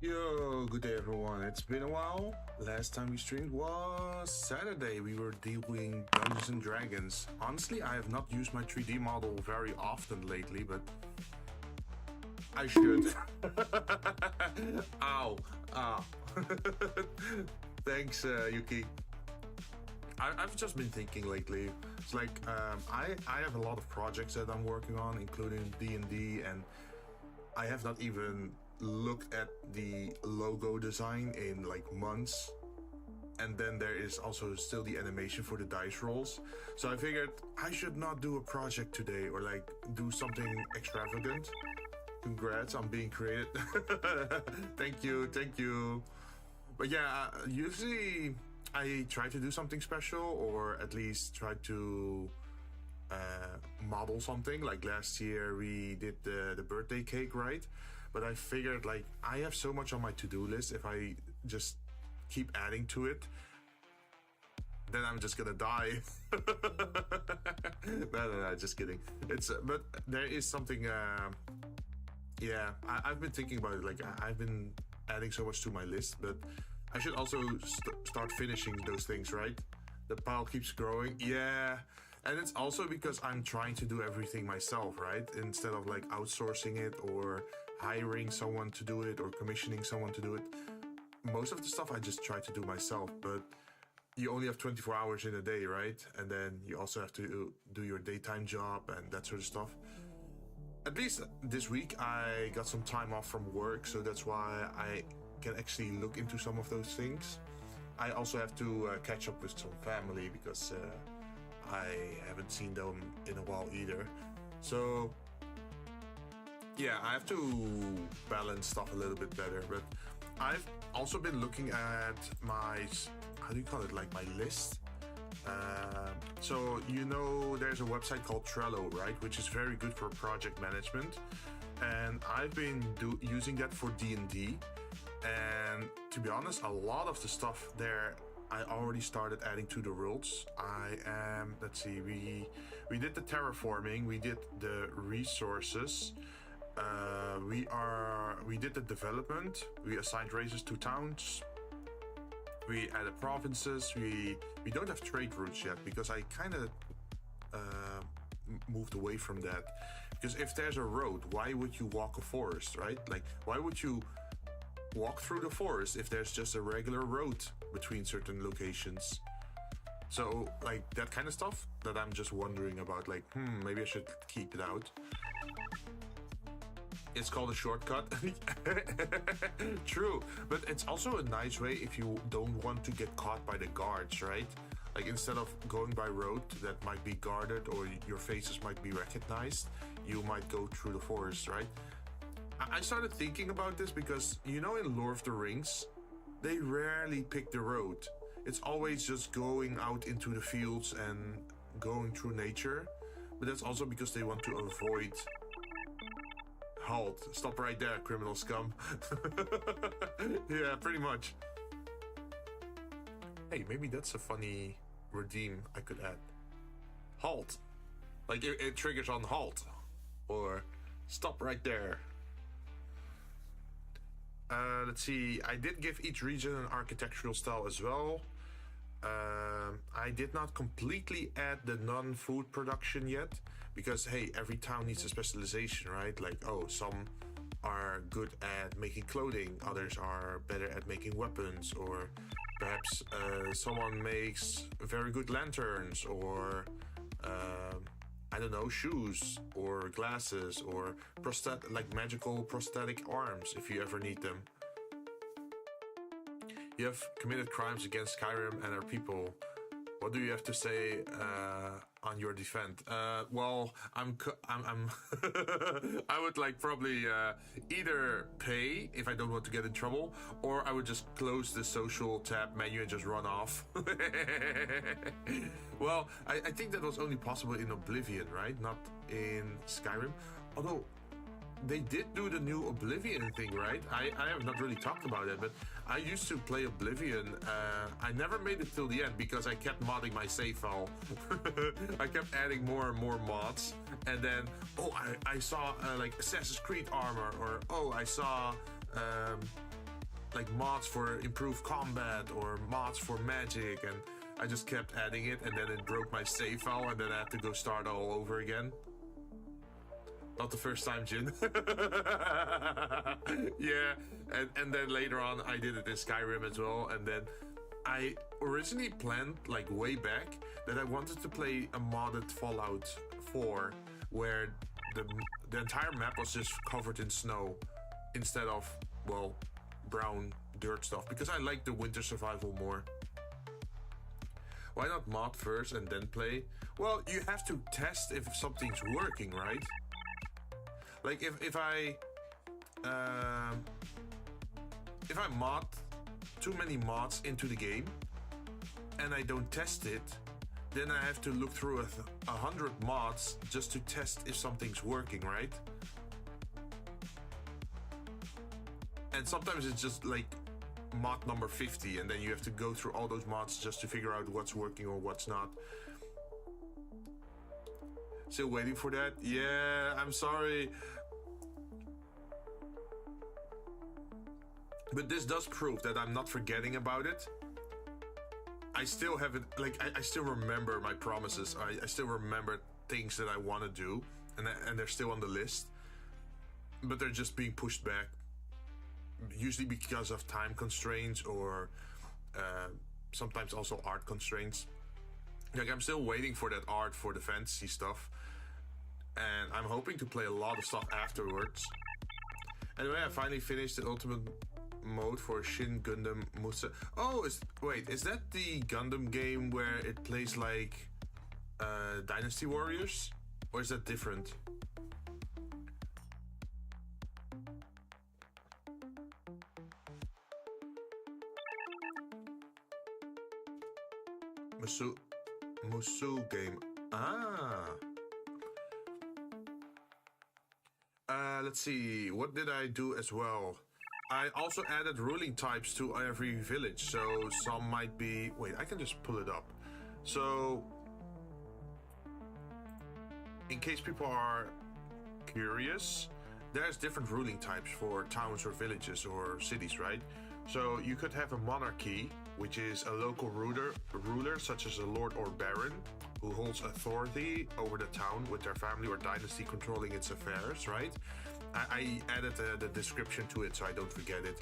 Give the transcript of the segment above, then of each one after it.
Yo, good day everyone. It's been a while. Last time we streamed was Saturday. We were doing Dungeons and Dragons. Honestly, I have not used my 3D model very often lately, but I should. Ow. Ah. Thanks, Yuki. I've just been thinking lately. It's like I have a lot of projects that I'm working on, including D&D, and I have not even looked at the logo design in like months. And then there is also still the animation for the dice rolls. So I figured I should not do a project today or like do something extravagant. Congrats on being created. Thank you. But yeah, usually I try to do something special, or at least try to model something. Like last year we did the birthday cake, right? But I figured like I have so much on my to-do list. If I just keep adding to it, then I'm just gonna die. No, just kidding. It's but there is something. Yeah, I've been thinking about it. Like I've been adding so much to my list, but I should also start finishing those things, right? The pile keeps growing. Yeah. And it's also because I'm trying to do everything myself, right? Instead of like outsourcing it or hiring someone to do it or commissioning someone to do it. Most of the stuff I just try to do myself, but you only have 24 hours in a day, right? And then you also have to do your daytime job and that sort of stuff. At least this week I got some time off from work, so that's why I can actually look into some of those things. I also have to catch up with some family because I haven't seen them in a while either. So yeah, I have to balance stuff a little bit better. But I've also been looking at my, how do you call it, like my list. So you know there's a website called Trello, right, which is very good for project management, and I've been using that for D&D. And to be honest, a lot of the stuff there I already started adding to the worlds. Let's see, we did the terraforming, we did the resources, we did the development, we assigned races to towns, we added provinces, we don't have trade routes yet because I kind of moved away from that. Because if there's a road, why would you walk a forest, right? Like, why would you walk through the forest if there's just a regular road between certain locations? So like that kind of stuff that I'm just wondering about, like maybe I should keep it out. It's called a shortcut. True, but it's also a nice way if you don't want to get caught by the guards, right? Like instead of going by road that might be guarded or your faces might be recognized, you might go through the forest, right? I started thinking about this because, you know, in Lord of the Rings, they rarely pick the road. It's always just going out into the fields and going through nature. But that's also because they want to avoid... Halt. Stop right there, criminal scum. Yeah, pretty much. Hey, maybe that's a funny redeem I could add. Halt. Like it triggers on halt. Or stop right there. Let's see, I did give each region an architectural style as well. I did not completely add the non-food production yet, because hey, every town needs a specialization, right? Like, oh, some are good at making clothing, others are better at making weapons, or perhaps someone makes very good lanterns, or I don't know, shoes or glasses or like magical prosthetic arms if you ever need them. You have committed crimes against Skyrim and our people. What do you have to say on your defense? Well, I'm I would like probably either pay if I don't want to get in trouble, or I would just close the social tab menu and just run off. Well, I think that was only possible in Oblivion, right? Not in Skyrim. Although they did do the new Oblivion thing, right? I have not really talked about it, but I used to play Oblivion. I never made it till the end because I kept modding my save file. I kept adding more and more mods, and then I saw like Assassin's Creed armor, or I saw like mods for improved combat or mods for magic, and I just kept adding it, and then it broke my save file, and then I had to go start all over again. Not the first time, Jinn. Yeah, and then later on I did it in Skyrim as well, and then I originally planned, like way back, that I wanted to play a modded Fallout 4 where the entire map was just covered in snow instead of, well, brown dirt stuff, because I like the winter survival more. Why not mod first and then play? Well, you have to test if something's working, right? Like if I mod too many mods into the game and I don't test it, then I have to look through 100 mods just to test if something's working, right? And sometimes it's just like mod number 50, and then you have to go through all those mods just to figure out what's working or what's not. Still waiting for that? Yeah, I'm sorry. But this does prove that I'm not forgetting about it. I still haven't, like, I still remember my promises. I still remember things that I want to do, and they're still on the list. But they're just being pushed back. Usually because of time constraints or sometimes also art constraints. Like, I'm still waiting for that art for the fantasy stuff. And I'm hoping to play a lot of stuff afterwards. Anyway, I finally finished the ultimate mode for Shin Gundam Musa. Oh, wait, is that the Gundam game where it plays like Dynasty Warriors? Or is that different? Musu game. Let's see. What did I do as well? I also added ruling types to every village. So some might be... Wait, I can just pull it up. So... in case people are curious, there's different ruling types for towns or villages or cities, right? So you could have a monarchy, which is a local ruler such as a lord or baron, who holds authority over the town with their family or dynasty controlling its affairs, right? I added the description to it so I don't forget it.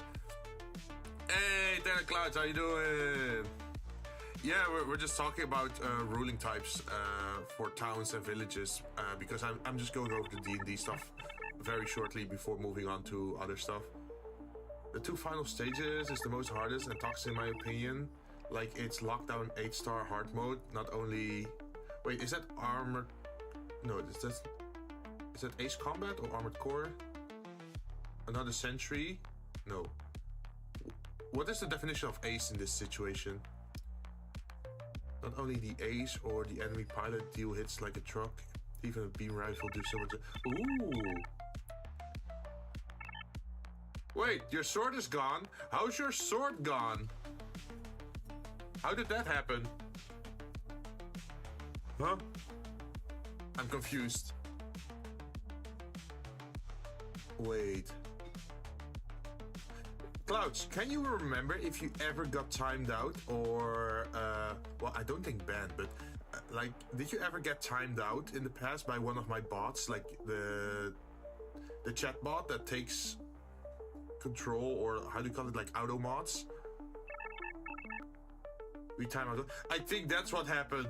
Hey, Tanner Clouds, how you doing? Yeah, we're just talking about ruling types for towns and villages because I'm just going over the D&D stuff very shortly before moving on to other stuff. The 2 final stages is the most hardest and toxic in my opinion. Like, it's lockdown 8-star hard mode, not only... Wait, is that armored... No, is that Ace Combat or Armored Core? Another Sentry? No. What is the definition of Ace in this situation? Not only the Ace or the enemy pilot deal hits like a truck, even a beam rifle do so much... Ooh! Wait, your sword is gone? How's your sword gone? How did that happen? Huh? I'm confused. Wait. Clouds, can you remember if you ever got timed out or, well, I don't think banned, but like, did you ever get timed out in the past by one of my bots, like the chat bot that takes control, or how do you call it, like auto mods? We time out. I think that's what happened.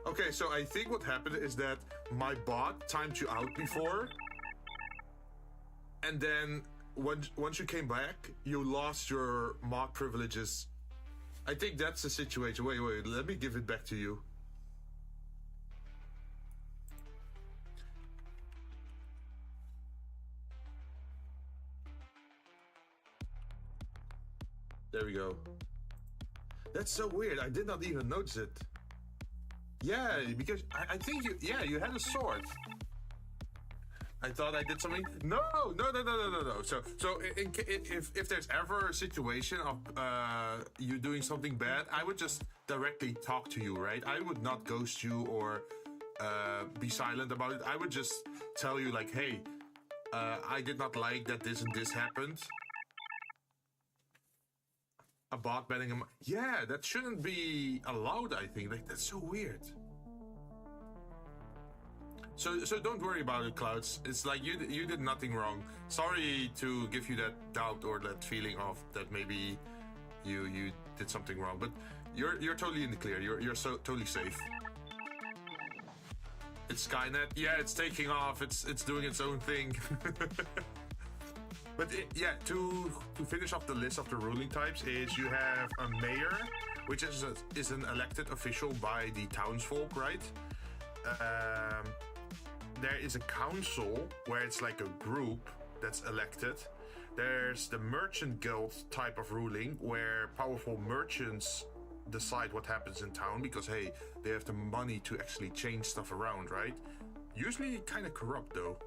Okay, so I think what happened is that my bot timed you out before, and then once you came back, you lost your mod privileges. I think that's the situation. Wait, let me give it back to you. There we go. That's so weird. I did not even notice it. Yeah, because I think you had a sword. I thought I did something. No. So if there's ever a situation of you doing something bad, I would just directly talk to you, right? I would not ghost you or be silent about it. I would just tell you like, hey, I did not like that this and this happened. a bot betting him. Yeah, that shouldn't be allowed, I think. Like, that's so weird. So don't worry about it, Clouds. It's like you did nothing wrong. Sorry to give you that doubt or that feeling of that maybe you did something wrong, but you're totally in the clear. You're so totally safe. It's Skynet. Yeah, it's taking off. It's doing its own thing. But yeah, to finish off the list of the ruling types is you have a mayor, which is an elected official by the townsfolk, right? There is a council where it's like a group that's elected. There's the merchant guild type of ruling where powerful merchants decide what happens in town because, hey, they have the money to actually change stuff around, right? Usually kind of corrupt though.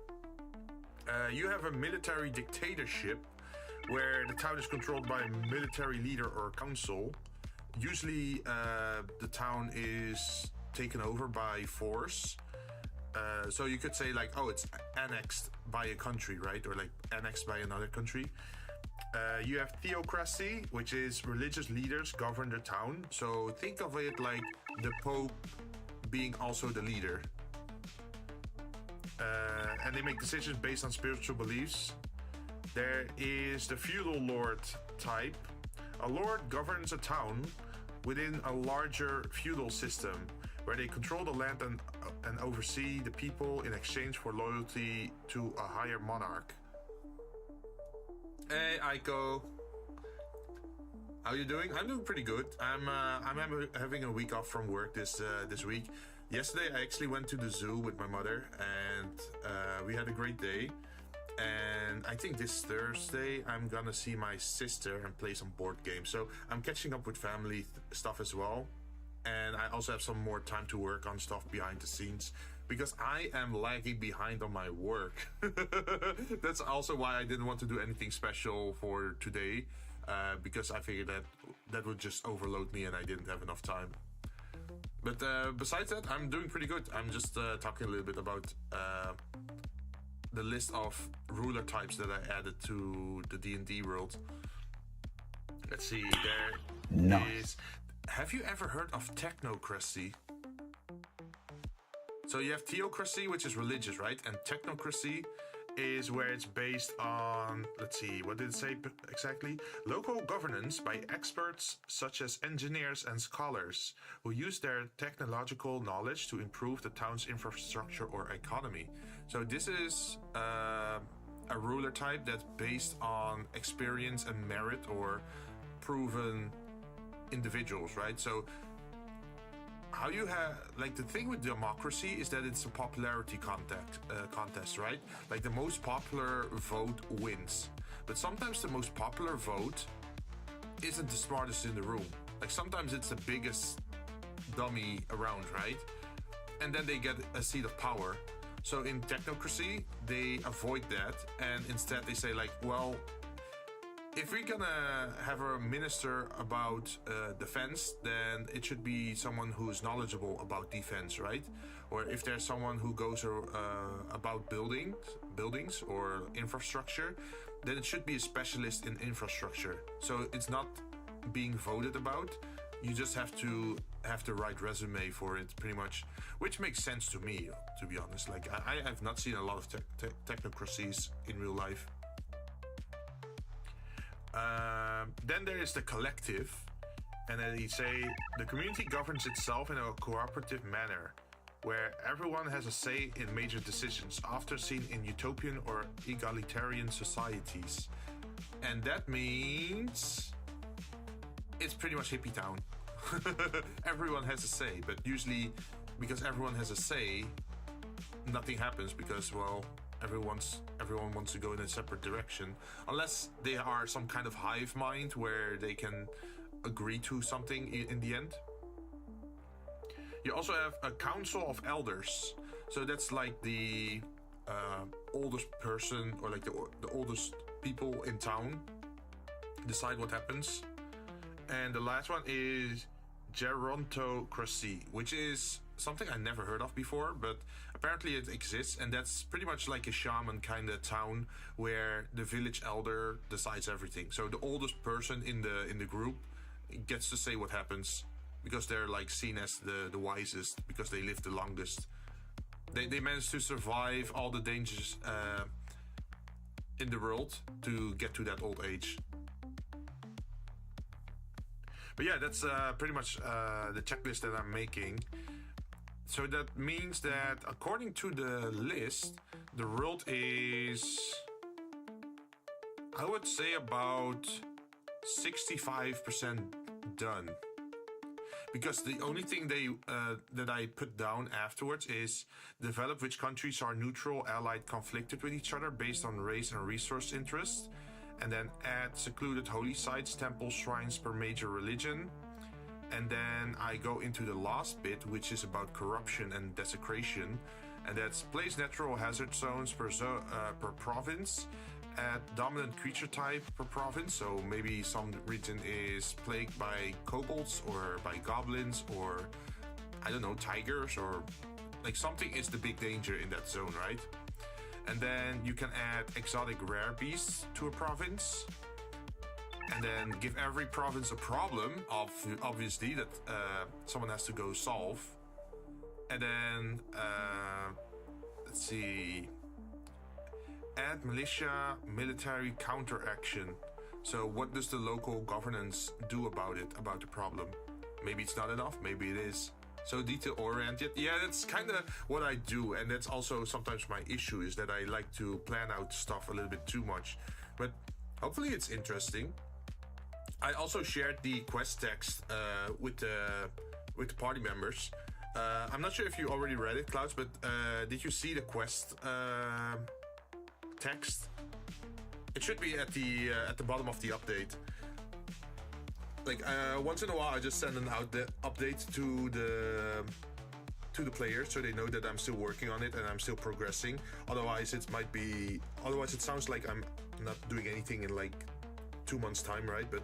You have a military dictatorship where the town is controlled by a military leader or council. Usually the town is taken over by force. So you could say like, oh, it's annexed by a country, right? Or like annexed by another country. You have theocracy, which is religious leaders govern the town. So think of it like the Pope being also the leader. And they make decisions based on spiritual beliefs. There is the feudal lord type. A lord governs a town within a larger feudal system where they control the land and oversee the people in exchange for loyalty to a higher monarch. Hey, Aiko. How you doing? I'm doing pretty good. I'm having a week off from work this week. Yesterday, I actually went to the zoo with my mother, and we had a great day. And I think this Thursday, I'm gonna see my sister and play some board games. So I'm catching up with family stuff as well. And I also have some more time to work on stuff behind the scenes because I am lagging behind on my work. That's also why I didn't want to do anything special for today, because I figured that would just overload me and I didn't have enough time. But besides that, I'm doing pretty good. I'm just talking a little bit about the list of ruler types that I added to the D&D world. Let's see, there is... Have you ever heard of technocracy? So you have theocracy, which is religious, right? And technocracy is where it's based on, let's see, what did it say exactly? Local governance by experts such as engineers and scholars who use their technological knowledge to improve the town's infrastructure or economy. So this is a ruler type that's based on experience and merit or proven individuals, right? So how you have, like, the thing with democracy is that it's a popularity contest, right? Like the most popular vote wins, but sometimes the most popular vote isn't the smartest in the room. Like sometimes it's the biggest dummy around, right? And then they get a seat of power. So in technocracy, they avoid that, and instead they say like, well, if we're gonna have a minister about defense, then it should be someone who's knowledgeable about defense, right? Or if there's someone who goes about buildings or infrastructure, then it should be a specialist in infrastructure. So it's not being voted about. You just have to have the right resume for it, pretty much, which makes sense to me, to be honest. Like I have not seen a lot of technocracies in real life. Then there is the collective, and then you say the community governs itself in a cooperative manner, where everyone has a say in major decisions, often seen in utopian or egalitarian societies. And that means it's pretty much hippie town. Everyone has a say, but usually because everyone has a say, nothing happens because, well, everyone wants to go in a separate direction, unless they are some kind of hive mind where they can agree to something in the end. You also have a council of elders, so that's like the oldest person, or like the oldest people in town decide what happens. And the last one is gerontocracy, which is something I never heard of before, but apparently it exists, and that's pretty much like a shaman kind of town where the village elder decides everything. So the oldest person in the group gets to say what happens, because they're like seen as the wisest because they live the longest. They managed to survive all the dangers in the world to get to that old age. But yeah, that's pretty much the checklist that I'm making. So that means that according to the list, the world is, I would say, about 65% done. Because the only thing that I put down afterwards is develop which countries are neutral, allied, conflicted with each other based on race and resource interests. And then add secluded holy sites, temples, shrines per major religion. And then I go into the last bit, which is about corruption and desecration. And that's place natural hazard zones per province. Add dominant creature type per province. So maybe some region is plagued by kobolds or by goblins or, I don't know, tigers, or like something is the big danger in that zone, right? And then you can add exotic rare beasts to a province. And then give every province a problem, obviously, that someone has to go solve. And then, let's see, add militia, military counteraction. So what does the local governance do about it, about the problem? Maybe it's not enough, maybe it is. So detail-oriented, yeah, that's kind of what I do. And that's also sometimes my issue, is that I like to plan out stuff a little bit too much. But hopefully it's interesting. I also shared the quest text with the party members. I'm not sure if you already read it, Clouds, but did you see the quest text? It should be at the bottom of the update. Like once in a while, I just send an update to the players, so they know that I'm still working on it and I'm still progressing. Otherwise, it sounds like I'm not doing anything in like 2 months' time, right? But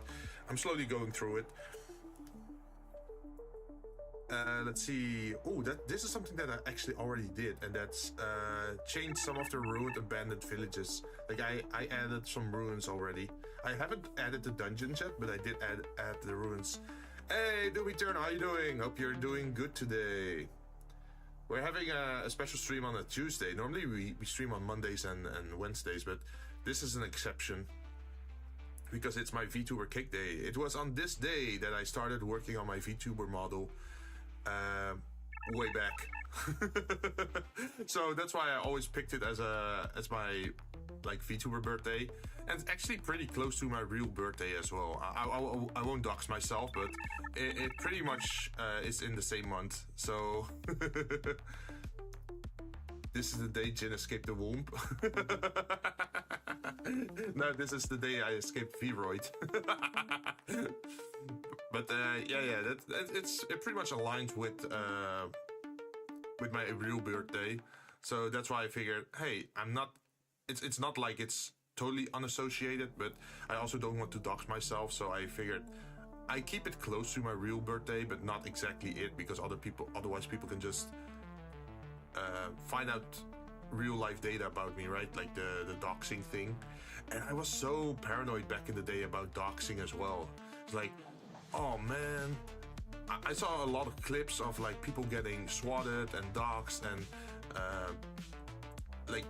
I'm slowly going through it. Let's see. Oh, this is something that I actually already did, and that's change some of the ruined abandoned villages. Like I added some ruins already. I haven't added the dungeons yet, but I did add the ruins. Hey, Doobie Turn, how you doing? Hope you're doing good today. We're having a special stream on a Tuesday. Normally we stream on Mondays and Wednesdays, but this is an exception because it's my VTuber Cake Day. It was on this day that I started working on my VTuber model. Way back. So that's why I always picked it as my like VTuber birthday, and it's actually pretty close to my real birthday as well. I won't dox myself, but it pretty much is in the same month. So this is the day Jinn escaped the womb. No, this is the day I escaped V-roid. But yeah, it pretty much aligns with my real birthday, so that's why I figured, hey, it's not like it's totally unassociated, but I also don't want to dox myself, so I figured I keep it close to my real birthday, but not exactly it, because otherwise people can just find out real life data about me, right? Like the doxing thing. And I was so paranoid back in the day about doxing as well. It's like, oh man, I saw a lot of clips of like people getting swatted and doxed and like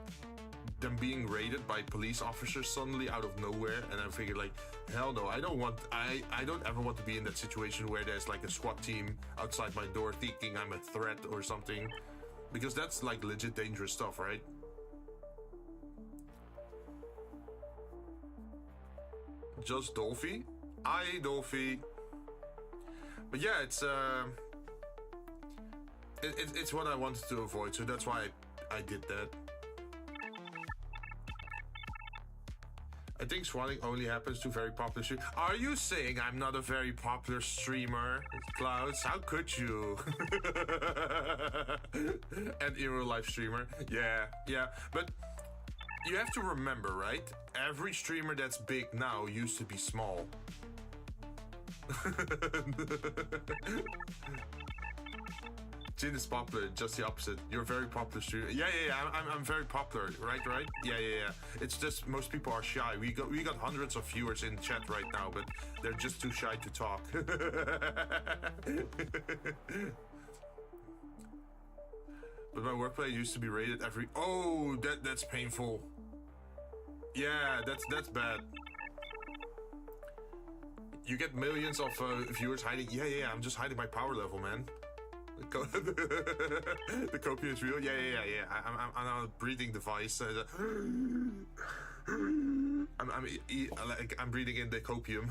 them being raided by police officers suddenly out of nowhere. And I figured, like, hell no, I don't ever want to be in that situation where there's like a SWAT team outside my door thinking I'm a threat or something, because that's like legit dangerous stuff, right? Just Dolphy? Hi, Dolphy. But yeah, it's what I wanted to avoid, so that's why I did that. I think swatting only happens to very popular streamers. Are you saying I'm not a very popular streamer, Clouds? How could you? And in real life streamer. Yeah. But you have to remember, right? Every streamer that's big now used to be small. Jinn is popular, just the opposite. You're very popular streamer. Yeah, I'm very popular, right? Yeah. It's just most people are shy. We got hundreds of viewers in chat right now, but they're just too shy to talk. But my workplace used to be rated every. Oh, that's painful. Yeah, that's bad. You get millions of viewers hiding. Yeah. I'm just hiding my power level, man. The copium is real. Yeah. I'm on a breathing device. I'm breathing in the copium.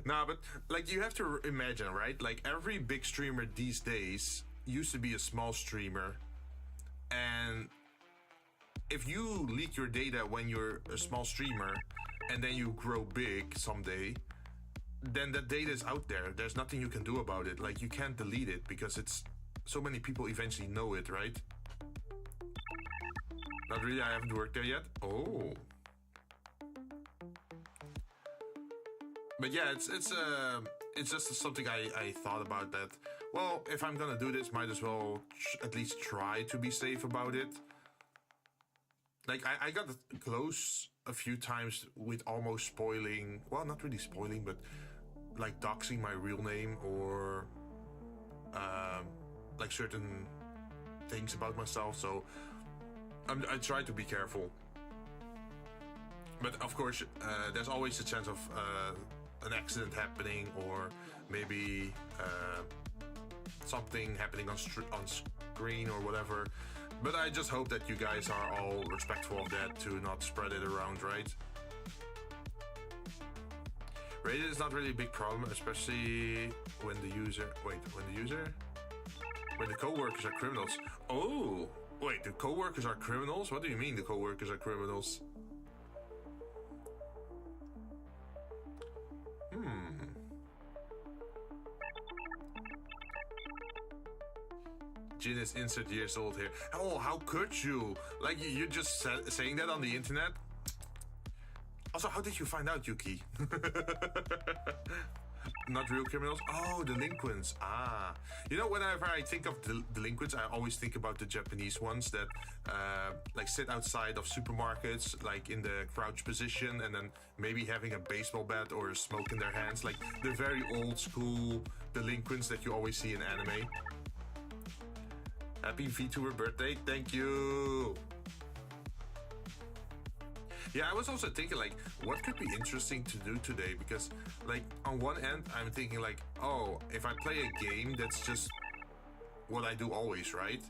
Nah, but like you have to imagine, right? Like every big streamer these days used to be a small streamer, and if you leak your data when you're a small streamer and then you grow big someday, then that data is out there. There's nothing you can do about it. Like you can't delete it because it's so many people eventually know it, right? Not really, I haven't worked there yet. Oh. But yeah, it's just something I thought about that. Well, if I'm gonna do this, might as well at least try to be safe about it. Like I got close a few times with almost spoiling. Well, not really spoiling, but like doxing my real name or like certain things about myself. So I try to be careful. But of course, there's always a chance of an accident happening, or maybe something happening on screen or whatever. But I just hope that you guys are all respectful of that to not spread it around, right? Rated is not really a big problem, especially when the user... Wait, when the co-workers are criminals. Oh! Wait, the co-workers are criminals? What do you mean the co-workers are criminals? Jinn is insert years old here. Oh, how could you? Like, you're just saying that on the internet? Also, how did you find out, Yuki? Not real criminals? Oh, delinquents. Ah. You know, whenever I think of delinquents, I always think about the Japanese ones that like sit outside of supermarkets, like in the crouch position, and then maybe having a baseball bat or a smoke in their hands. Like the very old school delinquents that you always see in anime. Happy Vtuber birthday. Thank you. Yeah, I was also thinking, like, what could be interesting to do today? Because, like, on one end, I'm thinking, like, oh, if I play a game, that's just what I do always, right?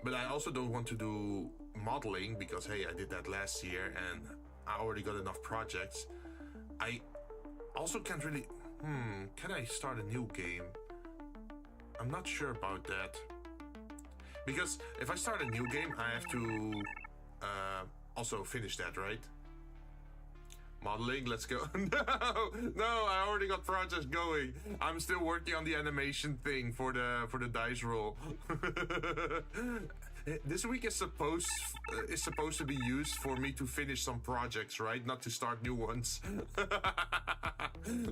But I also don't want to do modeling because, hey, I did that last year and I already got enough projects. I also can't really... can I start a new game? I'm not sure about that. Because if I start a new game, I have to also finish that, right? Modeling, let's go. No, I already got projects going. I'm still working on the animation thing for the dice roll. This week is supposed to be used for me to finish some projects, right? Not to start new ones.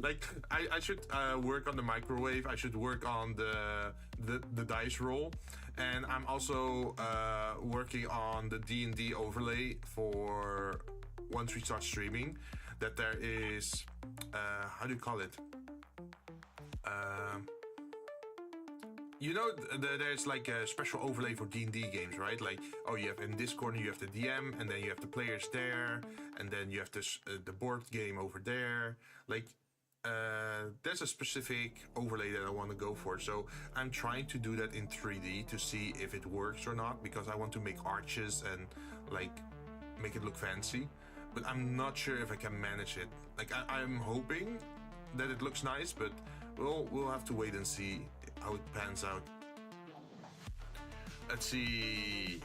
Like I should work on the microwave. I should work on the dice roll, and I'm also working on the D&D overlay for once we start streaming. That there is how do you call it? You know, there's like a special overlay for D&D games, right? Like, oh, you have in this corner you have the DM, and then you have the players there, and then you have this the board game over there. Like, there's a specific overlay that I want to go for. So I'm trying to do that in 3D to see if it works or not, because I want to make arches and like make it look fancy. But I'm not sure if I can manage it. Like I'm hoping that it looks nice, but we'll have to wait and see how it pans out. Let's see.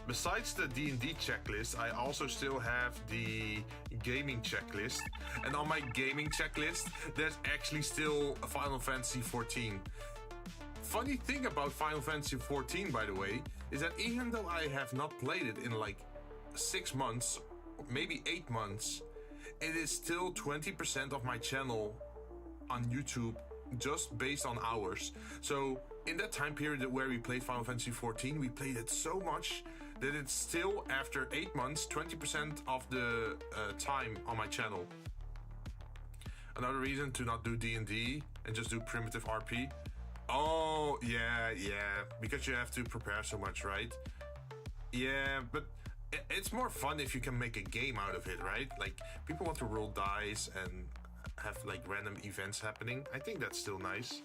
Besides the D&D checklist, I also still have the gaming checklist. And on my gaming checklist, there's actually still a Final Fantasy XIV. Funny thing about Final Fantasy XIV, by the way, is that even though I have not played it in like 6 months, maybe 8 months, it is still 20% of my channel on YouTube just based on hours. So in that time period where we played Final Fantasy XIV, we played it so much that it's still, after 8 months, 20% of the time on my channel. Another reason to not do D&D and just do primitive RP. Oh, yeah, because you have to prepare so much, right? Yeah, but it's more fun if you can make a game out of it, right? Like, people want to roll dice and have like random events happening. I think that's still nice.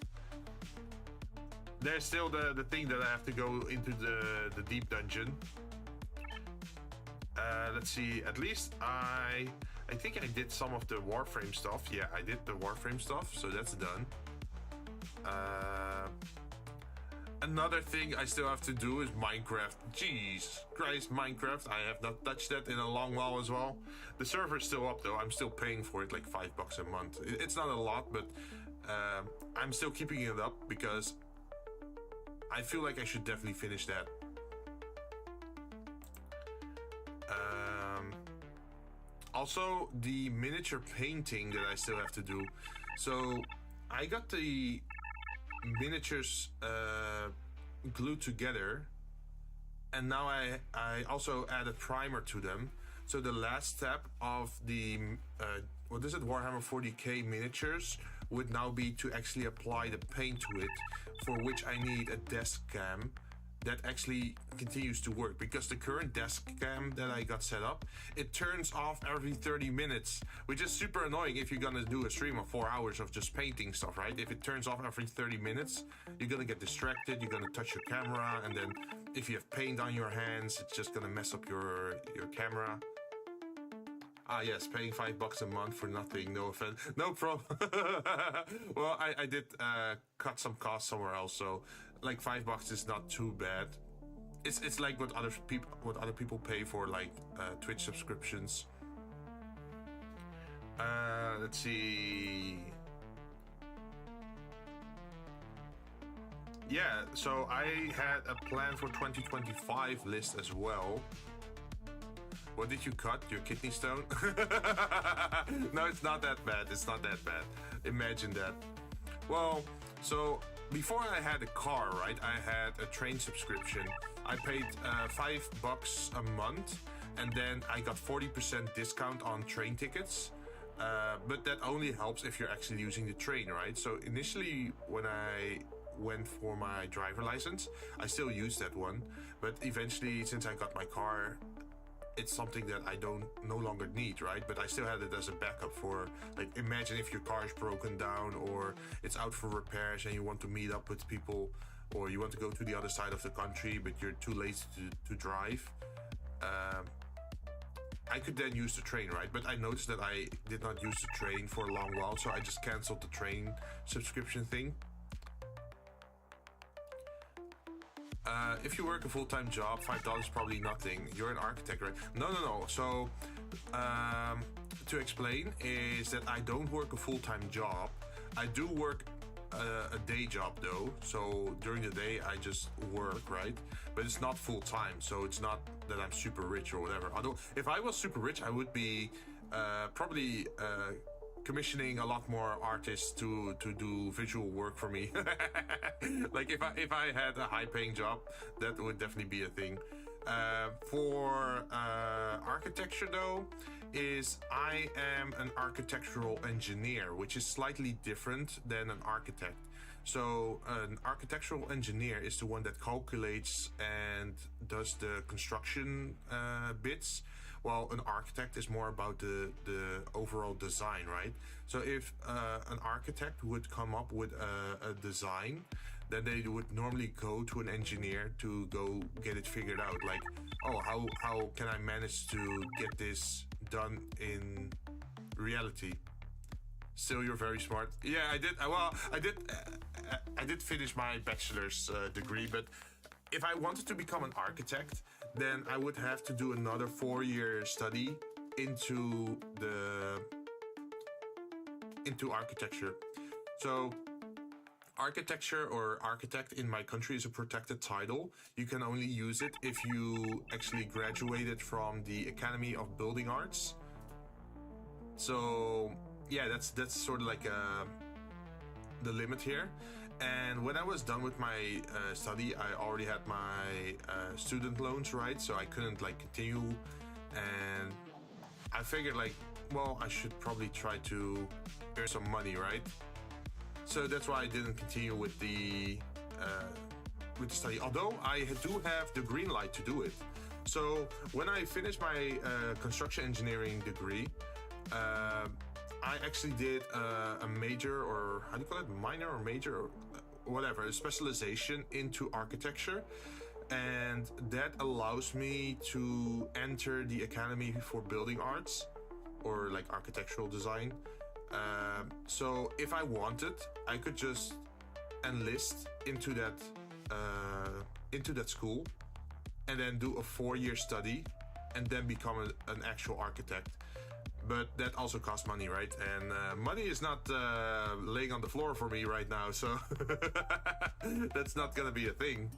There's still the thing that I have to go into the deep dungeon. Let's see, at least I think I did some of the Warframe stuff. Yeah, I did the Warframe stuff, so that's done. Another thing I still have to do is Minecraft. Jeez Christ, Minecraft. I have not touched that in a long while as well. The server's still up though. I'm still paying for it, like $5 a month. It's not a lot, but I'm still keeping it up because I feel like I should definitely finish that. Also, the miniature painting that I still have to do. So I got the miniatures glued together, and now I also added primer to them. So the last step of the what is it, Warhammer 40k miniatures would now be to actually apply the paint to it, for which I need a desk cam that actually continues to work, because the current desk cam that I got set up, it turns off every 30 minutes, which is super annoying if you're gonna do a stream of 4 hours of just painting stuff, right? If it turns off every 30 minutes, you're gonna get distracted, you're gonna touch your camera, and then if you have paint on your hands, it's just gonna mess up your camera. Ah yes, paying $5 a month for nothing, no offense, no problem. Well, I did cut some costs somewhere else, so like $5 is not too bad. It's like what other people pay for, like Twitch subscriptions. Let's see. Yeah, so I had a plan for 2025 list as well. What did you cut? Your kidney stone? No, it's not that bad. It's not that bad. Imagine that. Well, so before I had a car, right, I had a train subscription. I paid $5 a month, and then I got 40% discount on train tickets. But that only helps if you're actually using the train, right? So initially, when I went for my driver license, I still used that one. But eventually, since I got my car, it's something that I no longer need, right? But I still had it as a backup for, like, imagine if your car is broken down or it's out for repairs and you want to meet up with people, or you want to go to the other side of the country but you're too lazy to drive. I could then use the train, right? But I noticed that I did not use the train for a long while, so I just canceled the train subscription thing. If you work a full-time job, $5 is probably nothing. You're an architect, right? No. So, to explain, is that I don't work a full-time job. I do work a day job though. So during the day I just work, right? But it's not full-time, so it's not that I'm super rich or whatever. Although, if I was super rich, I would be probably commissioning a lot more artists to do visual work for me. Like if I had a high-paying job, that would definitely be a thing. For architecture though, is I am an architectural engineer, which is slightly different than an architect. So an architectural engineer is the one that calculates and does the construction bits, while an architect is more about the overall design, right? So if an architect would come up with a design, then they would normally go to an engineer to go get it figured out. Like, oh, how can I manage to get this done in reality? Still, you're very smart. Yeah, I did. Well, I did finish my bachelor's degree, but if I wanted to become an architect, then I would have to do another 4-year study into architecture. So architecture or architect in my country is a protected title. You can only use it if you actually graduated from the Academy of Building Arts. So yeah, that's sort of like the limit here. And when I was done with my study, I already had my student loans, right? So I couldn't like continue, and I figured like, well, I should probably try to earn some money, right? So that's why I didn't continue with the study. Although I do have the green light to do it. So when I finished my construction engineering degree, I actually did a major, or how do you call it, minor or major, or whatever, a specialization into architecture, and that allows me to enter the Academy for Building Arts, or like architectural design. So if I wanted, I could just enlist into that school, and then do a 4-year study, and then become an actual architect. But that also costs money, right? And money is not laying on the floor for me right now, so that's not gonna be a thing.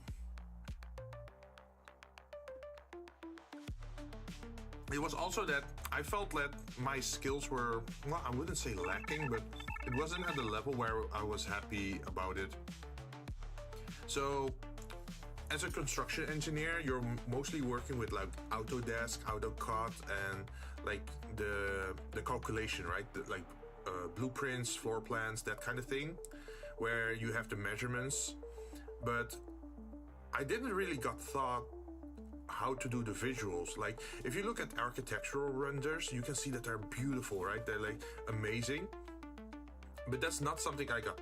It was also that I felt that my skills were, well, I wouldn't say lacking, but it wasn't at the level where I was happy about it. So as a construction engineer, you're mostly working with like Autodesk, AutoCAD, and like the calculation, right? Like blueprints, floor plans, that kind of thing, where you have the measurements. But I didn't really got thought how to do the visuals. Like if you look at architectural renders, you can see that they're beautiful, right? They're like amazing. But that's not something I got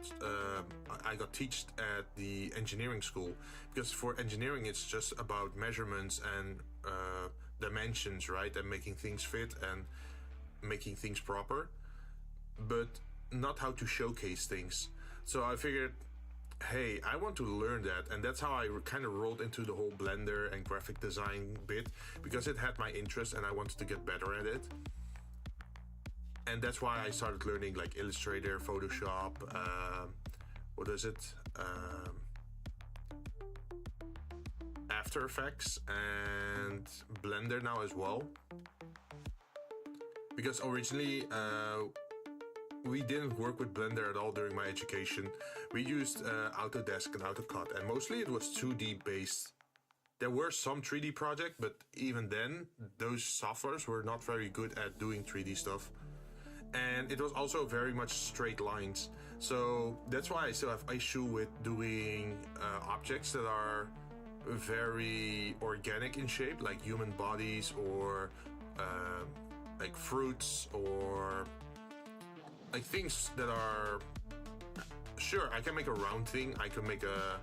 taught at the engineering school, because for engineering it's just about measurements and dimensions, right, and making things fit and making things proper, but not how to showcase things. So I figured, hey, I want to learn that, and that's how I kind of rolled into the whole Blender and graphic design bit, because it had my interest and I wanted to get better at it. And that's why I started learning like Illustrator, Photoshop, what is it? After Effects and Blender now as well. Because originally we didn't work with Blender at all during my education. We used Autodesk and AutoCAD, and mostly it was 2D based. There were some 3D projects, but even then, those softwares were not very good at doing 3D stuff. And it was also very much straight lines. So that's why I still have issue with doing objects that are very organic in shape, like human bodies, or like fruits, or like things that are, sure, I can make a round thing, I can make a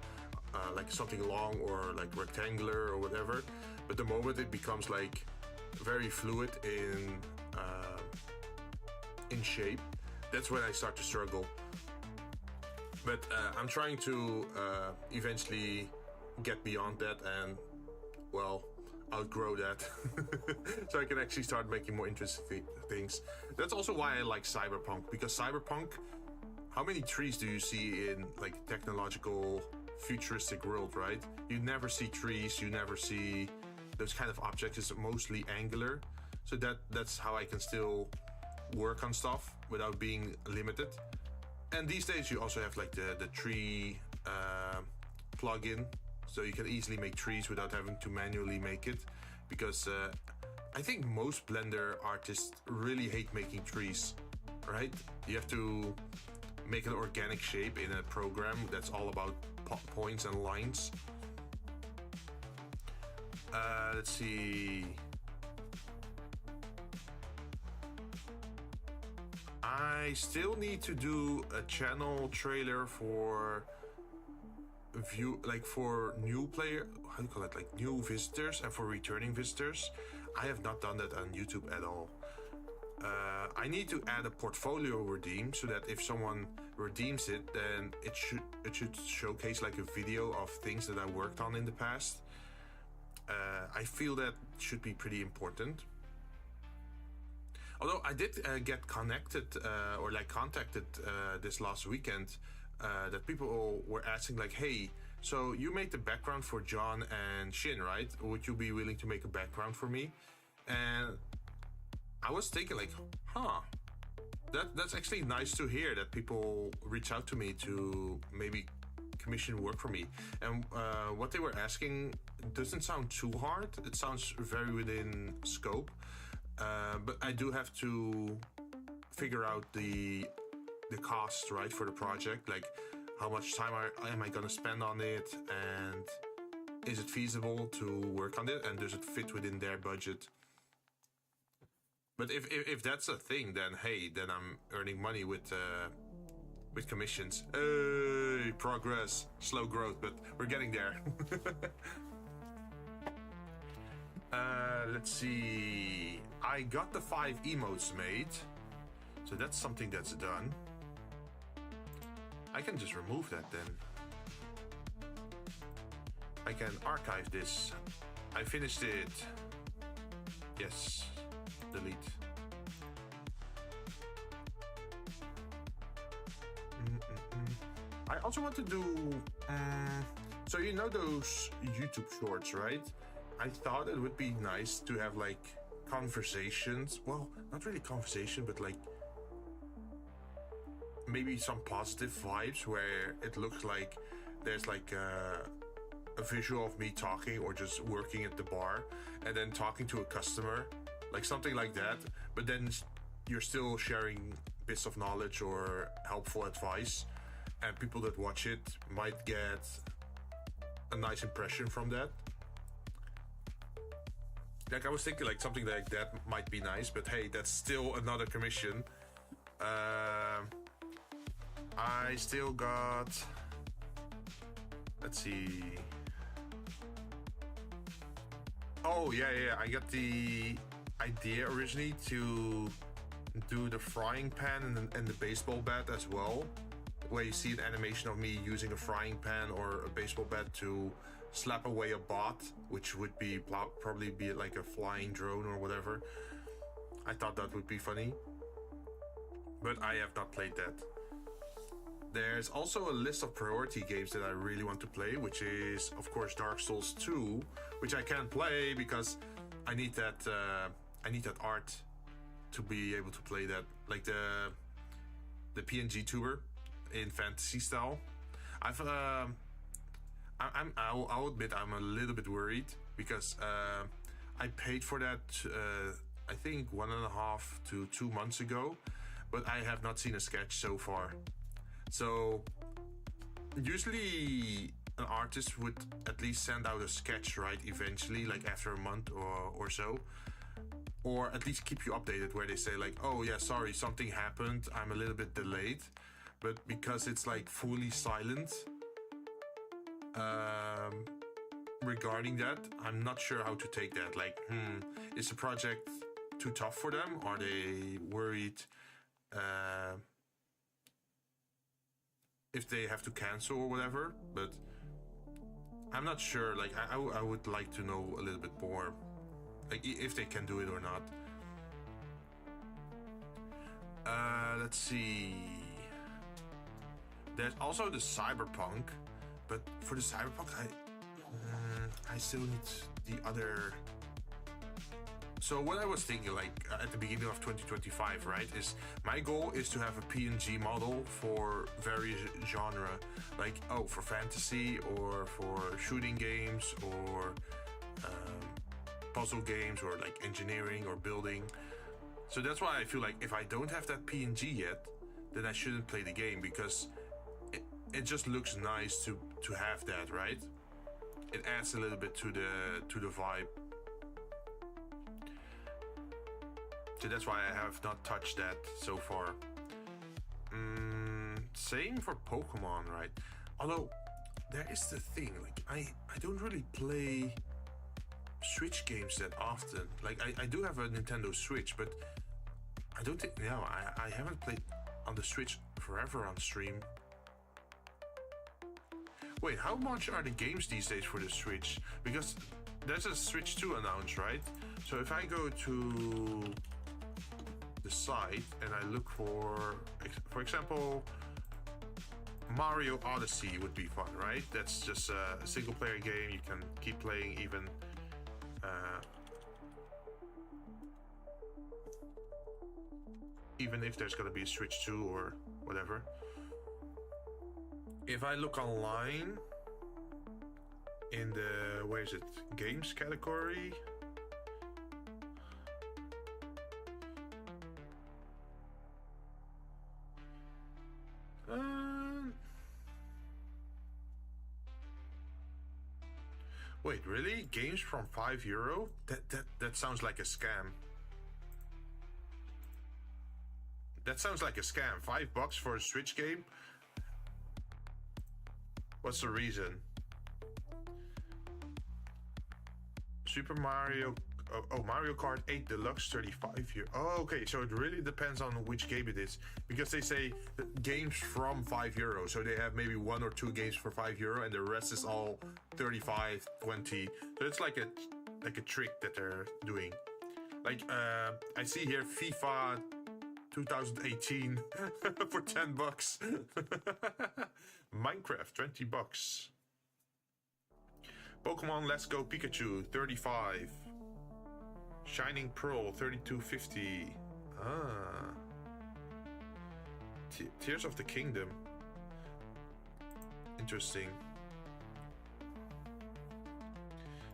like something long or like rectangular or whatever, but the moment it becomes like very fluid in shape, that's when I start to struggle. But I'm trying to eventually get beyond that and, well, outgrow that so I can actually start making more interesting things. That's also why I like Cyberpunk, because Cyberpunk, how many trees do you see in like technological futuristic world, right? You never see trees, you never see those kind of objects. It's mostly angular, so that's how I can still work on stuff without being limited. And these days you also have like the tree plugin, so you can easily make trees without having to manually make it, because I think most Blender artists really hate making trees, right? You have to make an organic shape in a program that's all about points and lines. Let's see. I still need to do a channel trailer for for new player, how do you call it, like new visitors, and for returning visitors. I have not done that on YouTube at all. I need to add a portfolio redeem, so that if someone redeems it, then it should showcase like a video of things that I worked on in the past. I feel that should be pretty important. Although I did get contacted this last weekend, that people were asking like, hey, so you made the background for John and Jinn, right? Would you be willing to make a background for me? And I was thinking like, that's actually nice to hear that people reach out to me to maybe commission work for me. And what they were asking doesn't sound too hard. It sounds very within scope. But I do have to figure out the cost, right, for the project. Like, how much time am I gonna spend on it, and is it feasible to work on it, and does it fit within their budget? But if that's a thing, then hey, then I'm earning money with commissions. Hey, progress, slow growth, but we're getting there. Let's see. I got the 5 emotes made, so that's something that's done. I can just remove that then. I can archive this. I finished it. Yes. Delete. I also want to do... so you know those YouTube shorts, right? I thought it would be nice to have like conversations. Well, not really conversation, but like maybe some positive vibes where it looks like there's like a visual of me talking or just working at the bar and then talking to a customer, like something like that. But then you're still sharing bits of knowledge or helpful advice, and people that watch it might get a nice impression from that. Like, I was thinking like something like that might be nice, but hey, that's still another commission. I still got, let's see. Oh yeah, I got the idea originally to do the frying pan and the baseball bat as well, where you see an animation of me using a frying pan or a baseball bat to slap away a bot, which would be probably be like a flying drone or whatever. I thought that would be funny, but I have not played that. There's also a list of priority games that I really want to play, which is of course Dark Souls 2, which I can't play because I need that art to be able to play that, like the PNG tuber in fantasy style. I'll admit I'm a little bit worried because I paid for that I think 1.5 to 2 months ago, but I have not seen a sketch so far. So usually an artist would at least send out a sketch, right, eventually, like after a month or so, or at least keep you updated, where they say like, oh yeah, sorry, something happened, I'm a little bit delayed. But because it's like fully silent regarding that, I'm not sure how to take that. Like, is the project too tough for them? Are they worried if they have to cancel or whatever? But I'm not sure. Like, I would like to know a little bit more, like if they can do it or not. Let's see. There's also the Cyberpunk, but for the Cyberpunk, I still need the other. So what I was thinking, like at the beginning of 2025, right, is my goal is to have a PNG model for various genre, like for fantasy or for shooting games or puzzle games or like engineering or building. So that's why I feel like if I don't have that PNG yet, then I shouldn't play the game, because it just looks nice to have that, right? It adds a little bit to the vibe. So that's why I have not touched that so far. Same for Pokemon, right? Although there is the thing, like I don't really play Switch games that often. Like I do have a Nintendo Switch, but I don't think, no, I haven't played on the Switch forever on stream. Wait, how much are the games these days for the Switch? Because there's a Switch 2 announced, right? So if I go to the site and I look for example, Mario Odyssey would be fun, right? That's just a single player game. You can keep playing even Even if there's gonna be a Switch 2 or whatever. If I look online in the, where is it, games category, wait, really? Games from €5? That sounds like a scam. That sounds like a scam. $5 for a Switch game? What's the reason? Super Mario... Oh, Mario Kart 8 Deluxe, €35. Oh, okay, so it really depends on which game it is. Because they say games from €5. So they have maybe 1 or 2 games for €5 and the rest is all 35, 20. So it's like a trick that they're doing. Like, I see here FIFA 2018 for $10. Minecraft, $20. Pokemon Let's Go Pikachu, 35. Shining Pearl, 32.50. Ah. Tears of the Kingdom. Interesting.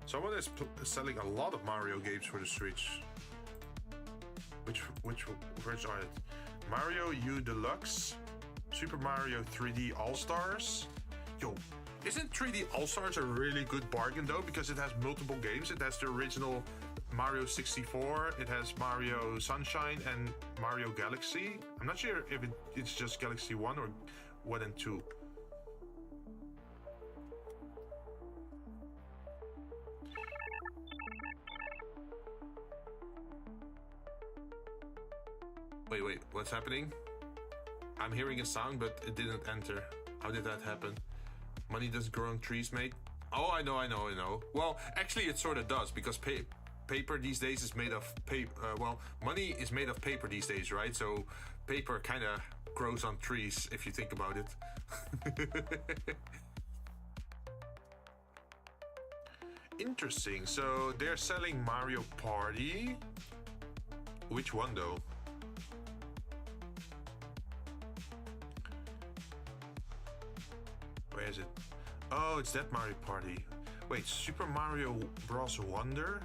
Someone is selling a lot of Mario games for the Switch. Which version are it? Mario U Deluxe, Super Mario 3D All-Stars. Yo, isn't 3D All-Stars a really good bargain though? Because it has multiple games. It has the original Mario 64, it has Mario Sunshine and Mario Galaxy. I'm not sure if it's just Galaxy 1 or 1 and 2. Wait, what's happening? I'm hearing a sound, but it didn't enter. How did that happen? Money doesn't grow on trees, mate. Oh, I know. Well, actually, it sort of does, because paper these days is made of paper. Well, money is made of paper these days, right? So paper kind of grows on trees, if you think about it. Interesting. So they're selling Mario Party. Which one, though? Where is it? Oh, it's that Mario Party. Wait, Super Mario Bros. Wonder?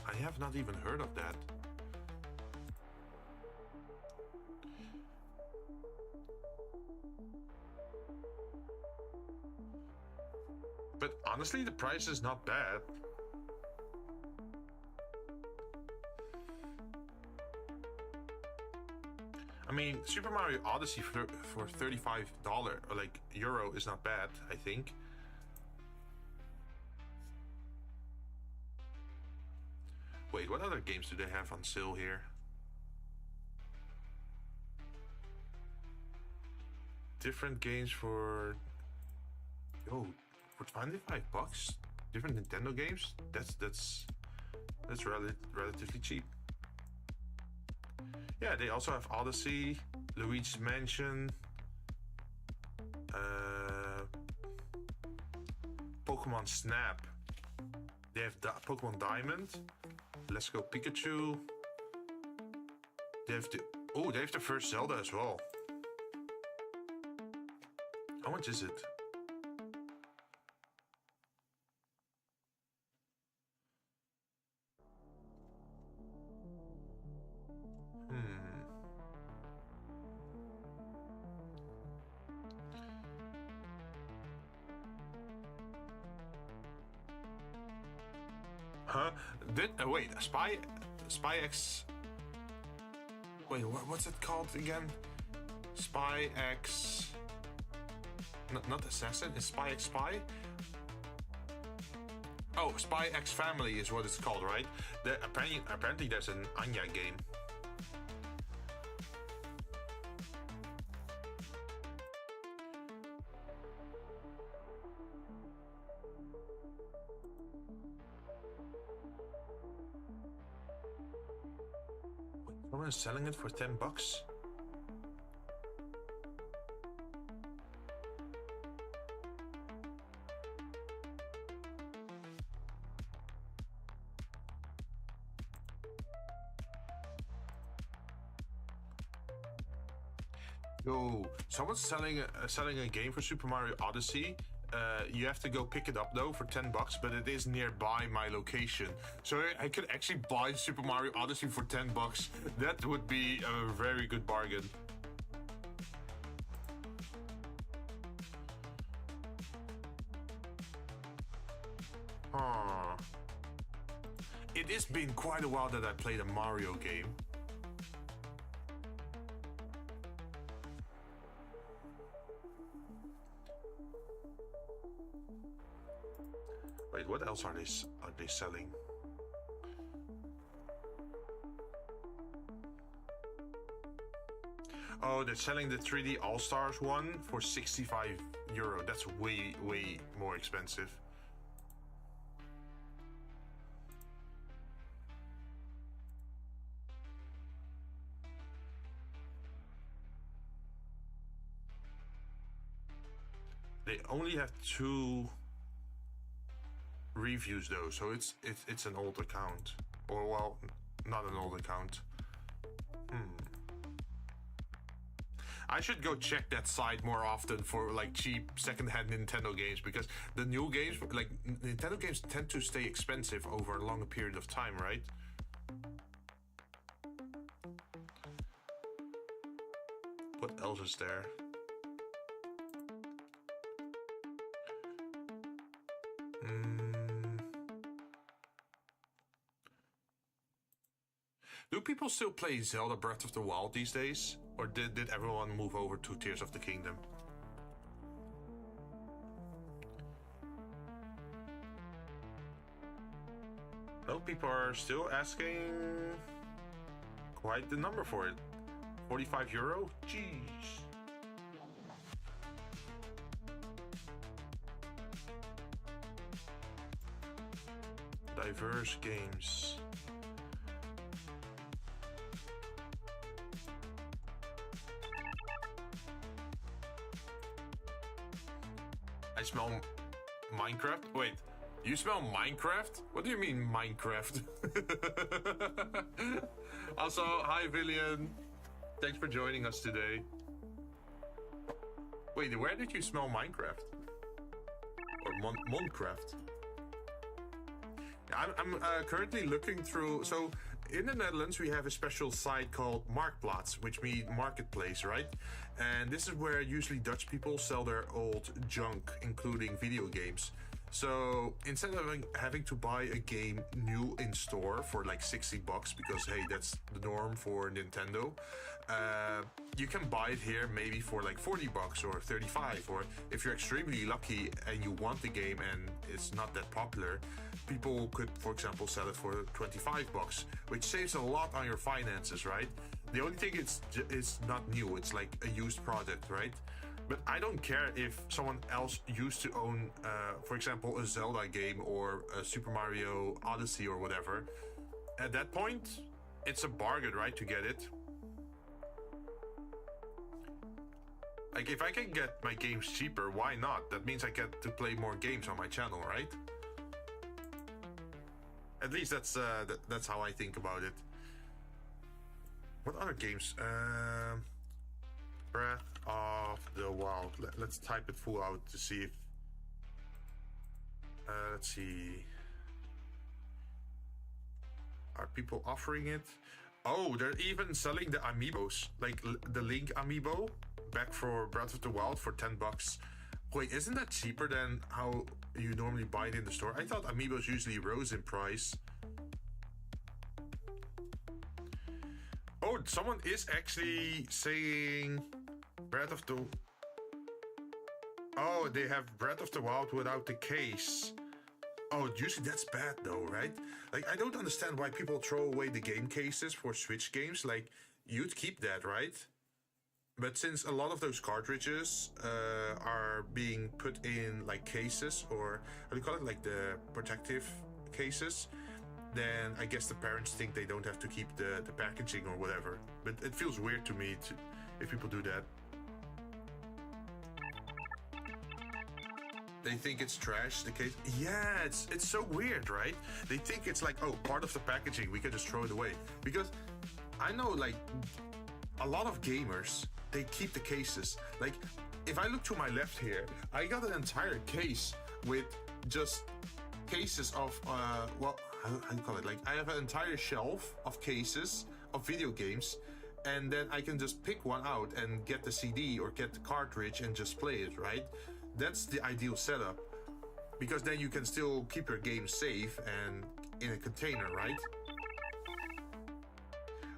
I have not even heard of that. But honestly, the price is not bad. I mean, Super Mario Odyssey for $35 or like euro is not bad, I think. Wait, what other games do they have on sale here? Different games for... Oh, for $25? Different Nintendo games? That's relatively cheap. Yeah, they also have Odyssey, Luigi's Mansion, Pokemon Snap. They have Pokemon Diamond. Let's Go Pikachu. They have the first Zelda as well. How much is it? Huh? Wait, Spy X. Wait, what's it called again? Spy X. Not Assassin. It's Spy X Spy. Oh, Spy X Family is what it's called, right? Apparently, there's an Anya game. Someone is selling it for $10. Yo, someone's selling a game for Super Mario Odyssey. You have to go pick it up though for $10, but it is nearby my location, so I could actually buy Super Mario Odyssey for $10. That would be a very good bargain. Huh. It has been quite a while that I played a Mario game. Wait, what else are they selling? Oh, they're selling the 3D All-Stars one for €65. That's way more expensive. They only have 2 reviews though, so it's an old account, or well, not an old account. I should go check that site more often for like cheap secondhand Nintendo games, because the new games, like Nintendo games, tend to stay expensive over a longer period of time, right? What else is there? Do people still play Zelda Breath of the Wild these days? Or did everyone move over to Tears of the Kingdom? Well, people are still asking quite the number for it. €45? Jeez. Diverse games. I smell Minecraft? Wait, you smell Minecraft? What do you mean Minecraft? Also, hi Villian. Thanks for joining us today. Wait, where did you smell Minecraft? Or Moncraft? I'm currently looking through... So, in the Netherlands, we have a special site called Marktplaats, which means marketplace, right? And this is where usually Dutch people sell their old junk, including video games. So instead of having to buy a game new in store for like $60, because hey, that's the norm for Nintendo, you can buy it here maybe for like $40 or $35, or if you're extremely lucky and you want the game and it's not that popular, people could, for example, sell it for $25, which saves a lot on your finances, right? The only thing it's not new, it's like a used product, right? But I don't care if someone else used to own, for example, a Zelda game or a Super Mario Odyssey or whatever. At that point, it's a bargain, right, to get it. Like, if I can get my games cheaper, why not? That means I get to play more games on my channel, right? At least that's how I think about it. What other games? Breath of the Wild. Let's type it full out to see if... let's see... Are people offering it? Oh, they're even selling the amiibos. Like the Link amiibo back for Breath of the Wild for $10. Wait, isn't that cheaper than how you normally buy it in the store? I thought amiibos usually rose in price. Oh, someone is actually saying Breath of the... Oh, they have Breath of the Wild without the case. Oh, usually that's bad though, right? Like, I don't understand why people throw away the game cases for Switch games. Like, you'd keep that, right? But since a lot of those cartridges are being put in like cases, or how do you call it, like the protective cases, then I guess the parents think they don't have to keep the packaging or whatever. But it feels weird to me if people do that. They think it's trash, the case. Yeah, it's so weird, right? They think it's like, oh, part of the packaging, we can just throw it away. Because I know, like, a lot of gamers they keep the cases. Like, if I look to my left here, I got an entire case with just cases of, well, how do you call it? Like, I have an entire shelf of cases of video games, and then I can just pick one out and get the CD or get the cartridge and just play it, right? That's the ideal setup, because then you can still keep your game safe and in a container, right?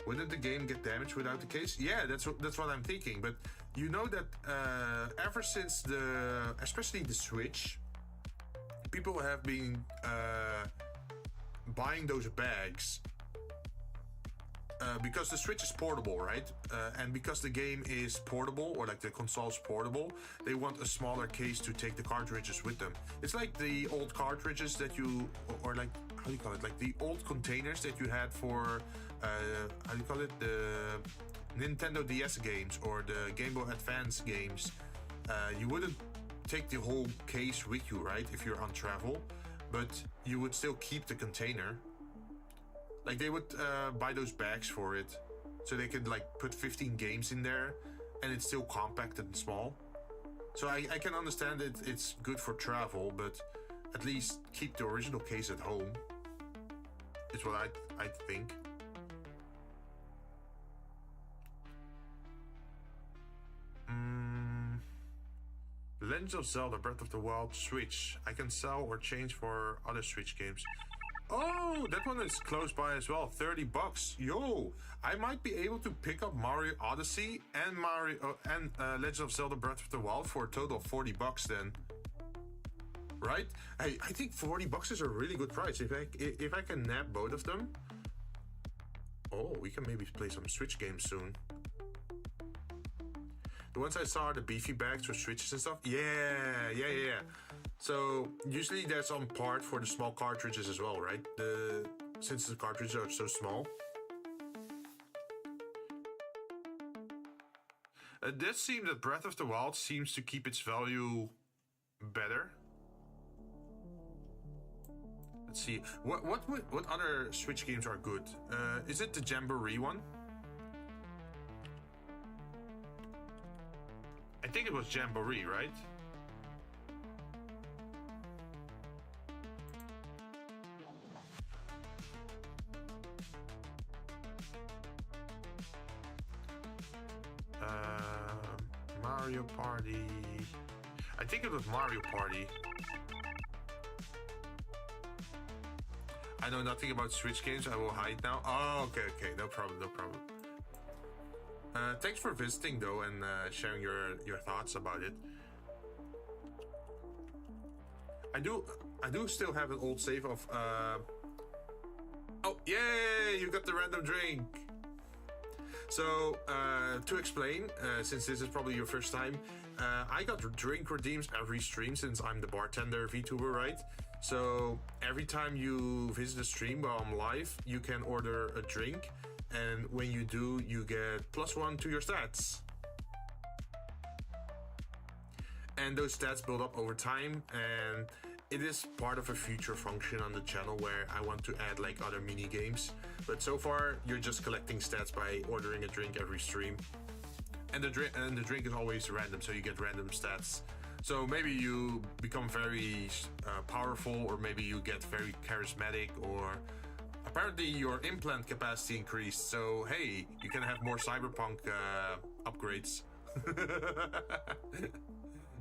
Wouldn't the game get damaged without the case? Yeah, that's what I'm thinking. But you know that ever since especially the Switch, people have been buying those bags because the Switch is portable, right? And because the game is portable, or like the console's portable, they want a smaller case to take the cartridges with them. It's like the old cartridges that you, or like, how do you call it? Like the old containers that you had for, how do you call it? The Nintendo DS games or the Game Boy Advance games. You wouldn't take the whole case with you, right? If you're on travel, but you would still keep the container. Like they would buy those bags for it, so they could like put 15 games in there, and it's still compact and small. So I can understand it. It's good for travel, but at least keep the original case at home. Is what I think. Legend of Zelda Breath of the Wild Switch. I can sell or change for other Switch games. Oh, that one is close by as well. $30. Yo, I might be able to pick up Mario Odyssey and Legend of Zelda Breath of the Wild for a total of $40 then. Right? Hey, I think $40 is a really good price. If I can nab both of them. Oh, we can maybe play some Switch games soon. The ones I saw are the beefy bags for Switches and stuff. Yeah. So usually that's on part for the small cartridges as well, right? Since the cartridges are so small. It does seem that Breath of the Wild seems to keep its value better. Let's see. What other Switch games are good? Is it the Jamboree one? I think it was Jamboree, right? Mario Party. I think it was Mario Party. I know nothing about Switch games. I will hide now. Oh, okay. No problem. Thanks for visiting though and sharing your thoughts about it. I do still have an old save of oh yay, you got the random drink. So to explain, since this is probably your first time, I got drink redeems every stream since I'm the bartender VTuber, right? So every time you visit a stream while I'm live, you can order a drink. And when you do, you get +1 to your stats. And those stats build up over time, and it is part of a future function on the channel where I want to add like other mini games. But so far, you're just collecting stats by ordering a drink every stream. And the drink is always random, so you get random stats. So maybe you become very powerful, or maybe you get very charismatic, or apparently your implant capacity increased, so hey, you can have more cyberpunk upgrades.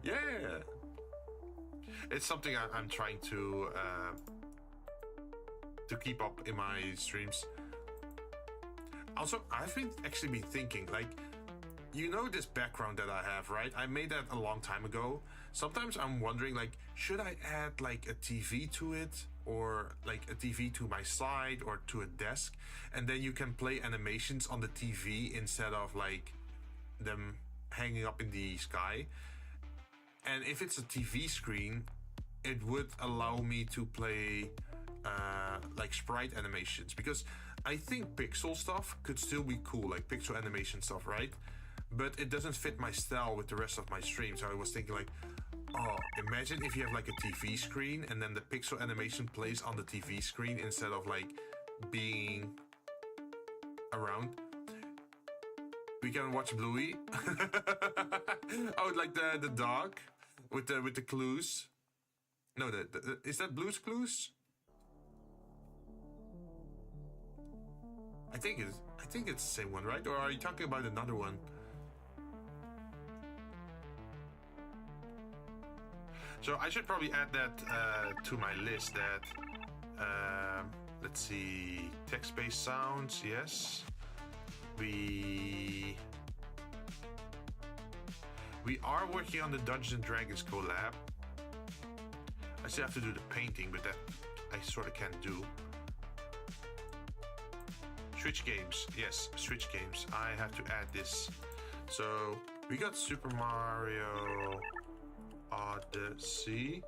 Yeah, it's something I'm trying to keep up in my streams. Also, I've actually been thinking, like, you know this background that I have, right? I made that a long time ago. Sometimes I'm wondering, like, should I add like a TV to it? Or like a TV to my side or to a desk, and then you can play animations on the TV instead of like them hanging up in the sky. And if it's a TV screen, it would allow me to play like sprite animations, because I think pixel stuff could still be cool, like pixel animation stuff, right? But it doesn't fit my style with the rest of my stream. So I was thinking like, oh, imagine if you have like a TV screen and then the pixel animation plays on the TV screen instead of like being around. We can watch Bluey. Oh, like the dog with the clues. No, is that Blue's Clues? I think it's the same one, right? Or are you talking about another one? So I should probably add that to my list. That let's see, text-based sounds. Yes, we are working on the Dungeons and Dragons collab. I still have to do the painting, but that I sort of can't do. Switch games, yes, Switch games. I have to add this. So we got Super Mario Odyssey.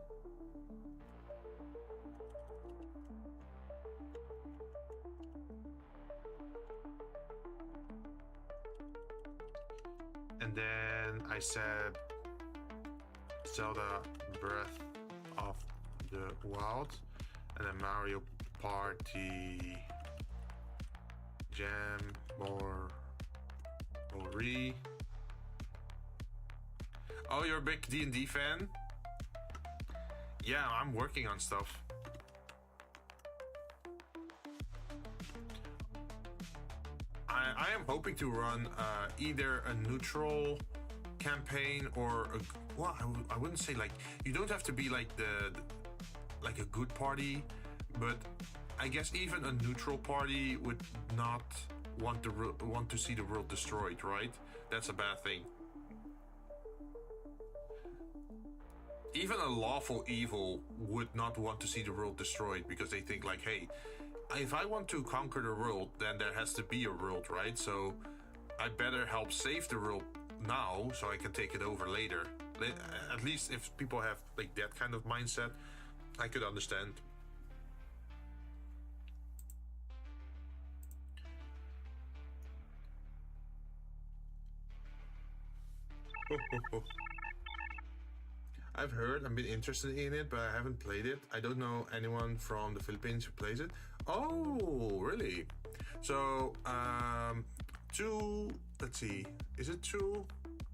And then I said Zelda Breath of the Wild, and then Mario Party Jamboree. Oh, you're a big D&D fan? Yeah, I'm working on stuff. I am hoping to run either a neutral campaign or well, I wouldn't say like, you don't have to be like like a good party, but I guess even a neutral party would not want to see the world destroyed, right? That's a bad thing. Even a lawful evil would not want to see the world destroyed, because they think like, hey, if I want to conquer the world, then there has to be a world, right? So I better help save the world now so I can take it over later. At least if people have like that kind of mindset, I could understand. I've heard, I've been interested in it, but I haven't played it. I don't know anyone from the Philippines who plays it. Oh, really? So, let's see, is it two?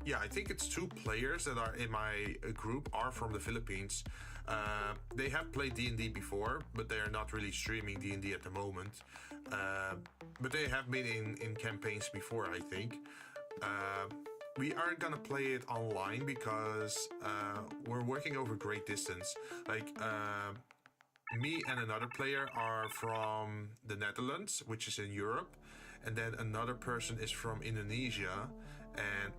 Yeah, I think it's 2 players that are in my group are from the Philippines. They have played D&D before, but they are not really streaming D&D at the moment. But they have been in campaigns before, I think. We aren't gonna play it online because we're working over great distance. Like, me and another player are from the Netherlands, which is in Europe, and then another person is from Indonesia, and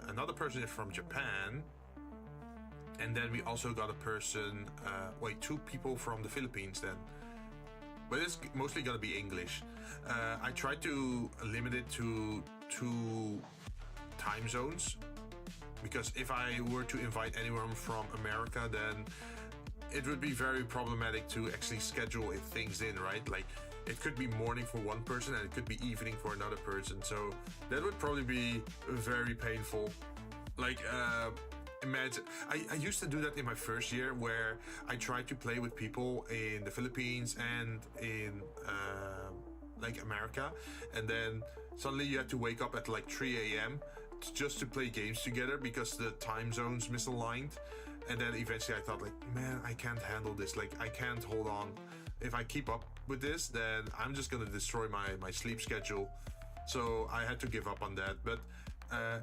another person is from Japan, and then we also got a person, 2 people from the Philippines then. But it's mostly gonna be English. I tried to limit it to 2 time zones, because if I were to invite anyone from America, then it would be very problematic to actually schedule things in, right? Like, it could be morning for one person and it could be evening for another person. So that would probably be very painful. Like, imagine, I used to do that in my first year, where I tried to play with people in the Philippines and in like America, and then suddenly you had to wake up at like 3 a.m. just to play games together because the time zones misaligned. And then eventually I thought like, man, I can't handle this. Like, I can't hold on. If I keep up with this, then I'm just gonna destroy my sleep schedule. So I had to give up on that. But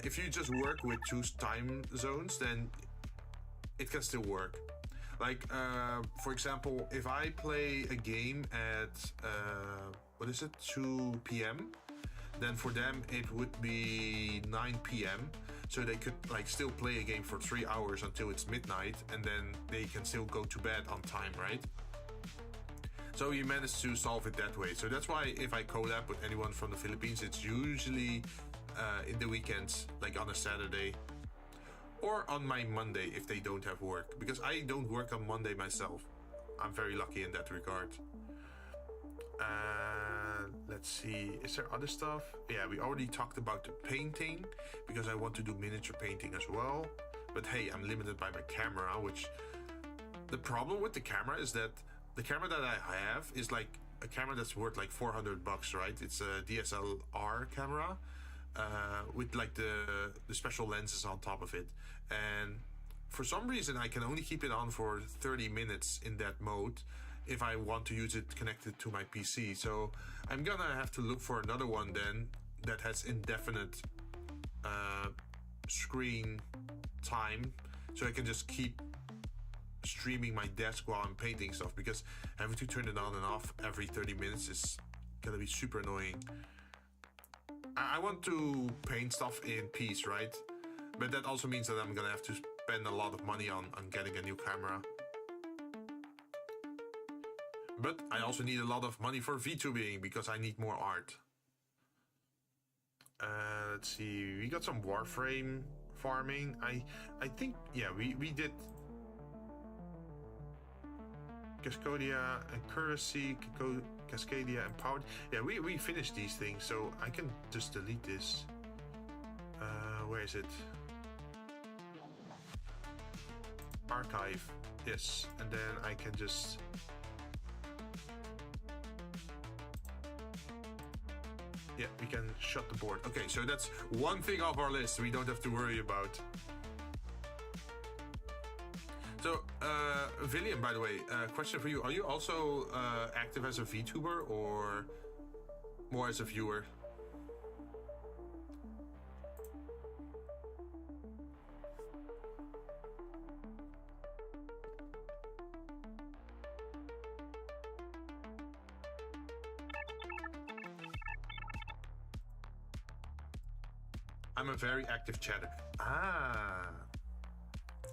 if you just work with 2 time zones, then it can still work. Like, for example, if I play a game at 2 p.m., then for them it would be 9 p.m. So they could like still play a game for 3 hours until it's midnight, and then they can still go to bed on time, right? So you managed to solve it that way. So that's why if I collab with anyone from the Philippines, it's usually in the weekends, like on a Saturday, or on my Monday if they don't have work, because I don't work on Monday myself. I'm very lucky in that regard. Let's see, is there other stuff? Yeah, we already talked about the painting, because I want to do miniature painting as well. But hey, I'm limited by my camera, which the problem with the camera is that the camera that I have is like a camera that's worth like $400, right? It's a DSLR camera. with like the special lenses on top of it. And for some reason, I can only keep it on for 30 minutes in that mode if I want to use it connected to my PC. So I'm gonna have to look for another one then that has indefinite screen time, so I can just keep streaming my desk while I'm painting stuff, because having to turn it on and off every 30 minutes is gonna be super annoying. I want to paint stuff in peace, right? But that also means that I'm gonna have to spend a lot of money on getting a new camera. But I also need a lot of money for VTubing because I need more art. Let's see, we got some Warframe farming. I think, yeah, we did Cascadia and Currency, Cascadia and Power. Yeah, we finished these things, so I can just delete this. Where is it? Archive, yes, and then I can just... Yeah, we can shut the board. Okay, so that's one thing off our list we don't have to worry about. So, William, by the way, question for you. Are you also active as a VTuber or more as a viewer? I'm a very active chatter. Ah.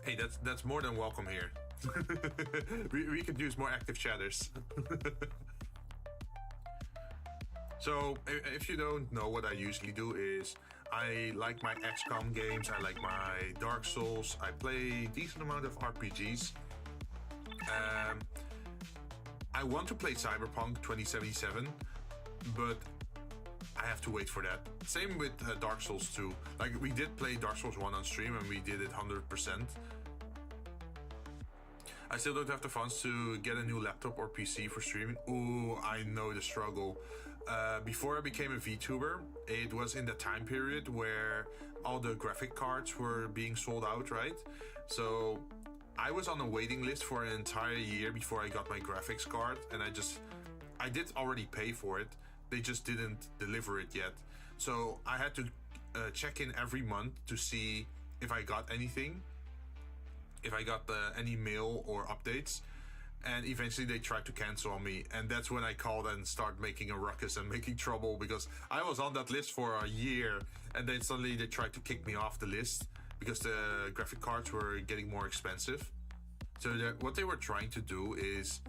Hey, that's more than welcome here. we could use more active chatters. So, if you don't know, what I usually do is I like my XCOM games, I like my Dark Souls, I play a decent amount of RPGs. I want to play Cyberpunk 2077, but I have to wait for that. Same with Dark Souls 2. Like, we did play Dark Souls 1 on stream and we did it 100%. I still don't have the funds to get a new laptop or PC for streaming. Ooh, I know the struggle. Before I became a VTuber, it was in the time period where all the graphic cards were being sold out, right? So I was on a waiting list for an entire year before I got my graphics card, and I did already pay for it. They just didn't deliver it yet. So I had to check in every month to see if I got anything, if I got any mail or updates. And eventually they tried to cancel on me. And that's when I called and started making a ruckus and making trouble, because I was on that list for a year. And then suddenly they tried to kick me off the list because the graphic cards were getting more expensive. So what they were trying to do is,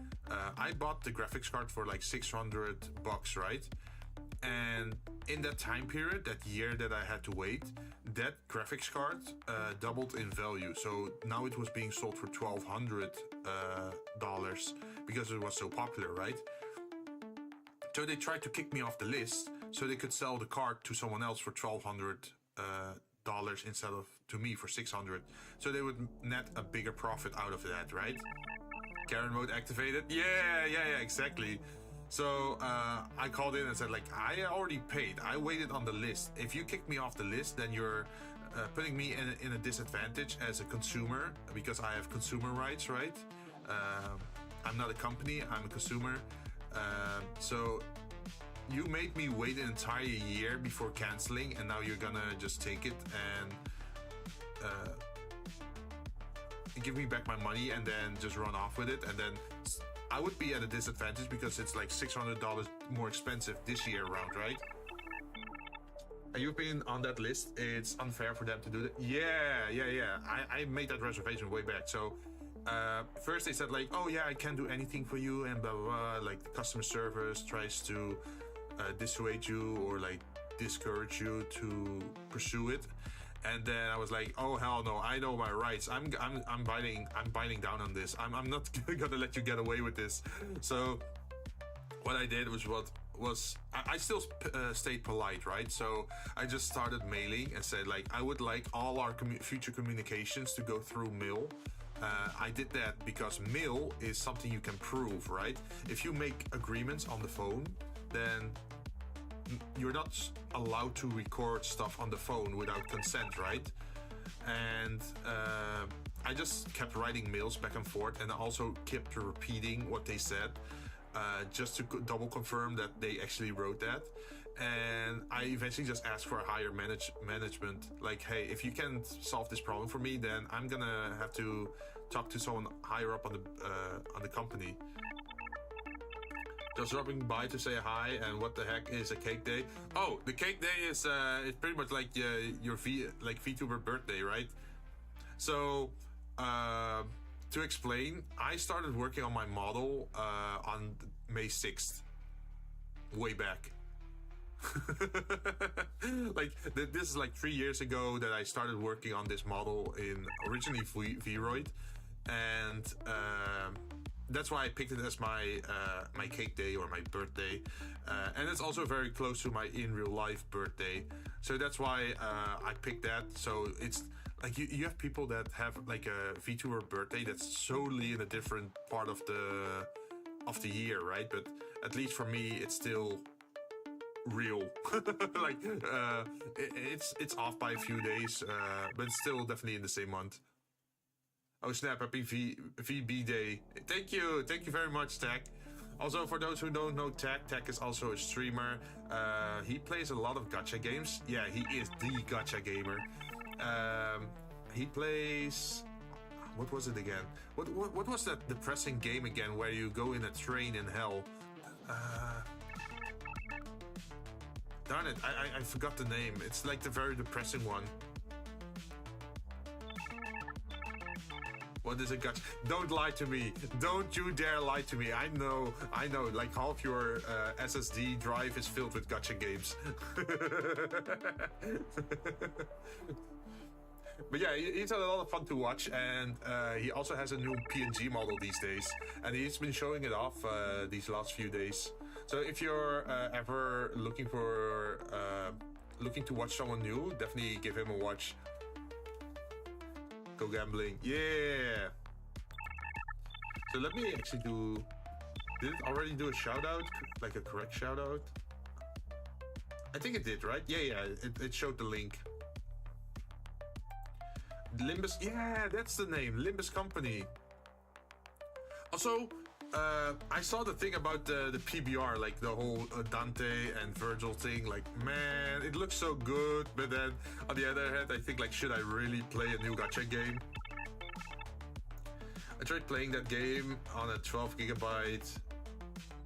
I bought the graphics card for like $600, right? And in that time period, that year that I had to wait, that graphics card doubled in value. So now it was being sold for $1,200 because it was so popular, right? So they tried to kick me off the list so they could sell the card to someone else for $1,200 instead of to me for $600. So they would net a bigger profit out of that, right? Karen mode activated. Yeah, exactly. So I called in and said, like, I already paid. I waited on the list. If you kick me off the list, then you're putting me in a disadvantage as a consumer, because I have consumer rights, right? I'm not a company, I'm a consumer. So you made me wait an entire year before canceling, and now you're gonna just take it and give me back my money and then just run off with it. And then I would be at a disadvantage because it's like $600 more expensive this year around, right? And you've been on that list. It's unfair for them to do that. Yeah. I made that reservation way back. So first they said like, oh yeah, I can't do anything for you and blah, blah, blah. Like the customer service tries to dissuade you or like discourage you to pursue it. And then I was like, oh hell no, I know my rights. I'm biting down on this. I'm not gonna let you get away with this. So what I did was I still stayed polite, right? So I just started mailing and said like, I would like all our future communications to go through mail. I did that because mail is something you can prove, right? If you make agreements on the phone, then you're not allowed to record stuff on the phone without consent, right? And I just kept writing mails back and forth, and I also kept repeating what they said, just to double confirm that they actually wrote that. And I eventually just asked for a higher management, like, hey, if you can't solve this problem for me, then I'm gonna have to talk to someone higher up on the company. Just dropping by to say hi, and what the heck is a cake day? Oh, the cake day is it's pretty much like your Vtuber birthday, right? So to explain, I started working on my model on May 6th, way back. Like this is like 3 years ago that I started working on this model in originally V-roid, and that's why I picked it as my my cake day or my birthday, and it's also very close to my in real life birthday, so that's why I picked that. So it's like you have people that have like a VTuber birthday that's solely in a different part of the year, right? But at least for me, it's still real. Like it's off by a few days, but it's still definitely in the same month. Oh snap, happy VB day. Thank you very much, Tech. Also, for those who don't know Tech is also a streamer. He plays a lot of gacha games. Yeah, he is the gacha gamer. He plays... What was it again? What was that depressing game again where you go in a train in hell? Darn it, I forgot the name. It's like the very depressing one. What is a gacha? Don't lie to me. Don't you dare lie to me. I know. Like half your SSD drive is filled with gacha games. But yeah, he's a lot of fun to watch, and he also has a new PNG model these days, and he's been showing it off these last few days. So if you're ever looking to watch someone new, definitely give him a watch. Go gambling, yeah. So let me actually do. Did it already do a shout out, like a correct shout out? I think it did, right? Yeah. It showed the link. Limbus, yeah, that's the name. Limbus Company. Also, I saw the thing about the PBR, like the whole Dante and Virgil thing. Like, man, it looks so good. But then, on the other hand, I think, like, should I really play a new gacha game? I tried playing that game on a 12 gigabyte.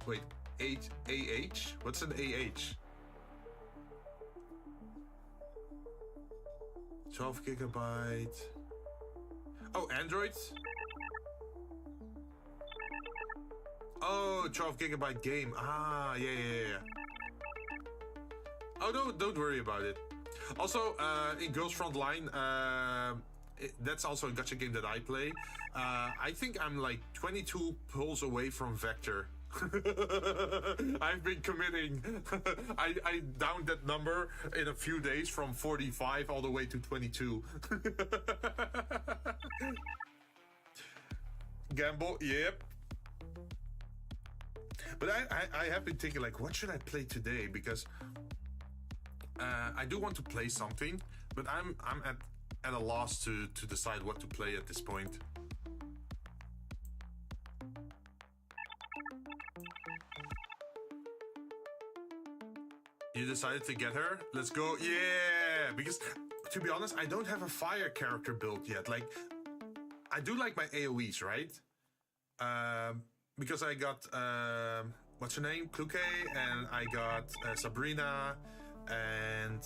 Wait, 8 AH? What's an AH? 12 gigabyte. Oh, Android? Oh, 12 gigabyte game. Ah, yeah. Oh, don't worry about it. Also, in Girls Frontline, that's also a gacha game that I play. I think I'm like 22 pulls away from Vector. I've been committing. I downed that number in a few days from 45 all the way to 22. Gamble, yep. But I have been thinking, like, what should I play today? Because I do want to play something, but I'm at a loss to decide what to play at this point. You decided to get her? Let's go. Yeah! Because, to be honest, I don't have a fire character built yet. Like, I do like my AoEs, right? Because I got, what's her name? Kluke, and I got Sabrina, and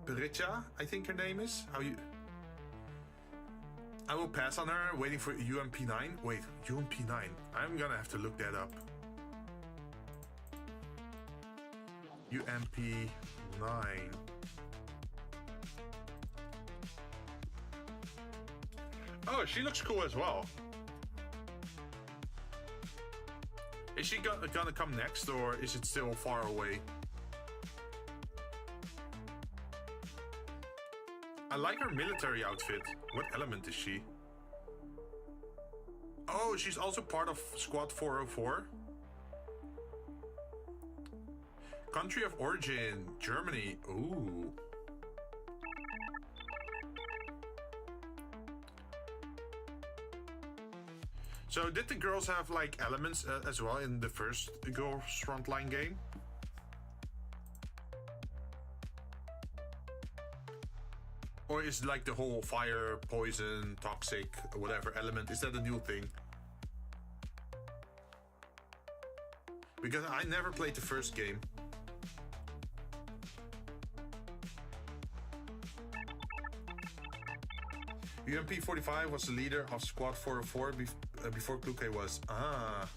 Pericha, I think her name is. I will pass on her, waiting for UMP9. Wait, UMP9. I'm gonna have to look that up. UMP9. Oh, she looks cool as well. Is she gonna come next, or is it still far away? I like her military outfit. What element is she? Oh, she's also part of Squad 404. Country of origin, Germany. Ooh. So did the girls have like elements as well in the first Girls Frontline game? Or is like the whole fire, poison, toxic, whatever element, is that a new thing? Because I never played the first game. UMP-45 was the leader of Squad 404 before Kluke was. Ah.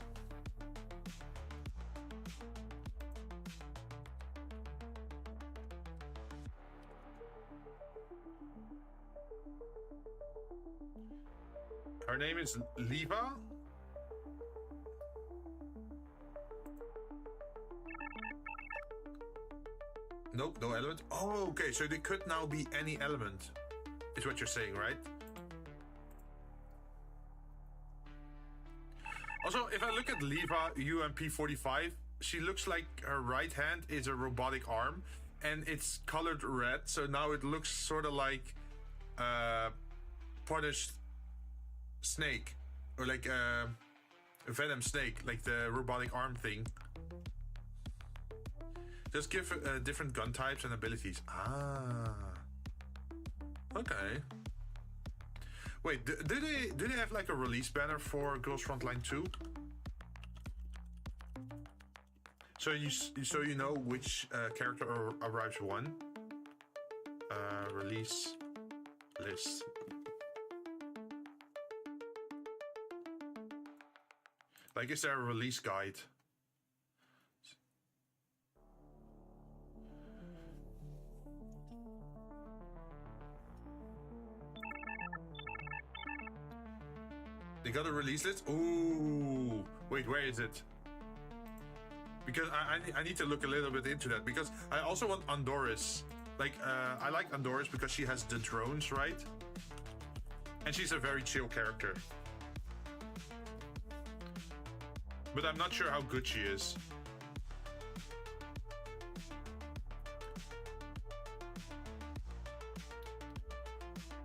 Her name is Liva. Nope, no element. Oh, okay, so they could now be any element, is what you're saying, right? Also, if I look at Liva UMP-45, she looks like her right hand is a robotic arm, and it's colored red, so now it looks sort of like Punished Snake, or like a Venom Snake, like the robotic arm thing. Just give different gun types and abilities. Ah. Okay. Wait, do they have like a release banner for Girls Frontline 2? So you know which character arrives one. Release list. Like, is there a release guide? They got a release list? Ooh. Wait, where is it? Because I need to look a little bit into that. Because I also want Andoris. Like, I like Andoris because she has the drones, right? And she's a very chill character. But I'm not sure how good she is.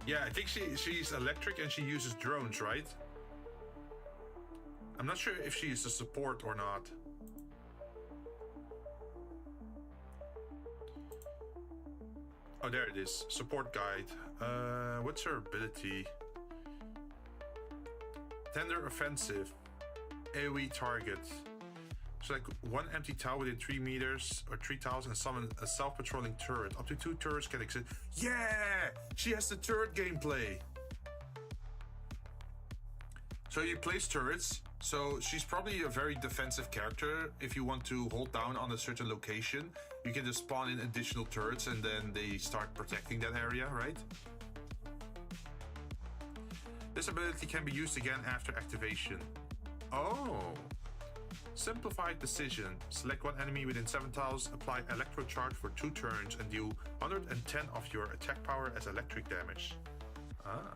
Yeah, I think she's electric and she uses drones, right? I'm not sure if she is a support or not. Oh, there it is. Support guide. What's her ability? Tender offensive. AoE target. So like one empty tower within 3 meters or 3 tiles and summon a self-patrolling turret. Up to 2 turrets can exist. Yeah! She has the turret gameplay. So you place turrets. So she's probably a very defensive character. If you want to hold down on a certain location, you can just spawn in additional turrets and then they start protecting that area, right? This ability can be used again after activation. Oh. Simplified decision. Select one enemy within 7 tiles, apply electro charge for 2 turns and deal 110 of your attack power as electric damage. Ah.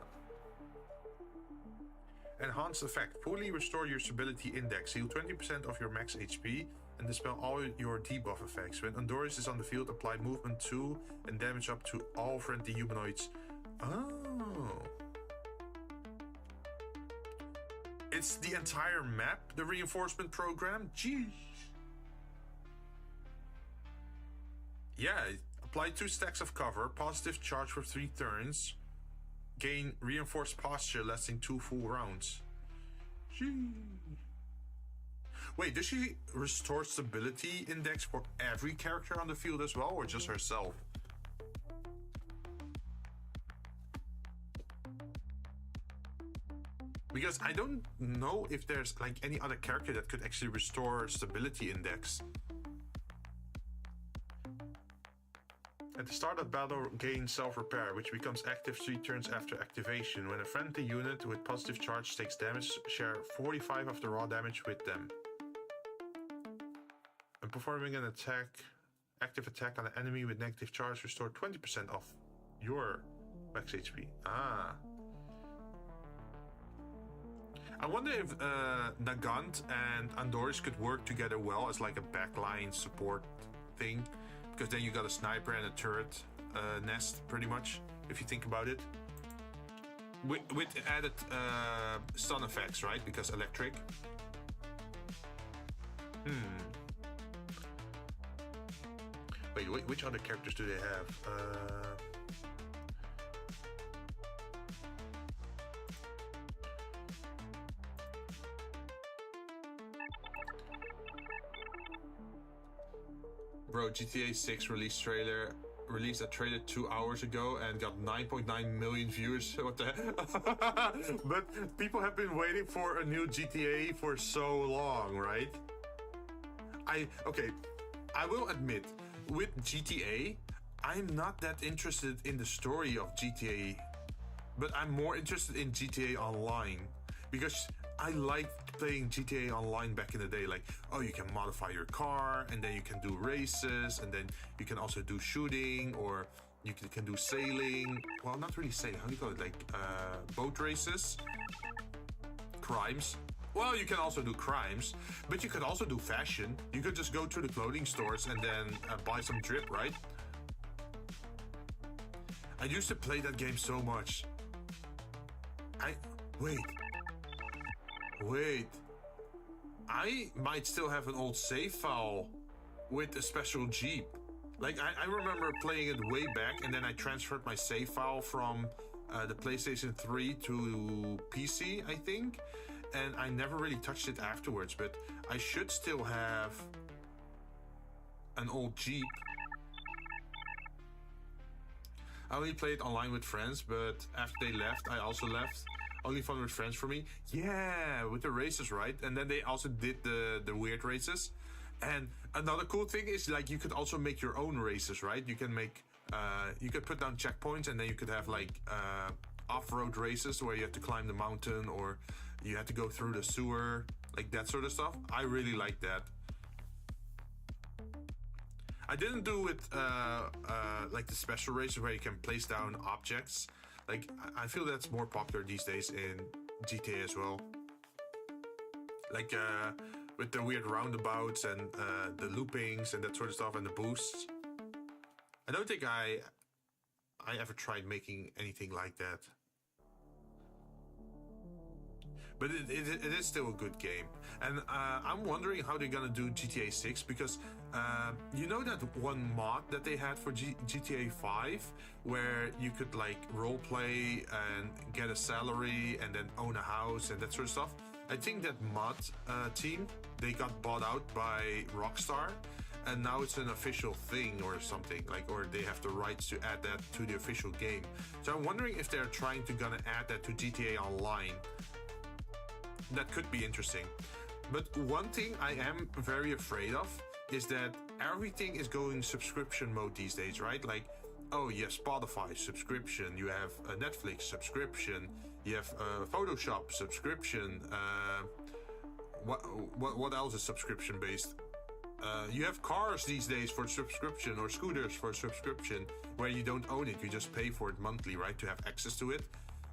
Enhanced effect. Fully restore your stability index. Heal 20% of your max HP and dispel all your debuff effects. When Andoris is on the field, apply movement 2 and damage up to all friendly humanoids. Oh. It's the entire map, the reinforcement program? Jeez. Yeah, apply 2 stacks of cover, positive charge for 3 turns. Gain reinforced posture lasting 2 full rounds. Gee. Wait, does she restore stability index for every character on the field as well, or just herself? Because I don't know if there's like any other character that could actually restore stability index. At the start of battle, gain self-repair, which becomes active 3 turns after activation. When a friendly unit with positive charge takes damage, share 45 of the raw damage with them. And performing an active attack on an enemy with negative charge, restore 20% of your max HP. Ah. I wonder if Nagant and Andoris could work together well as like a backline support thing, because then you got a sniper and a turret nest, pretty much, if you think about it. With added stun effects, right? Because electric. Wait, which other characters do they have? Bro, GTA 6 release trailer released a trailer 2 hours ago and got 9.9 million views. What the heck? But people have been waiting for a new GTA for so long, right? Okay, I will admit, with GTA, I'm not that interested in the story of GTA, but I'm more interested in GTA Online, because I liked playing GTA Online back in the day. Like, oh, you can modify your car, and then you can do races, and then you can also do shooting, or you can do sailing. Well, not really sailing, how do you call it? Like, boat races? Crimes. Well, you can also do crimes, but you could also do fashion. You could just go to the clothing stores and then buy some drip, right? I used to play that game so much. Wait. I might still have an old save file with a special Jeep. Like, I remember playing it way back, and then I transferred my save file from the PlayStation 3 to PC, I think. And I never really touched it afterwards, but I should still have an old Jeep. I only played online with friends, but after they left, I also left. Only fun with friends for me. Yeah, with the races, right? And then they also did the weird races. And another cool thing is, like, you could also make your own races, right? You can make, you could put down checkpoints, and then you could have, like, off-road races where you have to climb the mountain, or you have to go through the sewer, like that sort of stuff. I really like that. I didn't do it like the special races where you can place down objects. Like, I feel that's more popular these days in GTA as well. Like with the weird roundabouts and the loopings and that sort of stuff, and the boosts. I don't think I ever tried making anything like that. But it is still a good game. And I'm wondering how they're gonna do GTA 6, because you know that one mod that they had for GTA 5 where you could, like, roleplay and get a salary and then own a house and that sort of stuff? I think that mod team, they got bought out by Rockstar, and now it's an official thing or something, like, or they have the rights to add that to the official game. So I'm wondering if they're trying to gonna add that to GTA Online. That could be interesting. But one thing I am very afraid of is that everything is going subscription mode these days, right? Like, oh, you have Spotify subscription, you have a Netflix subscription, you have Photoshop subscription. What else is subscription based? You have cars these days for subscription, or scooters for subscription, where you don't own it, you just pay for it monthly, right, to have access to it.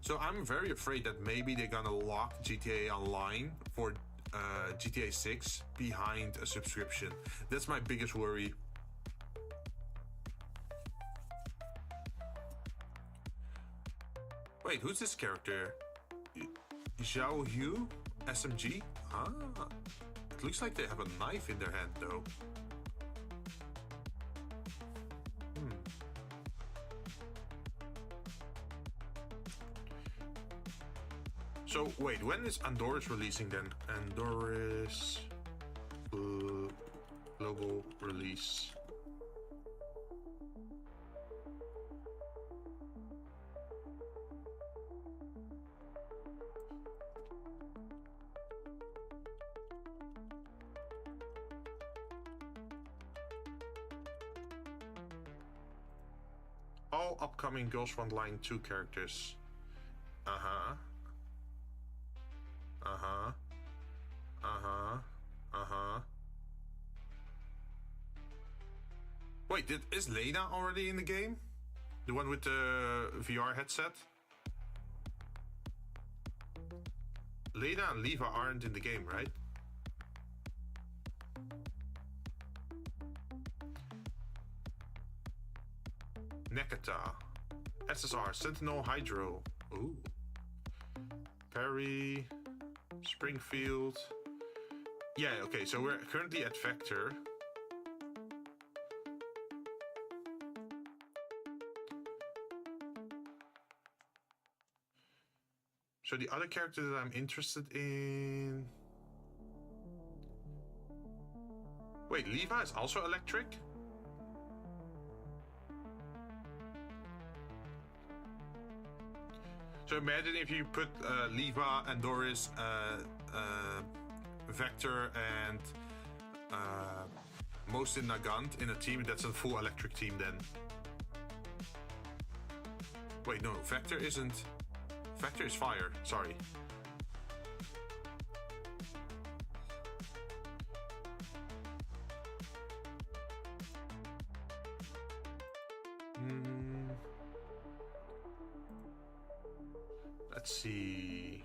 So I'm very afraid that maybe they're gonna lock GTA Online for GTA 6 behind a subscription. That's my biggest worry. Wait, who's this character? Zhao Hu? SMG? Ah, it looks like they have a knife in their hand though. So wait, when is Andorra's releasing then? Andorra's global release. All upcoming Girls Frontline 2 characters. Uh-huh. Uh-huh. Uh-huh. Uh-huh. Wait, is Lena already in the game? The one with the VR headset? Lena and Leva aren't in the game, right? Nekata. SSR, Sentinel Hydro. Ooh. Perry. Springfield. Yeah, okay, so we're currently at Vector. So the other character that I'm interested in... Wait, Levi is also electric? So imagine if you put Levi and Doris, Vector and Mosin Nagant in a team, that's a full electric team then. Wait, no, Vector isn't... Vector is fire, sorry. Let's see.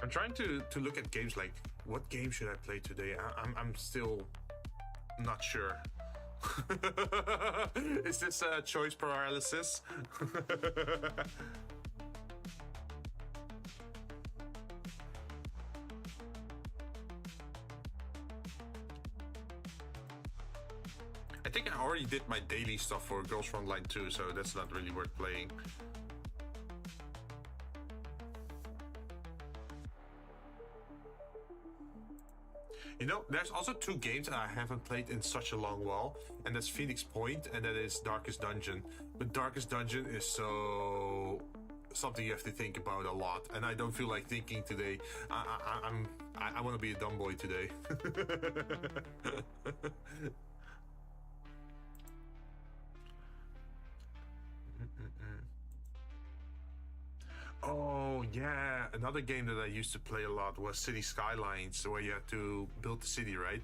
I'm trying to look at games like, what game should I play today? I'm still not sure. Is this choice paralysis? I think I already did my daily stuff for Girls Frontline 2, so that's not really worth playing. You know, there's also two games that I haven't played in such a long while, and that's Phoenix Point and that is Darkest Dungeon. But Darkest Dungeon is so something you have to think about a lot, and I don't feel like thinking today. I want to be a dumb boy today. Oh yeah, another game that I used to play a lot was City Skylines, where you had to build the city, right?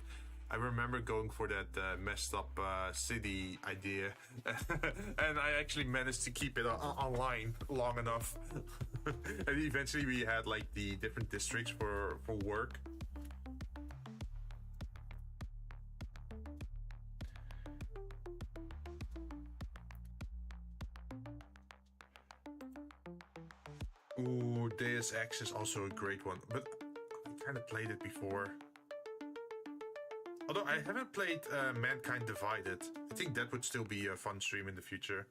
I remember going for that messed up city idea, and I actually managed to keep it online long enough. And eventually we had like the different districts for work. Ooh, Deus Ex is also a great one, but I kind of played it before. Although I haven't played Mankind Divided. I think that would still be a fun stream in the future.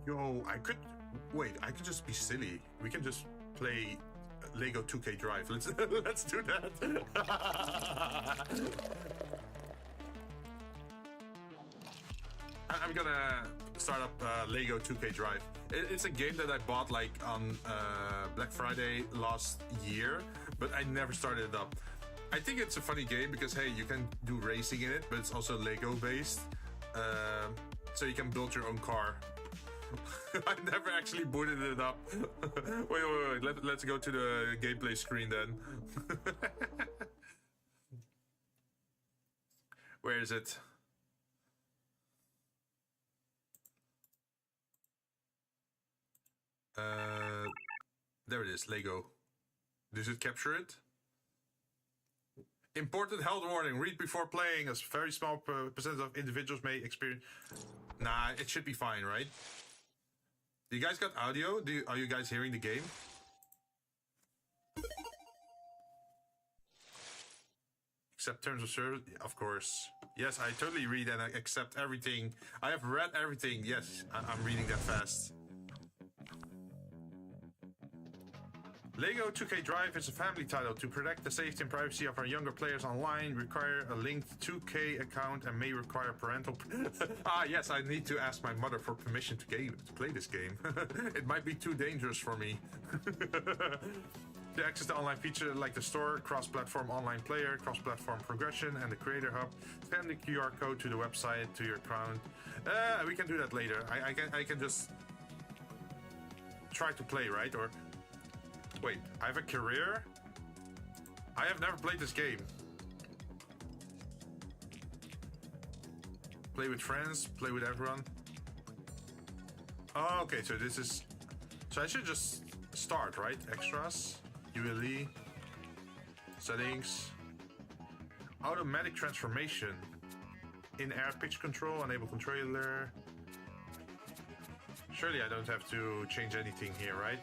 Yo, I could just be silly. We can just play Lego 2K Drive. Let's do that. I'm gonna start up Lego 2K Drive. It's a game that I bought like on Black Friday last year, but I never started it up. I think it's a funny game because hey, you can do racing in it, but it's also Lego based, so you can build your own car. I never actually booted it up. wait. Let's go to the gameplay screen then. Where is it? There it is, Lego. Does it capture it? Important health warning, read before playing, as very small percentage of individuals may experience... Nah, it should be fine, right? You guys got audio? Are you guys hearing the game? Accept terms of service? Of course. Yes, I totally read and I accept everything. I have read everything. Yes, I'm reading that fast. Lego 2K Drive is a family title. To protect the safety and privacy of our younger players online, require a linked 2K account and may require parental... yes, I need to ask my mother for permission to play this game. It might be too dangerous for me. To access the online feature like the store, cross-platform online player, cross-platform progression, and the creator hub, scan the QR code to the website to your account. We can do that later. I can just try to play, right? Or wait, I have a career? I have never played this game. Play with friends, play with everyone. Oh, okay, so this is... So I should just start, right? Extras, ULE, settings, automatic transformation, in-air pitch control, enable controller. Surely I don't have to change anything here, right?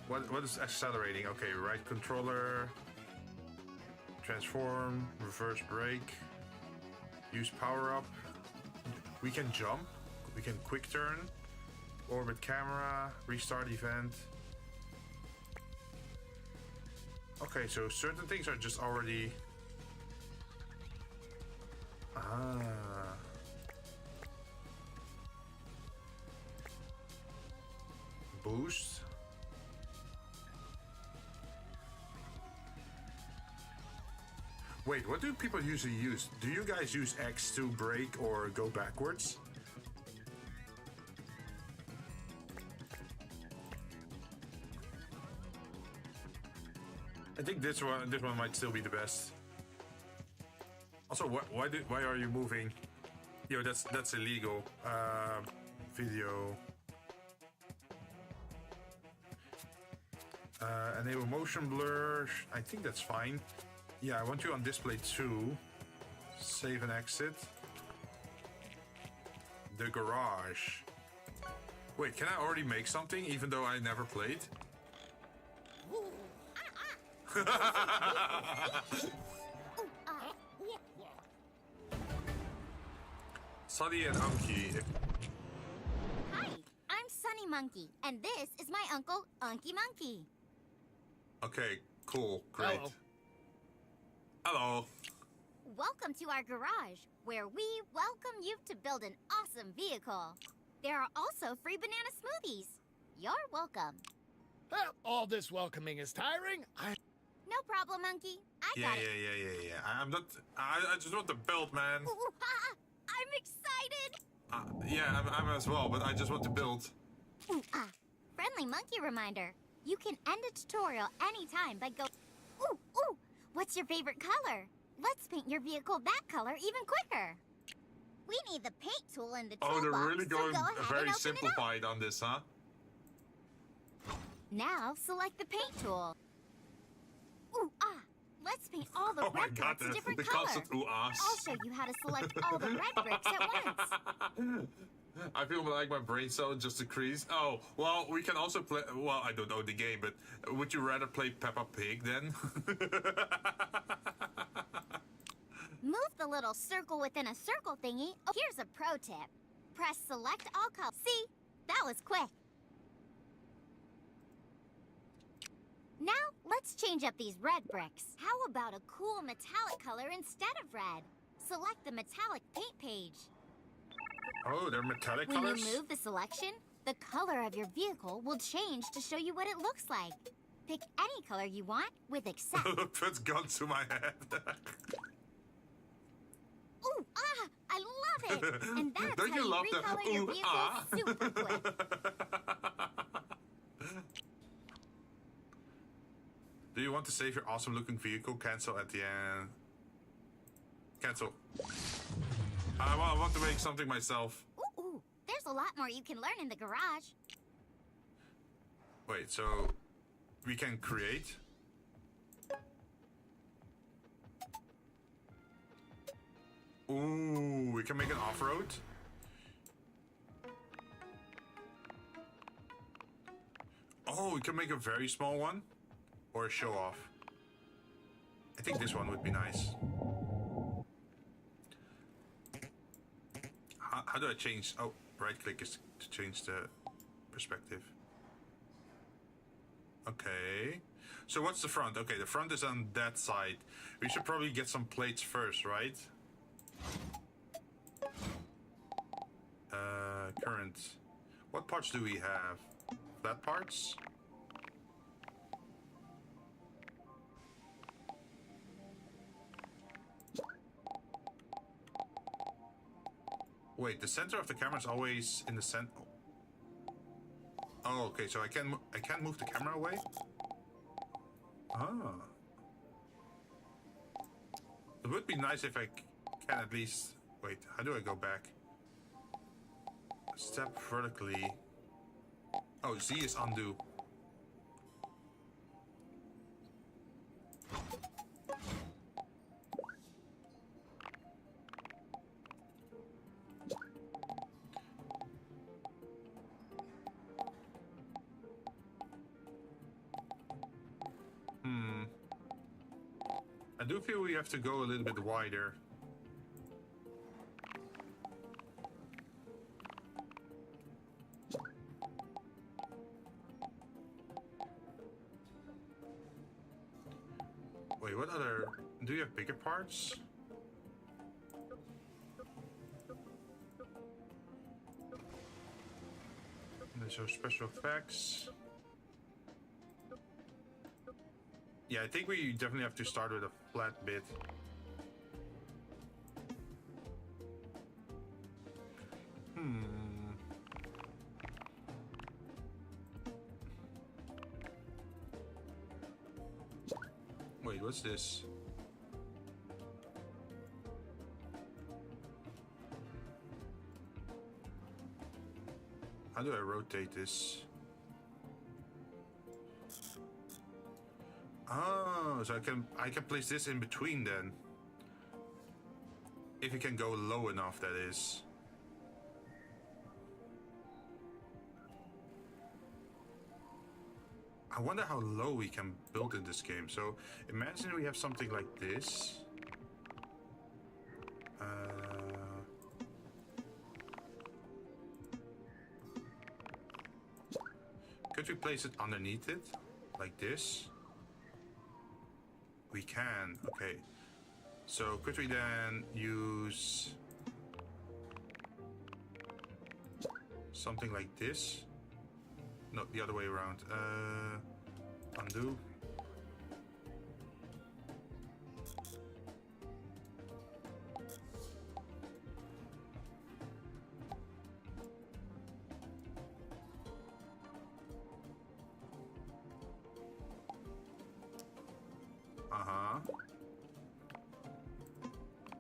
What is accelerating? Okay, right controller, transform, reverse brake, use power up. We can jump, we can quick turn, orbit camera, restart event. Okay, so certain things are just already... Boost. Wait, what do people usually use? Do you guys use X to brake or go backwards? I think this one might still be the best. Also, why are you moving? Yo, that's illegal. Video. Enable motion blur. I think that's fine. Yeah, I want you on display too. Save and exit. The garage. Wait, can I already make something even though I never played? Sunny and Unky. Hi, I'm Sunny Monkey, and this is my uncle, Unky Monkey. Okay, cool, great. Hello. Hello. Welcome to our garage, where we welcome you to build an awesome vehicle. There are also free banana smoothies. You're welcome. Well, all this welcoming is tiring. No problem, Monkey. I got it. Yeah. I'm not. I just want to build, man. Ooh, I'm excited. Yeah, I'm as well, but I just want to build. Ooh, friendly monkey reminder. You can end a tutorial anytime by Ooh, what's your favorite color? Let's paint your vehicle that color even quicker. We need the paint tool in the toolbox. Oh, they're really going so go ahead very and open simplified on this, huh? Now select the paint tool. Ooh, let's paint all the Oh my red god, bricks a different the color. constant ooh-ahs. I'll show you how to select all the red bricks at once. I feel like my brain cell just decreased. Oh, well, we can also play... Well, I don't know the game, but would you rather play Peppa Pig then? Move the little circle within a circle thingy. Oh, here's a pro tip. Press select all colors. See? That was quick. Now, let's change up these red bricks. How about a cool metallic color instead of red? Select the metallic paint page. Oh, they're metallic When colors? you move the selection, the color of your vehicle will change to show you what it looks like. Pick any color you want with accept. Puts gun to my head. Ooh, I love it! And that's Don't how you you love the recolor your vehicle super quick. Do you want to save your awesome looking vehicle? Cancel at the end. Cancel. I want to make something myself. Ooh, there's a lot more you can learn in the garage. Wait, so we can create? Ooh, we can make an off-road? Oh, we can make a very small one? Or a show-off? I think this one would be nice. How do I change? Oh, right-click is to change the perspective. Okay. So what's the front? Okay, the front is on that side. We should probably get some plates first, right? Current. What parts do we have? flat parts. Wait, the center of the camera is always in the center. Oh, okay, so I can move the camera away? Ah. It would be nice if I can at least... Wait, how do I go back? Step vertically. Oh, Z is undo. I do feel we have to go a little bit wider. Wait, what other... Do you have bigger parts? There's our special effects. Yeah, I think we definitely have to start with a flat bit. Wait, what's this? How do I rotate this? Oh, so I can place this in between then. If you can go low enough, that is. I wonder how low we can build in this game. So imagine we have something like this. Could we place it underneath it? Like this? We can, okay. So could we then use something like this? No, the other way around. Undo.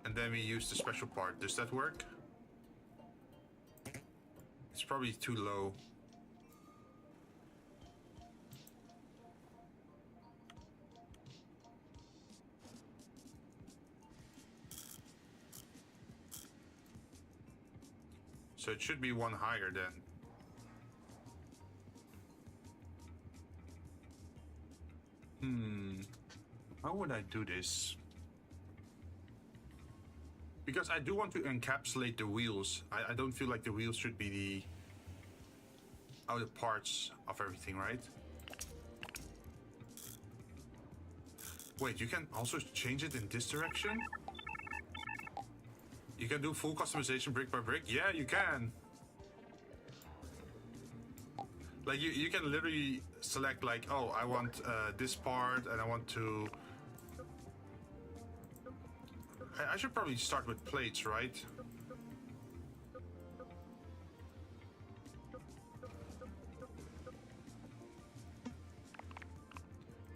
And then we use the special part. Does that work? It's probably too low. So it should be one higher then. How would I do this? Because I do want to encapsulate the wheels. I don't feel like the wheels should be the outer parts of everything, right? Wait, you can also change it in this direction? You can do full customization brick by brick? Yeah, you can. Like, you can literally select, like, oh, I want this part, and I want to... I should probably start with plates, right?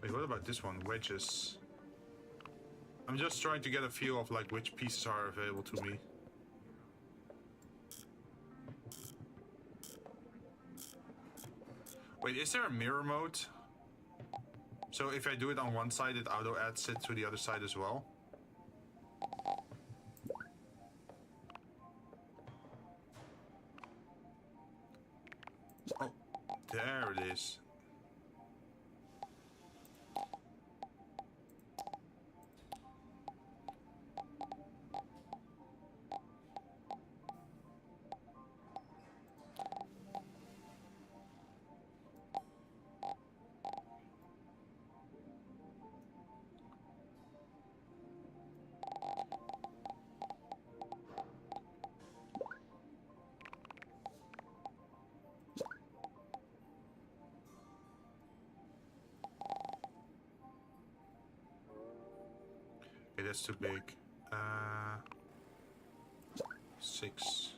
Wait, what about this one? Wedges. I'm just trying to get a feel of like which pieces are available to me. Wait, is there a mirror mode? So if I do it on one side, it auto adds it to the other side as well? Oh, there it is. that's too big. 6.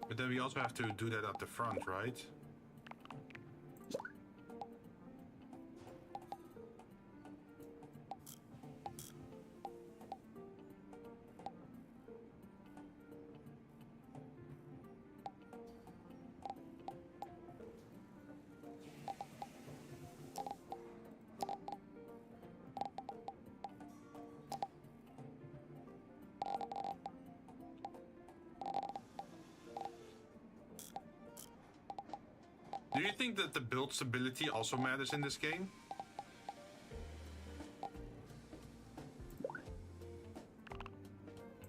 But then we also have to do that at the front, right? Do you think that the build stability also matters in this game?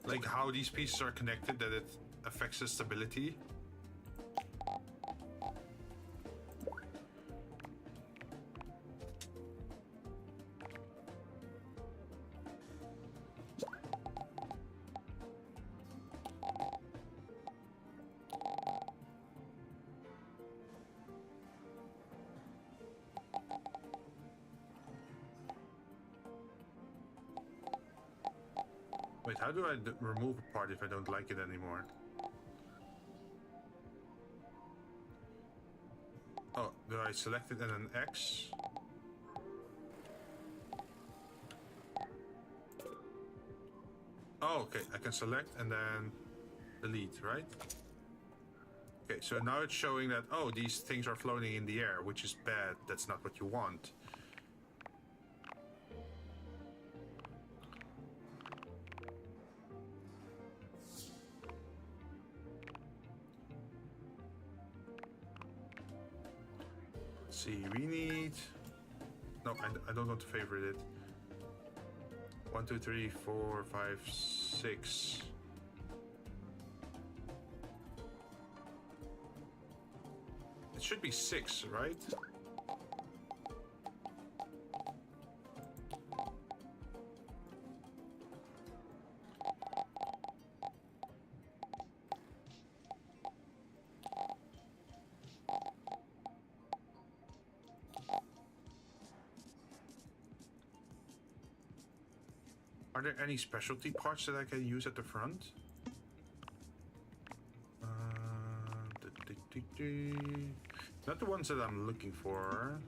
Like how these pieces are connected, that it affects the stability? Wait, how do I remove a part if I don't like it anymore? Oh, do I select it and an X? Oh, okay, I can select and then delete, right? Okay, so now it's showing that, oh, these things are floating in the air, which is bad. That's not what you want. See, we need... No, I don't want to favorite it. 1, 2, 3, 4, 5, 6. It should be 6, right? Are there any specialty parts that I can use at the front? Not the ones that I'm looking for.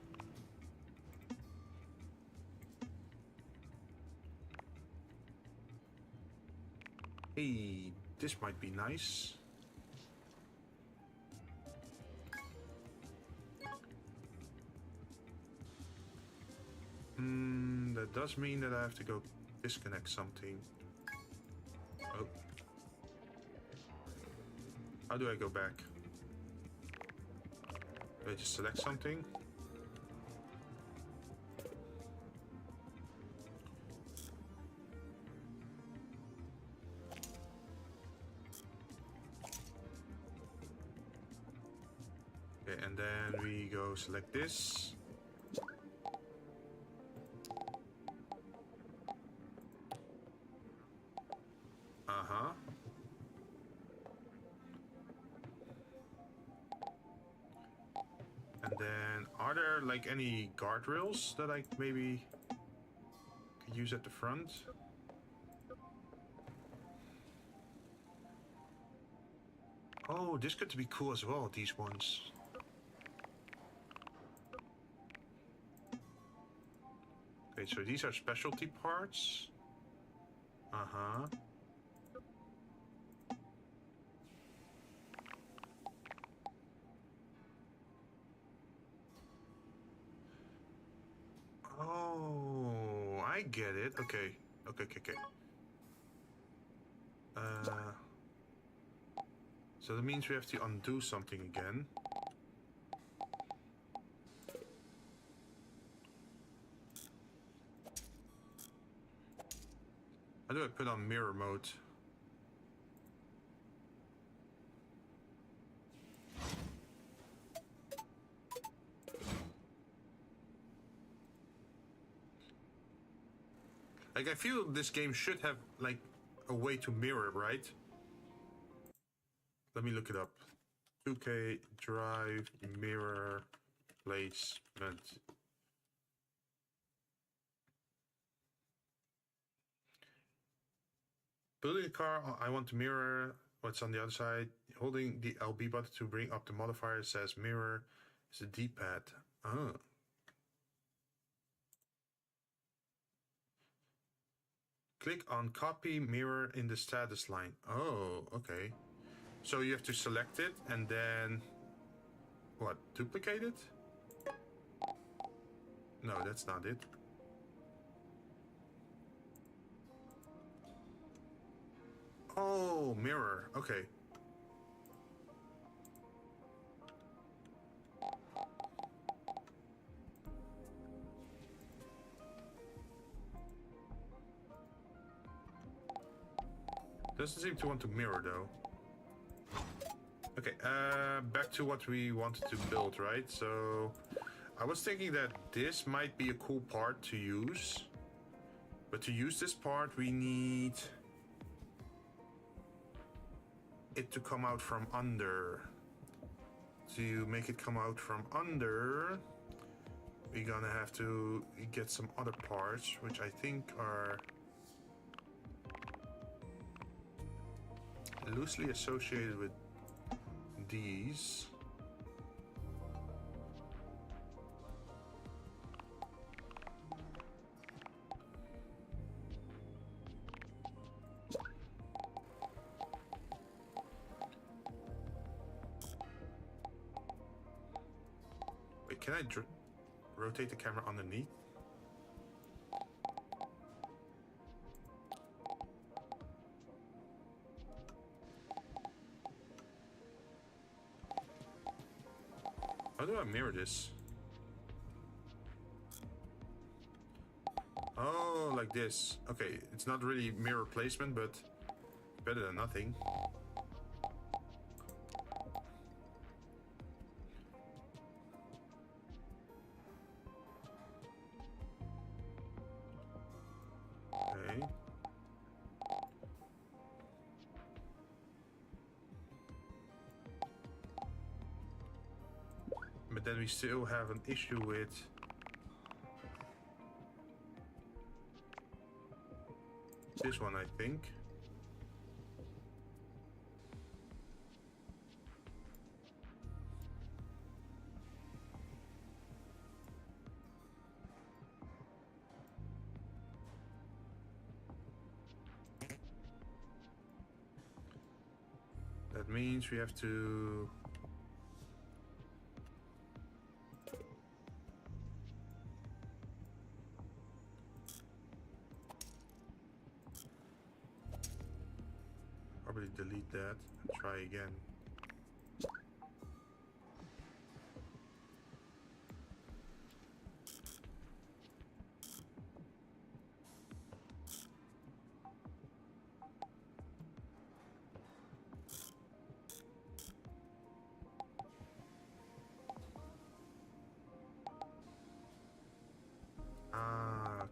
Hey, this might be nice. That does mean that I have to go disconnect something. Oh. How do I go back? Do I just select something? Okay, and then we go select this. And then, are there like any guardrails that I maybe could use at the front? Oh, this could be cool as well, these ones. Okay, so these are specialty parts. Oh, I get it. Okay. So that means we have to undo something again. How do I put on mirror mode? Like, I feel this game should have, like, a way to mirror, right? let me look it up. 2K drive mirror placement. Building a car, I want to mirror what's on the other side. Holding the LB button to bring up the modifier says mirror is the D-pad. Oh. Click on copy mirror in the status line. Oh, okay. So you have to select it and then, what, duplicate it? No, that's not it. Oh, mirror, okay. Doesn't seem to want to mirror though. Okay, back to what we wanted to build, right? So I was thinking that this might be a cool part to use. But to use this part, we need it to come out from under. To make it come out from under, we're gonna have to get some other parts, which I think are loosely associated with these. Wait, can I rotate the camera underneath? How do I mirror this? Oh, like this. Okay, it's not really mirror placement, but better than nothing. Okay. But then we still have an issue with this one, I think. That means we have to probably delete that and try again.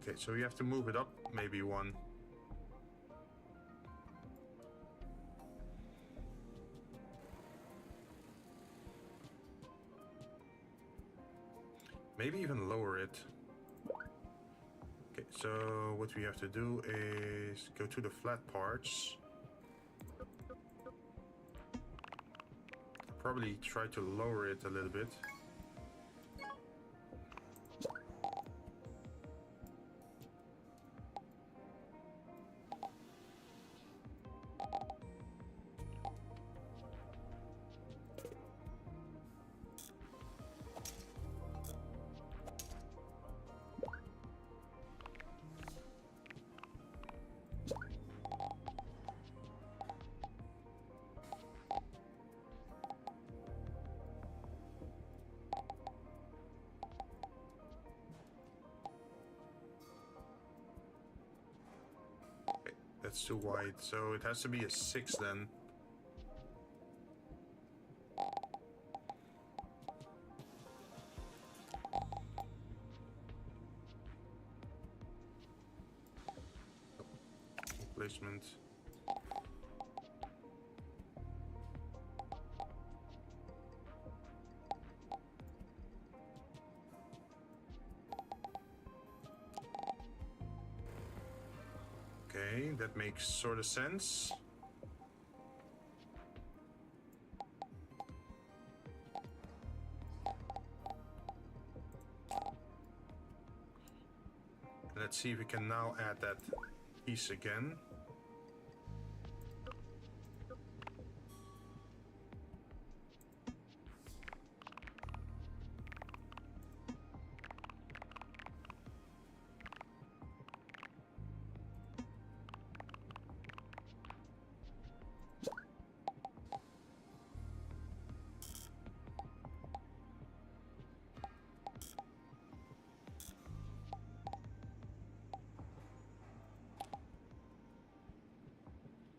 Okay, so we have to move it up maybe one. Maybe even lower it. Okay, so what we have to do is go to the flat parts. Probably try to lower it a little bit. That's too wide, so it has to be a 6 then. Placement. Okay, that makes sort of sense. Let's see if we can now add that piece again.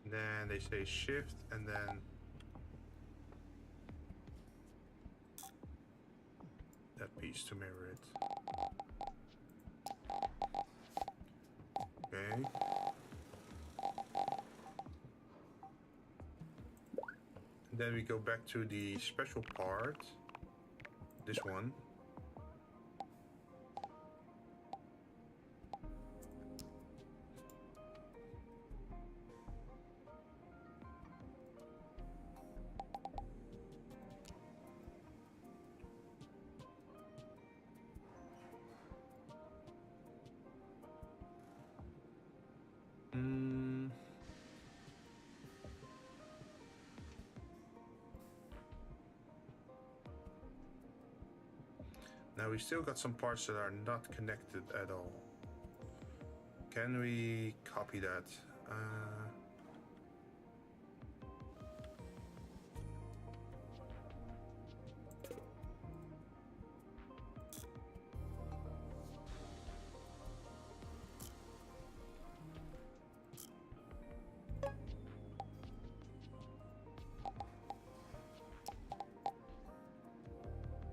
Then they say shift and then that piece to mirror it. Okay. And then we go back to the special part. This one. Now we still got some parts that are not connected at all. Can we copy that?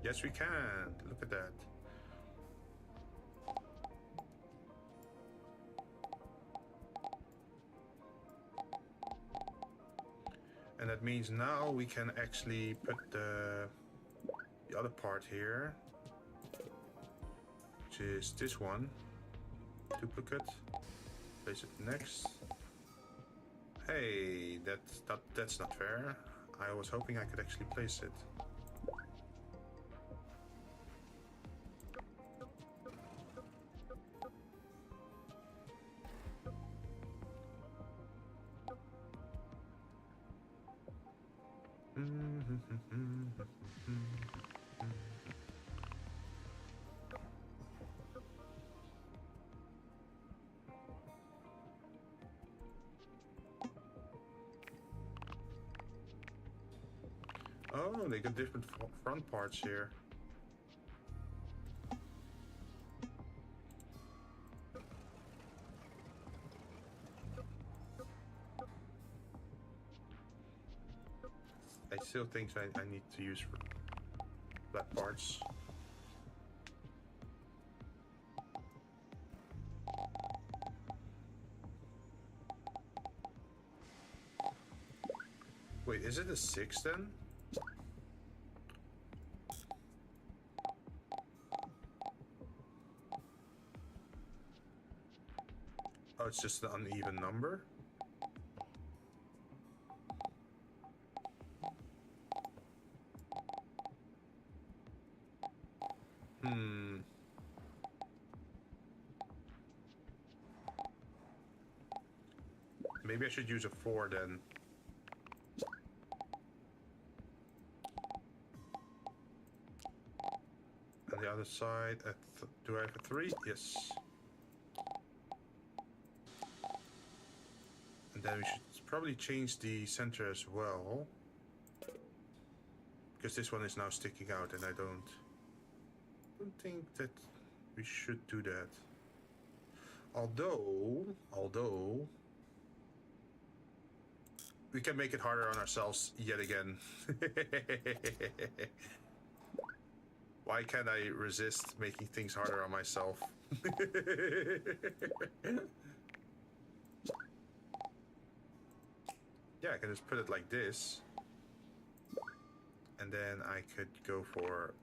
Yes, we can. Look at that. And that means now we can actually put the other part here, which is this one. Duplicate. Place it next. Hey, that's not fair. I was hoping I could actually place it. Oh, they got different front parts here. I still think I need to use flat parts. Wait, is it a 6 then? Oh, it's just an uneven number? Maybe I should use a 4 then. And the other side, do I have a 3? Yes. And then we should probably change the center as well. Because this one is now sticking out and I don't think that we should do that. Although we can make it harder on ourselves yet again. Why can't I resist making things harder on myself? Yeah, I can just put it like this. And then I could go for,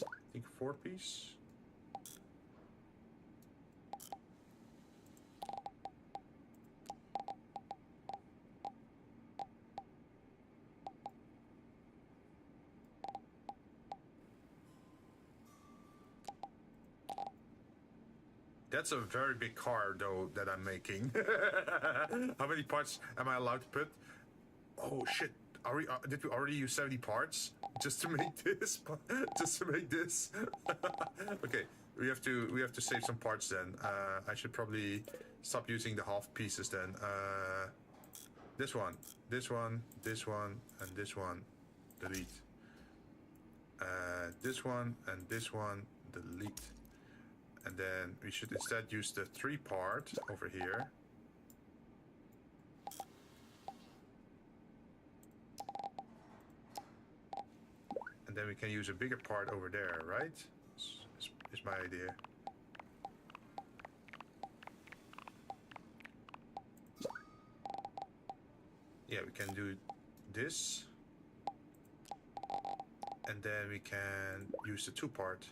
I think, 4 piece. That's a very big car, though, that I'm making. How many parts am I allowed to put? Oh shit! Did we already use 70 parts just to make this? Just to make this? Okay, we have to save some parts then. I should probably stop using the half pieces then. This one, this one, this one, and this one. Delete. This one and this one. Delete. And then we should instead use the 3-part over here. And then we can use a bigger part over there, right? Is my idea. Yeah, we can do this. And then we can use the 2-part.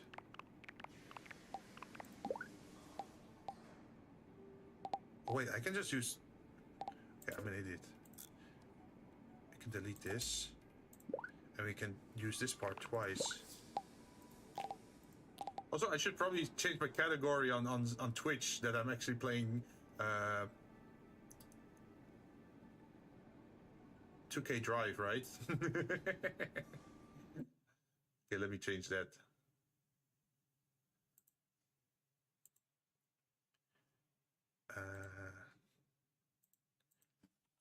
Wait, I can just use... Okay, I'm an idiot. I can delete this. And we can use this part twice. Also, I should probably change my category on Twitch that I'm actually playing 2K Drive, right? Okay, let me change that.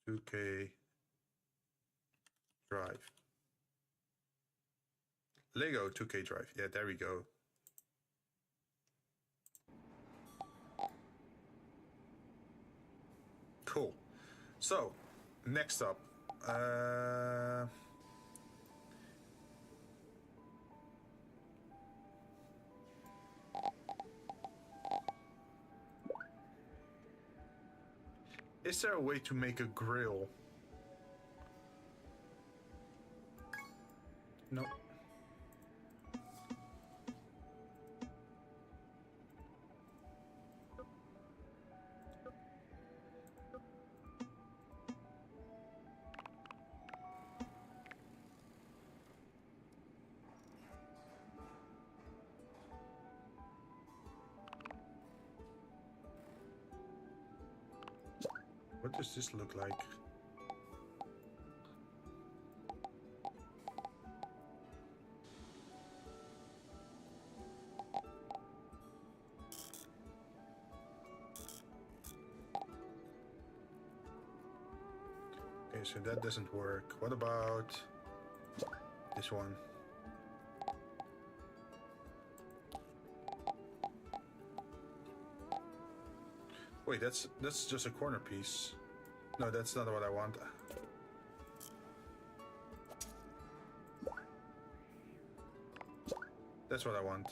2K Drive. Lego 2K Drive. Yeah, there we go. Cool. So, next up. Is there a way to make a grill? No. What does this look like? Okay, so that doesn't work. What about this one? Wait, that's just a corner piece. No, that's not what I want. That's what I want.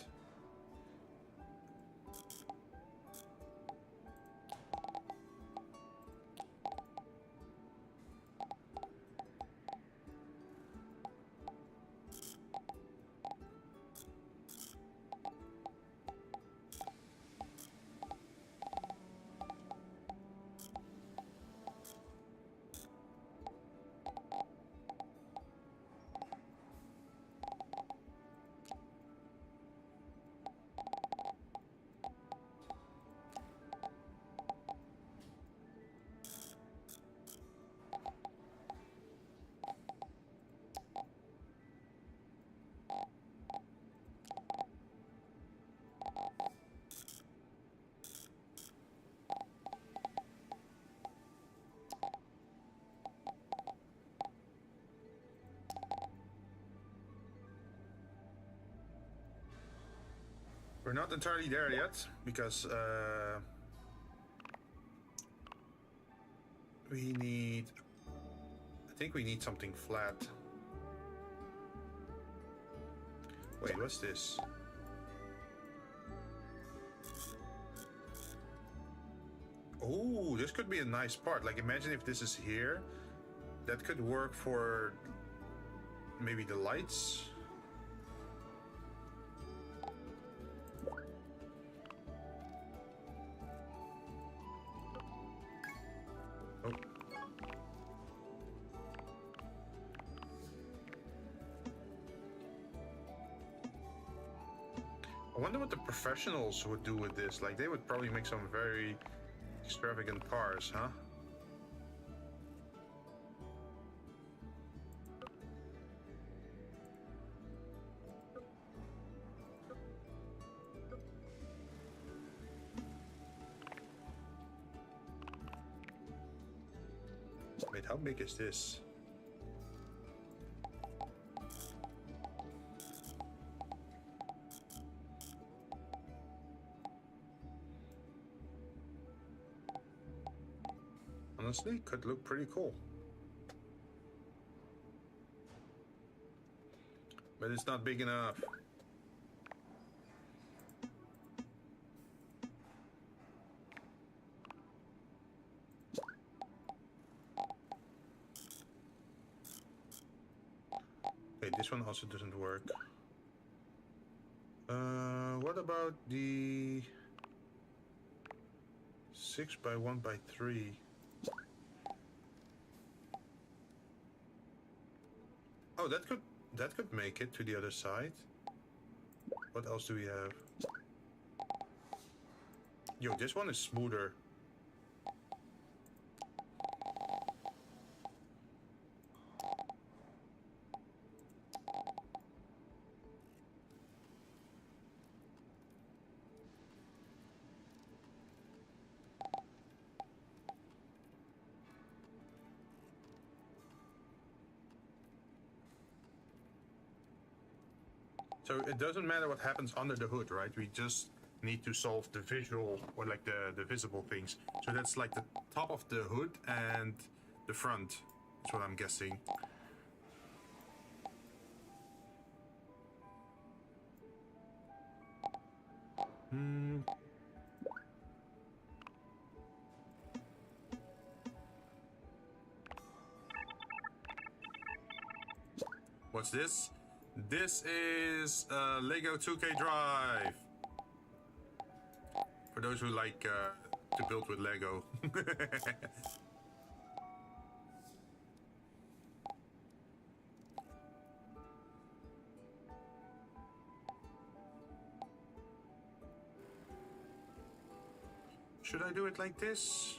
We're not entirely there yet, because we need... I think we need something flat. Wait, what's this? Oh, this could be a nice part. Like, imagine if this is here. That could work for maybe the lights. I wonder what the professionals would do with this. Like, they would probably make some very extravagant cars, huh? Wait, how big is this? Honestly, could look pretty cool. But it's not big enough. Okay, this one also doesn't work. What about the 6 by 1 by 3? Oh, that could make it to the other side. What else do we have? Yo, this one is smoother. So it doesn't matter what happens under the hood, right? We just need to solve the visual, or like the visible things. So that's like the top of the hood and the front, is what I'm guessing. What's this? This is Lego 2K Drive. For those who like to build with Lego. Should I do it like this?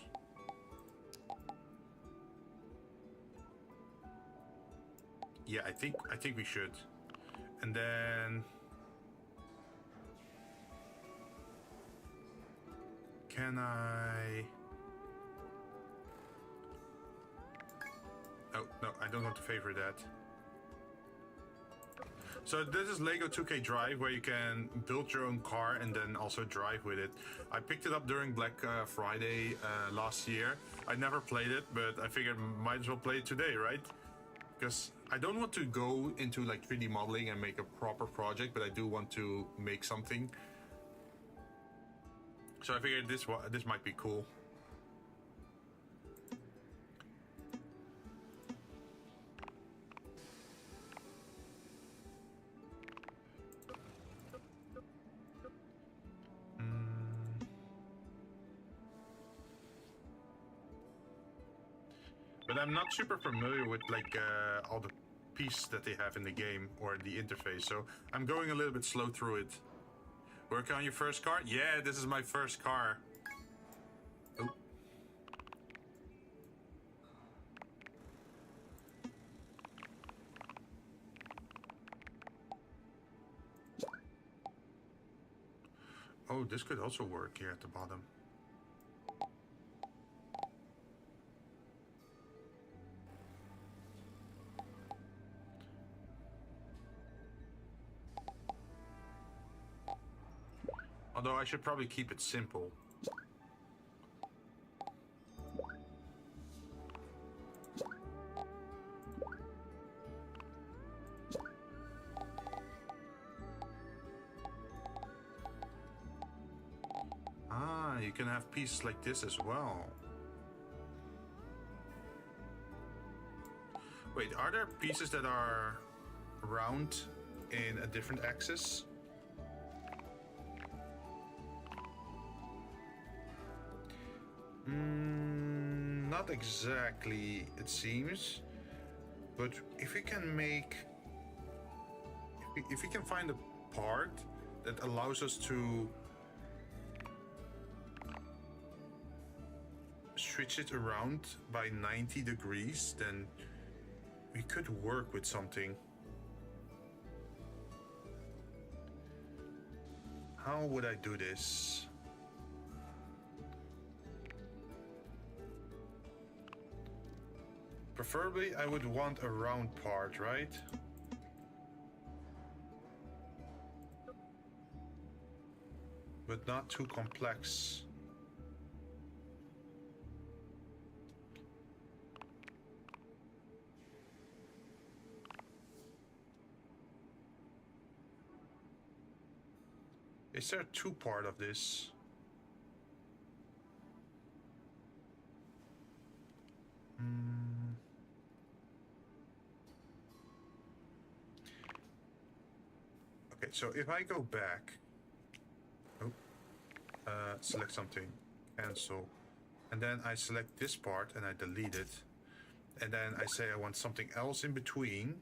Yeah, I think we should. And then can I? Oh, no, I don't want to favor that. So this is Lego 2K Drive, where you can build your own car and then also drive with it. I picked it up during Black Friday last year. I never played it, but I figured might as well play it today, right? Because I don't want to go into like 3D modeling and make a proper project, but I do want to make something. So I figured this might be cool. But I'm not super familiar with like all the pieces that they have in the game or the interface, so I'm going a little bit slow through it. Working on your first car? Yeah, this is my first car. Oh. Oh, this could also work here at the bottom. Although I should probably keep it simple. Ah, you can have pieces like this as well. Wait, are there pieces that are round in a different axis? Not exactly, it seems. But if we can make... If we can find a part that allows us to switch it around by 90 degrees, then we could work with something. How would I do this? Preferably, I would want a round part, right? But not too complex. Is there a two part of this? Okay, so if I go back, select something, cancel, and then I select this part and I delete it, and then I say I want something else in between.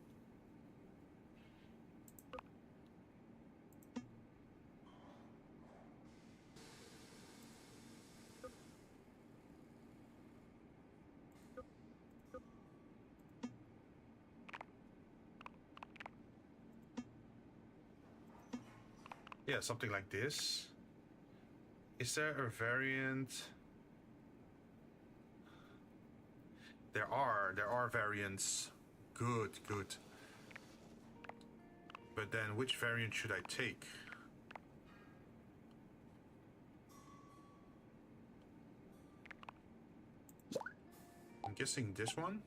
Yeah, something like this. Is there a variant? There are variants. Good. But then which variant should I take? I'm guessing this one?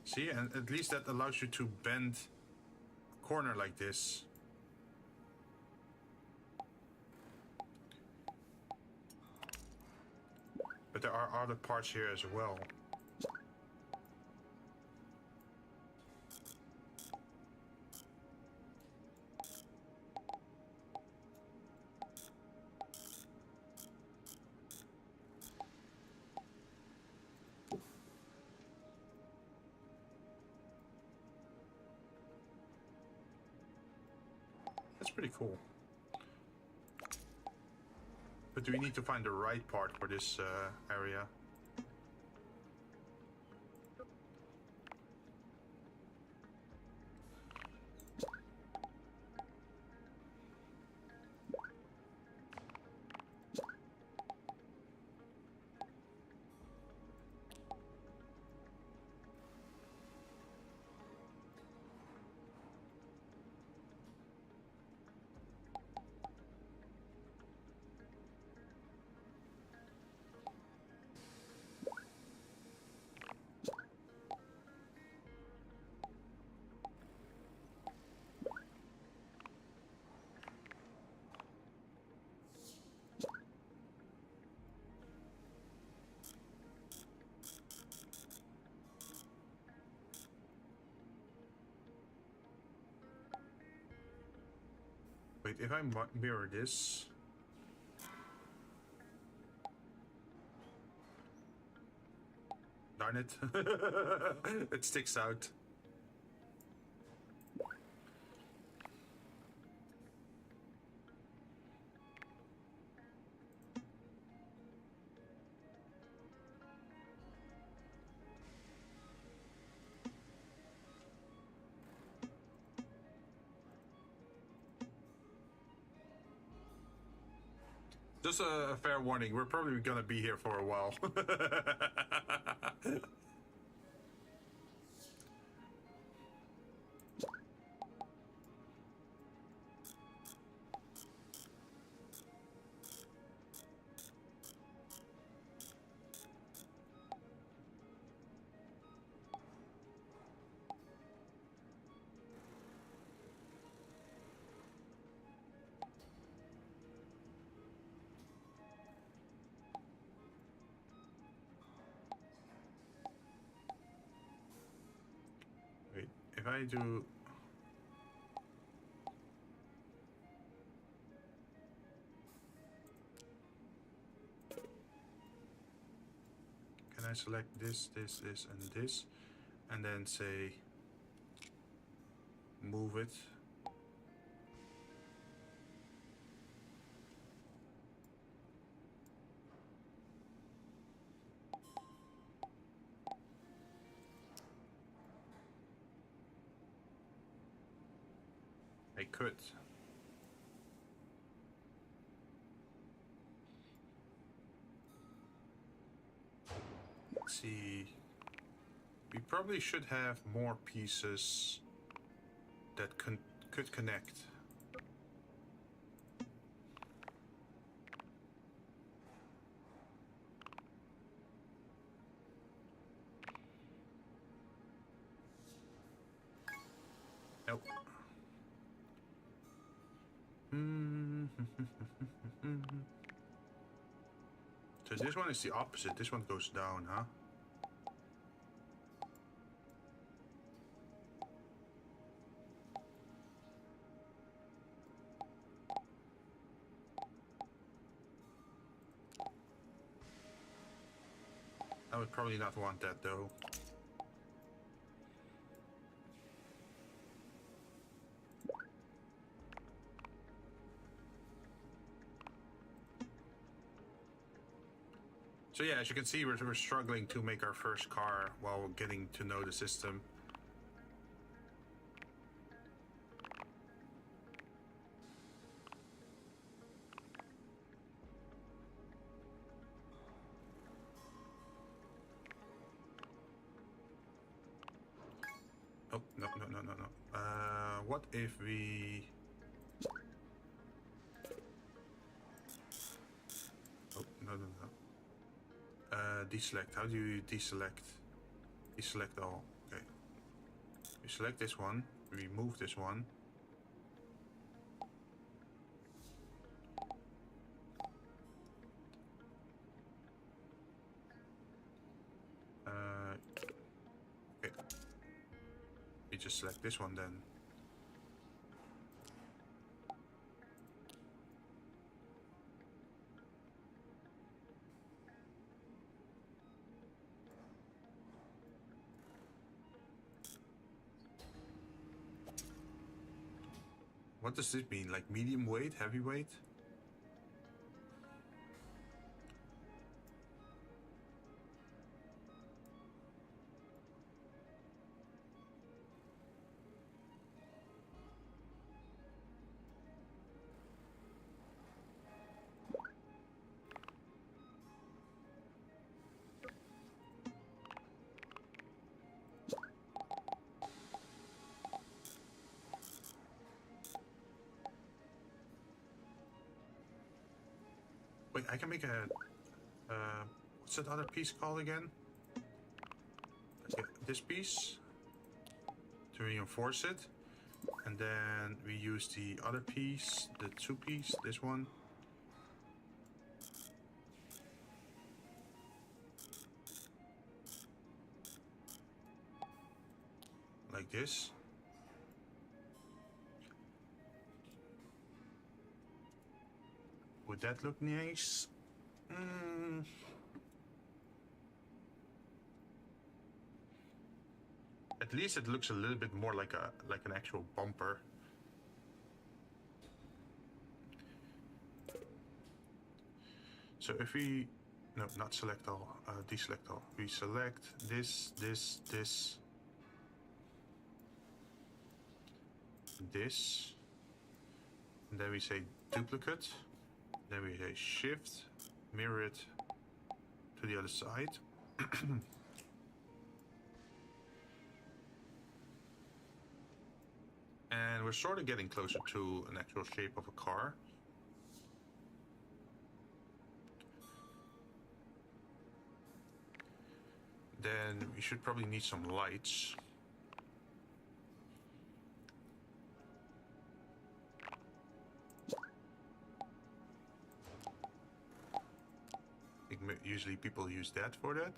See, and at least that allows you to bend a corner like this. But there are other parts here as well. That's pretty cool. But do we need to find the right part for this area? Wait, if I mirror this... Darn it. It sticks out. Just a fair warning, we're probably gonna be here for a while. I do... Can I select this, this, this, and this? And then say... Move it. I could. Let's see. We probably should have more pieces that could connect. Nope. So this one is the opposite. This one goes down, huh? I would probably not want that though. So yeah, as you can see, we're struggling to make our first car while getting to know the system. Oh, no. What if we... Oh, no. Deselect. How do you deselect? Deselect all. Okay. We select this one. We remove this one. Okay. We just select this one then. What does this mean? Like medium weight, heavy weight? Wait, I can make a... what's that other piece called again? Okay, this piece to reinforce it. And then we use the other piece, the two piece, this one. Like this. Would that look nice? At least it looks a little bit more like an actual bumper. So if we... No, not select all, deselect all. We select this, this, this, this. And then we say duplicate. Then we say shift, mirror it to the other side. And we're sort of getting closer to an actual shape of a car. Then we should probably need some lights. Usually people use that for that.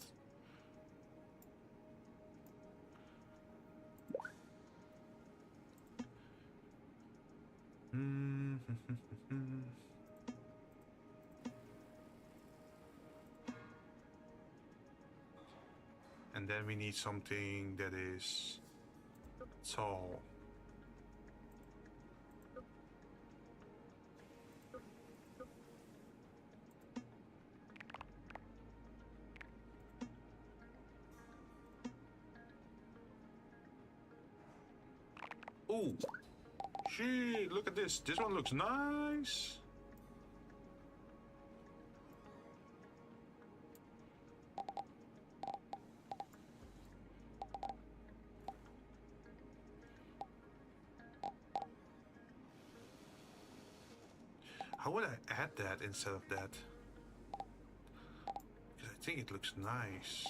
And then we need something that is tall. Ooh, gee, look at this. This one looks nice. How would I add that instead of that? Because I think it looks nice.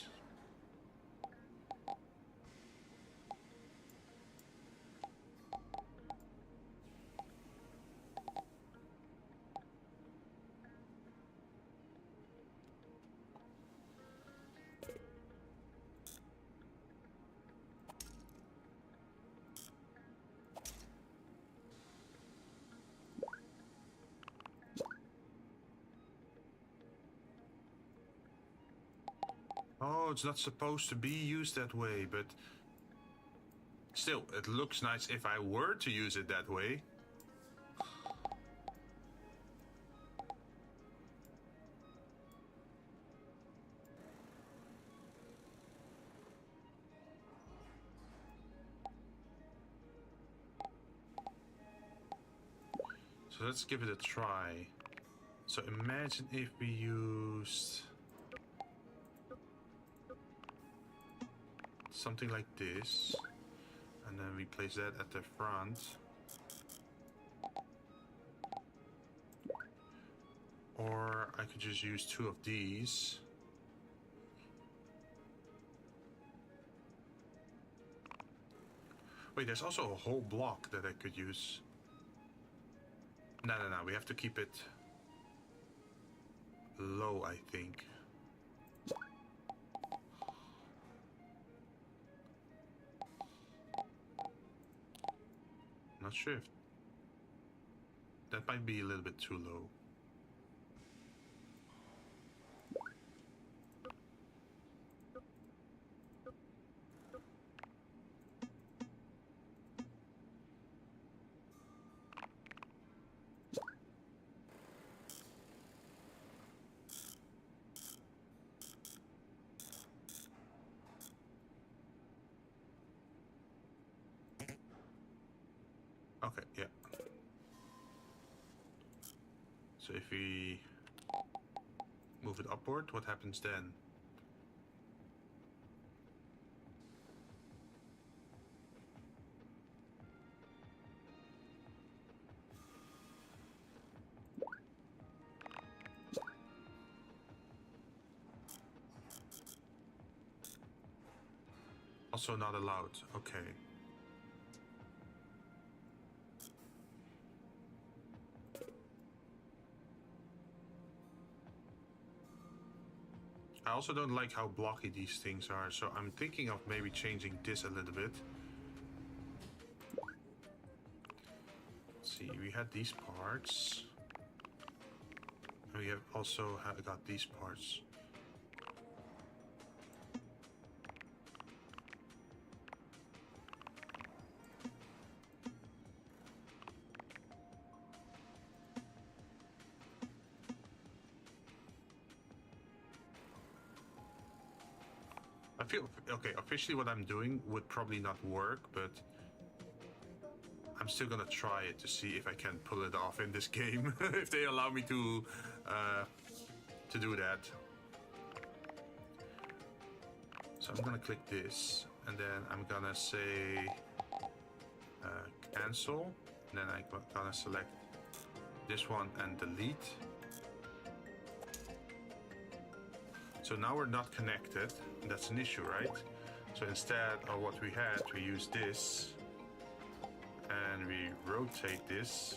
Oh, it's not supposed to be used that way, but still, it looks nice if I were to use it that way. So let's give it a try. So imagine if we used something like this, and then we place that at the front. Or I could just use two of these. Wait, there's also a whole block that I could use. No, we have to keep it low, I think. Not sure if that might be a little bit too low. Okay, yeah. So if we move it upward, what happens then? Also not allowed, okay. I also don't like how blocky these things are, so I'm thinking of maybe changing this a little bit. Let's see, we had these parts. And we have also got these parts. I feel, okay, officially what I'm doing would probably not work, but I'm still gonna try it to see if I can pull it off in this game, if they allow me to do that. So I'm gonna click this, and then I'm gonna say cancel, and then I'm gonna select this one and delete. So now we're not connected. That's an issue, right? So instead of what we had, we use this and we rotate this.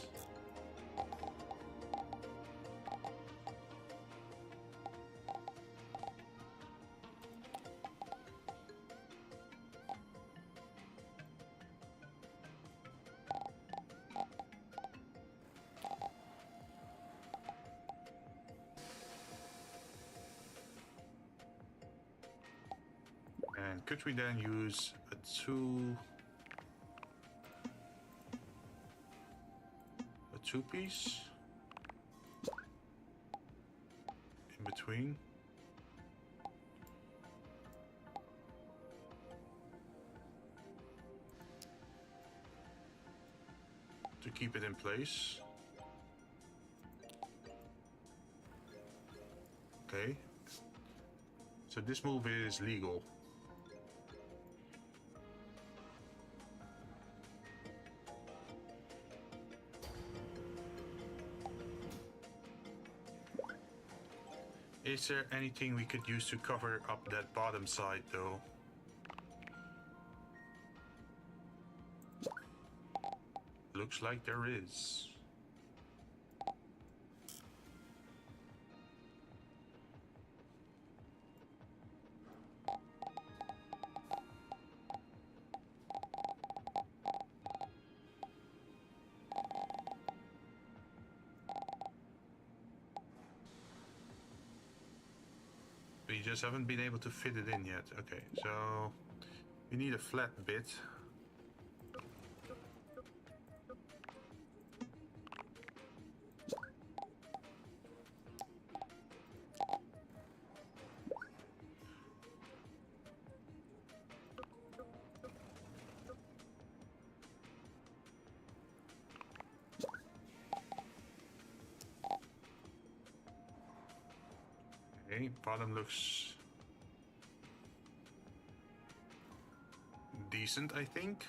could we then use a two-piece in between? To keep it in place. Okay. So this move is legal. Is there anything we could use to cover up that bottom side though? Looks like there is. We just haven't been able to fit it in yet. Okay, so we need a flat bit. Okay, bottom looks decent, I think.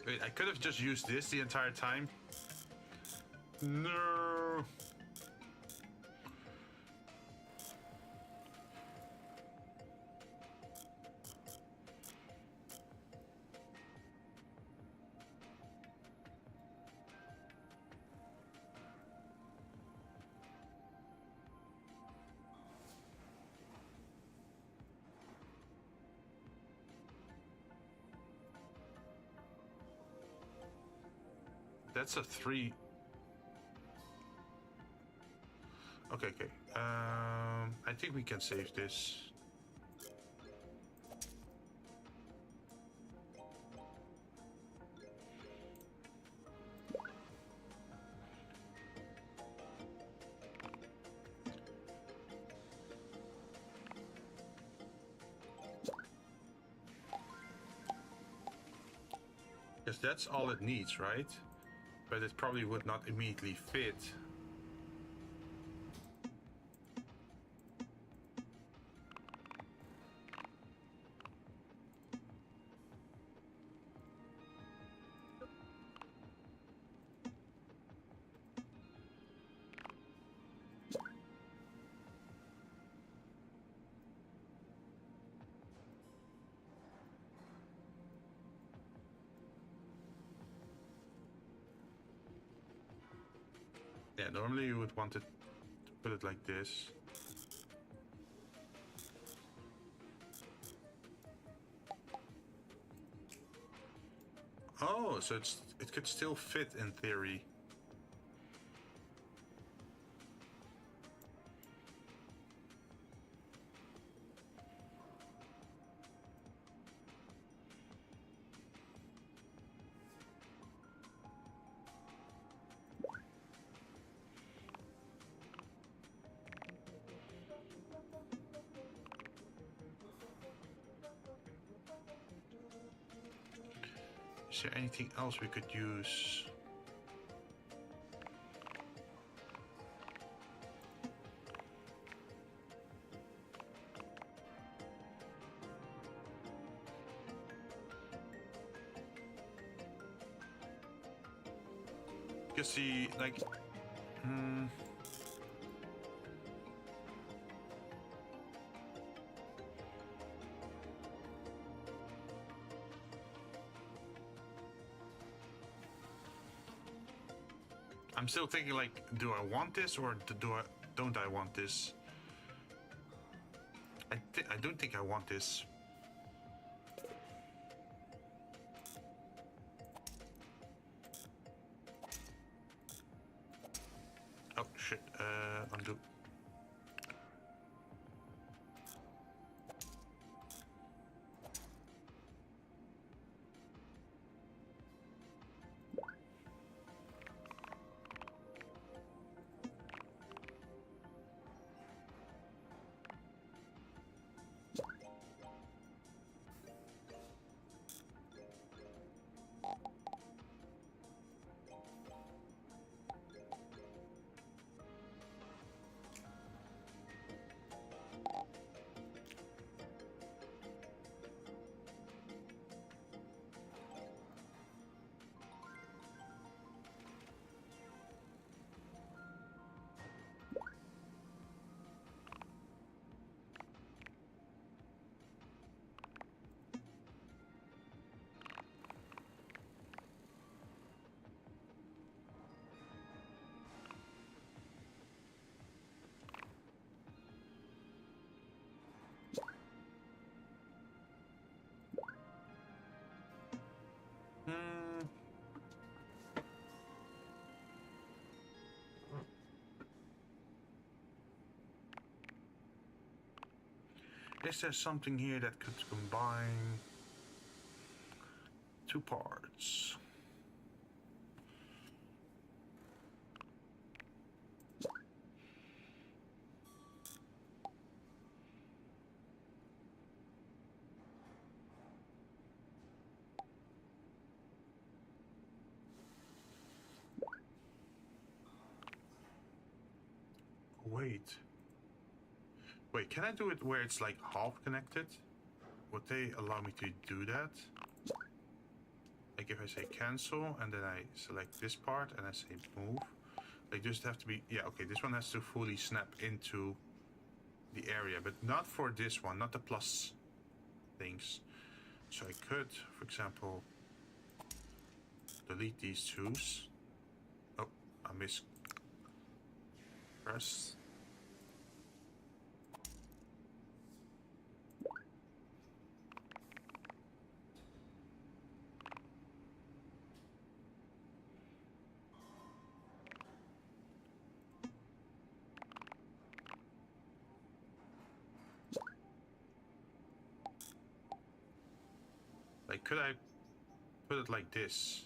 Wait, I could have just used this the entire time. No. That's a 3. Okay, okay. I think we can save this. Because that's all it needs, right? But it probably would not immediately fit. Yeah, normally you would want it to put it like this. Oh, so it could still fit in theory. Is there anything else we could use? You see, like, I'm still thinking, like, do I want this or don't I want this? I don't think I want this. Oh shit, undo. Is there something here that could combine two parts? Wait, can I do it where it's like half connected? Would they allow me to do that? Like if I say cancel and then I select this part and I say move. They just have to be, yeah, okay, this one has to fully snap into the area, but not for this one, not the plus things. So I could, for example, delete these twos. Oh, I pressed. Like, could I put it like this?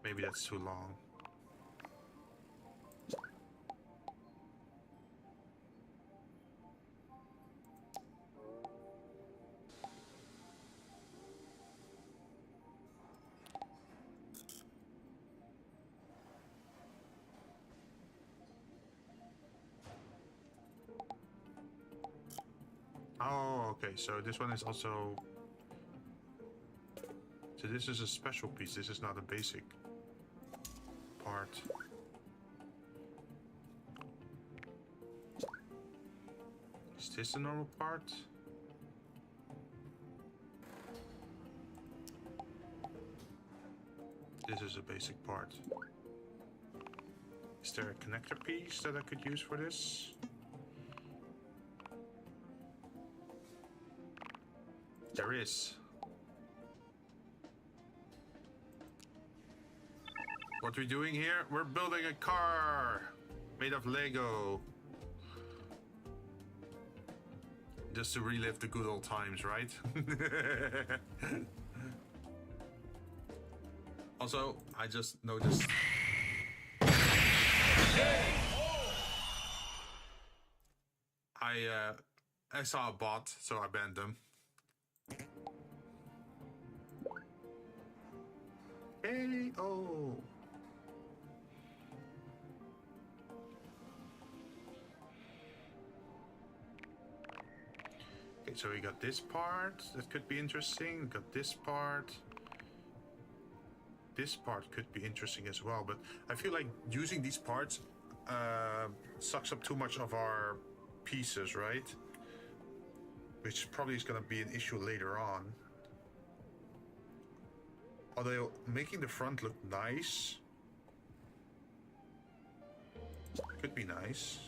Maybe that's too long. Oh, okay, so this one is also... So this is a special piece, this is not a basic part. Is this the normal part? This is a basic part. Is there a connector piece that I could use for this? There is. What are we doing here? We're building a car made of Lego. Just to relive the good old times, right? Also, I just noticed... I saw a bot, so I banned them. KO. Okay, so we got this part. That could be interesting. We got this part. This part could be interesting as well, but I feel like using these parts sucks up too much of our pieces, right? Which probably is going to be an issue later on. Although making the front look nice could be nice.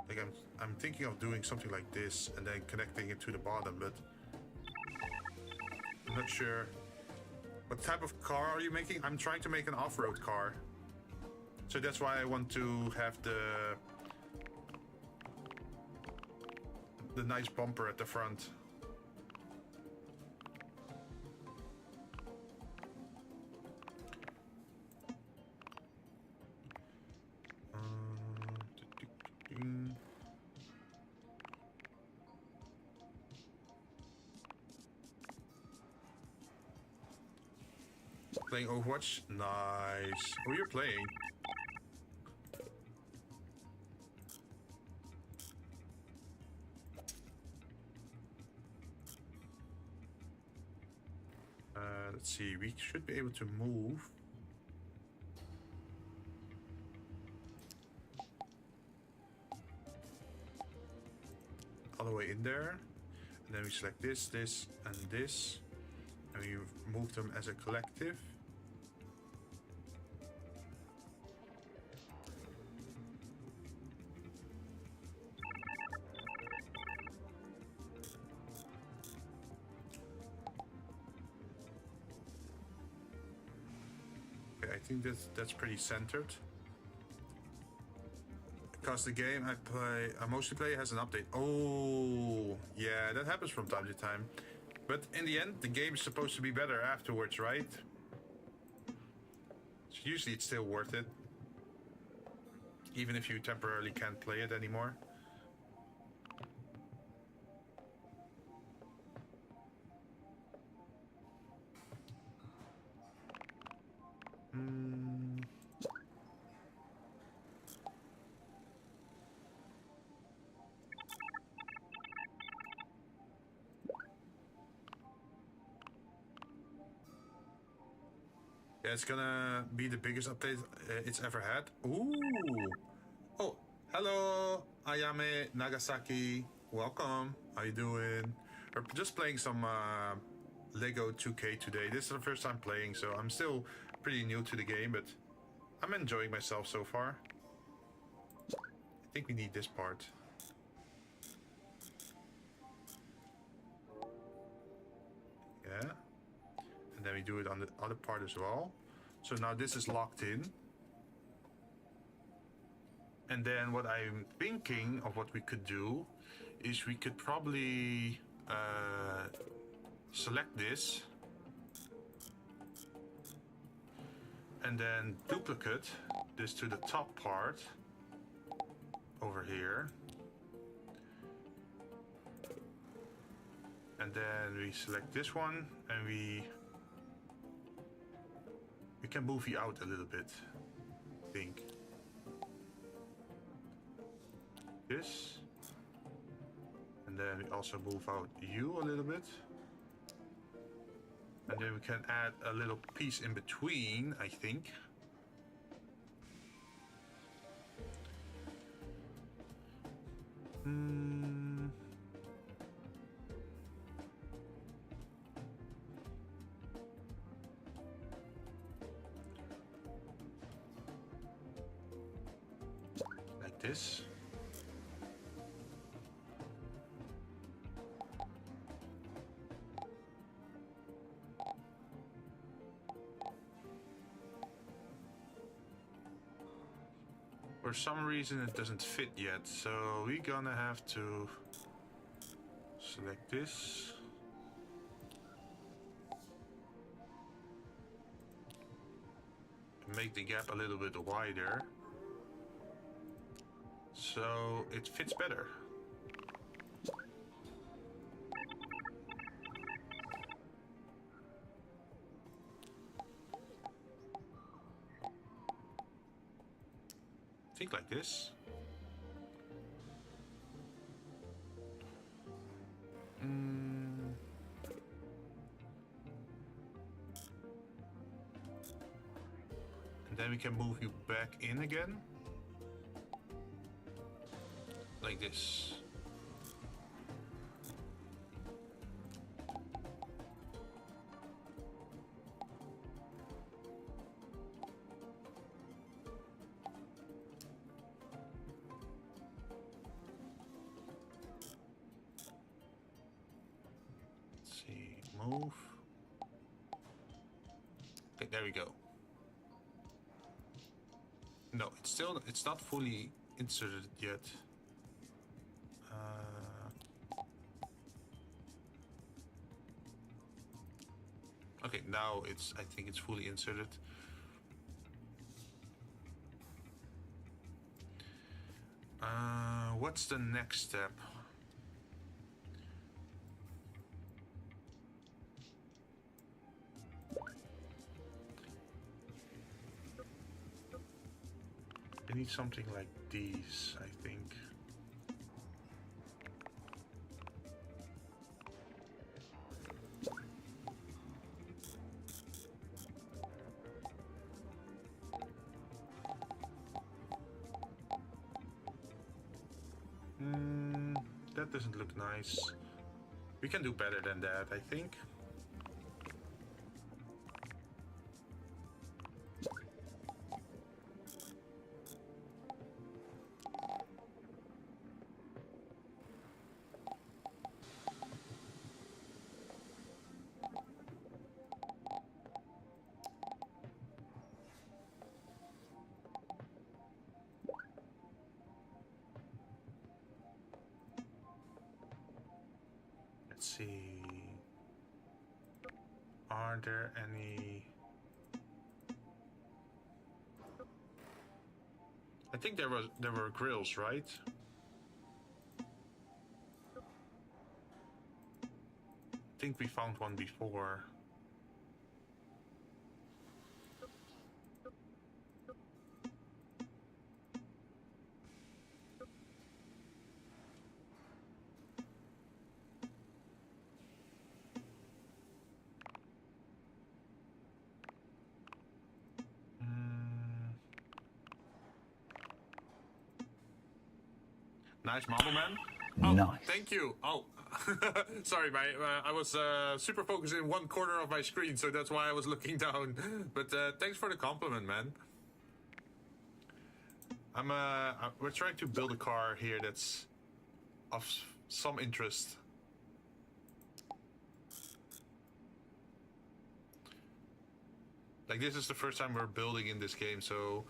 Like I'm thinking of doing something like this and then connecting it to the bottom, but I'm not sure. What type of car are you making? I'm trying to make an off-road car. So that's why I want to have the nice bumper at the front. Playing Overwatch? Nice. Who are you playing? Let's see, we should be able to move. All the way in there. And then we select this, this, and this. And we move them as a collective. I think that's pretty centered. Because the game I mostly play has an update. Oh, yeah, that happens from time to time. But in the end, the game is supposed to be better afterwards, right? So usually it's still worth it. Even if you temporarily can't play it anymore. Yeah, it's gonna be the biggest update it's ever had. Ooh! Oh, hello, Ayame Nagasaki. Welcome. How you doing? We're just playing some Lego 2K today. This is the first time playing, so I'm still pretty new to the game, but I'm enjoying myself so far. I think we need this part. Yeah. And then we do it on the other part as well. So now this is locked in. And then what I'm thinking of what we could do is we could probably select this and then duplicate this to the top part over here. And then we select this one and we can move you out a little bit, I think. This. And then we also move out you a little bit. And then we can add a little piece in between, I think. Like this. For some reason it doesn't fit yet, so we're gonna have to select this. Make the gap a little bit wider so it fits better. think like this. And then we can move you back in again. Like this. Let's see, move. Okay, there we go. No, it's not fully inserted yet. Okay, now I think it's fully inserted. What's the next step? I need something like these, I think. That doesn't look nice. We can do better than that, I think. Let's see. Are there any? I think there were grills, right? I think we found one before. Nice marble, man. Oh, nice. Thank you. Oh, sorry, I was super focused in one corner of my screen, so that's why I was looking down. But thanks for the compliment, man. We're trying to build a car here that's of some interest. Like, this is the first time we're building in this game, so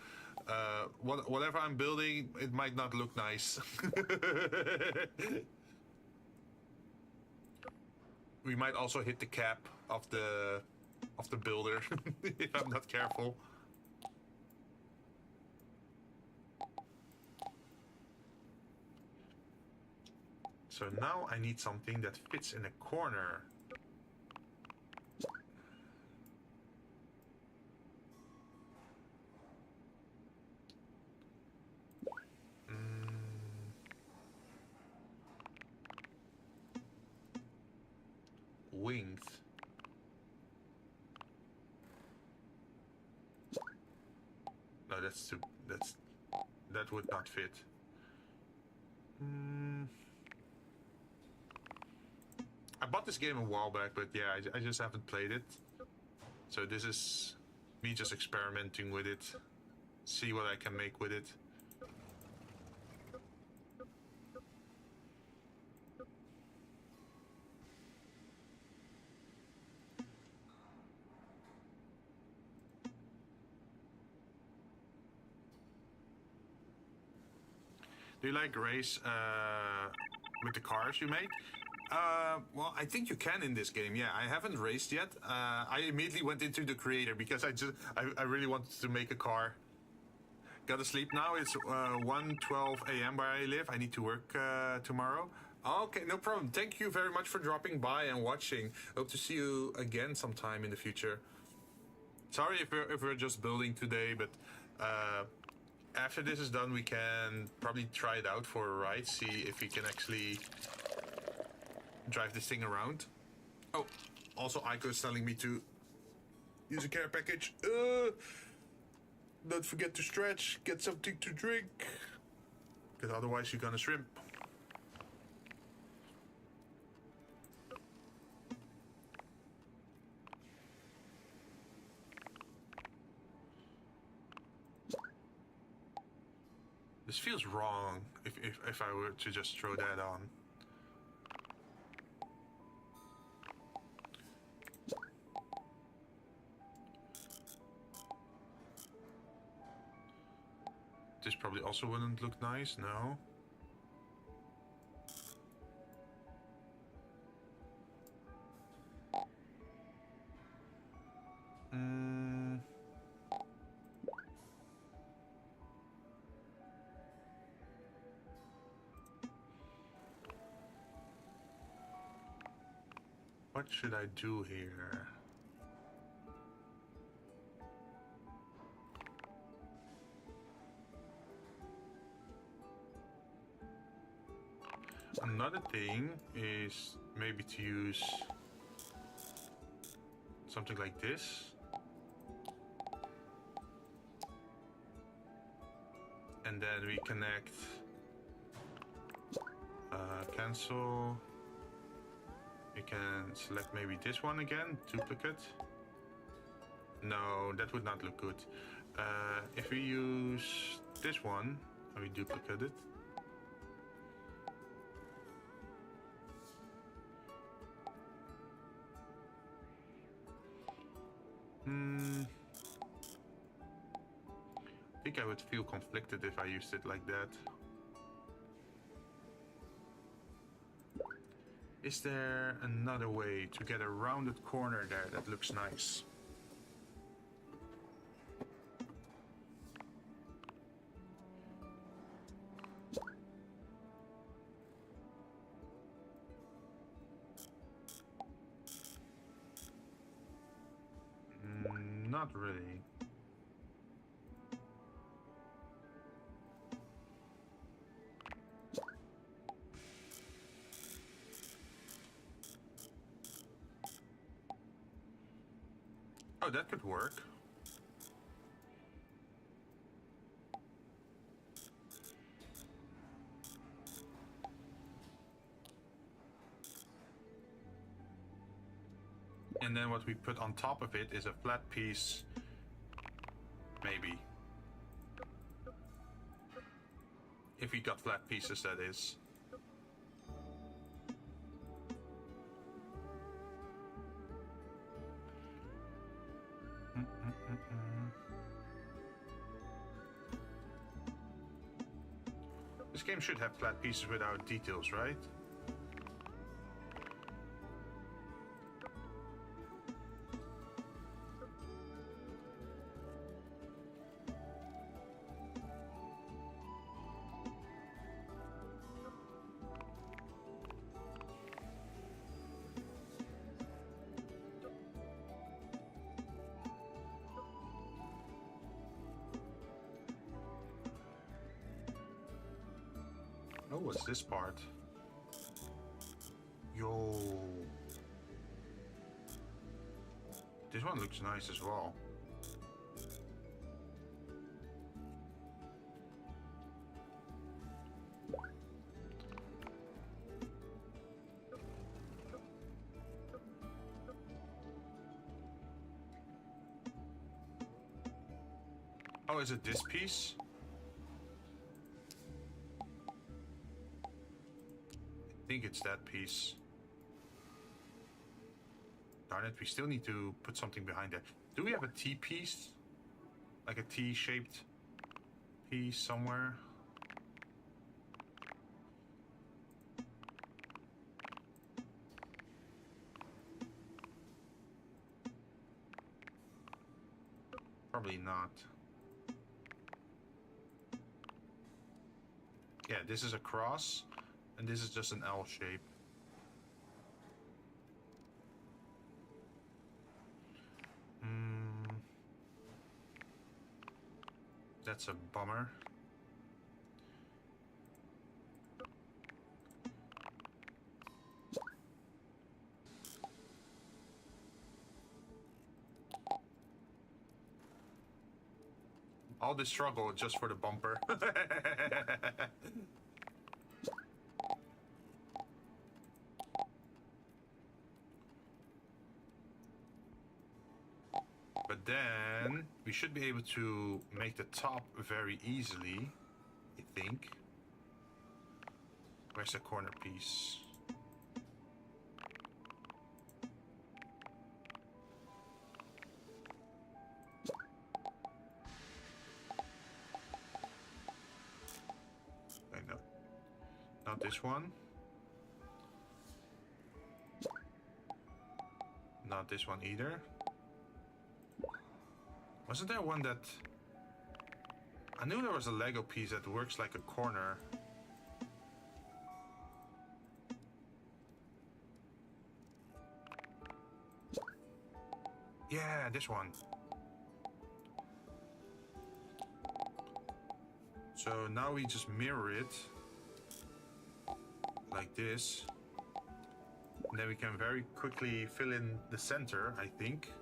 whatever I'm building, it might not look nice. We might also hit the cap of the builder if I'm not careful. So now I need something that fits in a corner. Wings. No, that would not fit. I bought this game a while back, but yeah, I just haven't played it. So this is me just experimenting with it, see what I can make with it. Do you like race with the cars you make? Well, I think you can in this game. Yeah, I haven't raced yet. I immediately went into the creator because I really wanted to make a car. Gotta sleep now. It's 1:12 a.m. where I live. I need to work tomorrow. Okay, no problem. Thank you very much for dropping by and watching. Hope to see you again sometime in the future. Sorry if we're just building today, but after this is done, we can probably try it out for a ride, see if we can actually drive this thing around. Oh, also Aiko is telling me to use a care package. Don't forget to stretch, get something to drink, because otherwise you're gonna shrimp. This feels wrong if I were to just throw that on. This probably also wouldn't look nice, no. What should I do here? Another thing is maybe to use something like this. And then we connect, cancel. You can select maybe this one again, duplicate. No, that would not look good. If we use this one and we duplicate it. I think I would feel conflicted if I used it like that. Is there another way to get a rounded corner there that looks nice? Not really. Oh, that could work. And then what we put on top of it is a flat piece, maybe. If we got flat pieces, that is. This game should have flat pieces without details, right? Oh, what's this part? Yo. This one looks nice as well. Oh, is it this piece? I think it's that piece. Darn it, we still need to put something behind that. Do we have a T piece? Like a T-shaped piece somewhere? Probably not. Yeah, this is a cross. And this is just an L shape. That's a bummer. All this struggle just for the bumper. But then we should be able to make the top very easily, I think. Where's the corner piece? I know. Not this one. Not this one either. Wasn't there one that... I knew there was a Lego piece that works like a corner. Yeah, this one. So now we just mirror it like this. And then we can very quickly fill in the center, I think.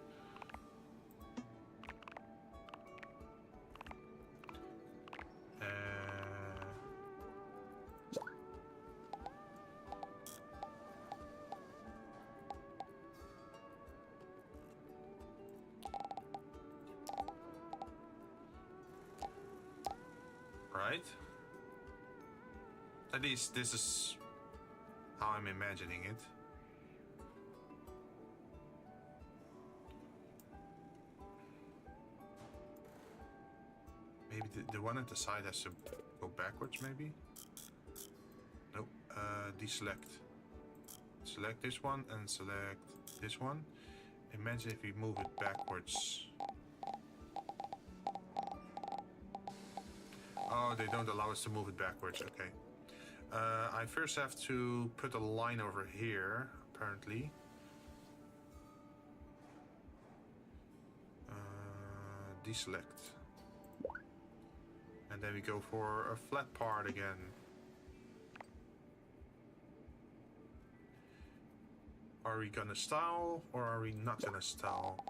Right? At least this is how I'm imagining it. Maybe the one at the side has to go backwards, maybe? Nope. Deselect. Select this one and select this one. Imagine if we move it backwards. Oh, they don't allow us to move it backwards. Okay. I first have to put a line over here, apparently. Deselect. And then we go for a flat part again. Are we gonna style or are we not gonna style?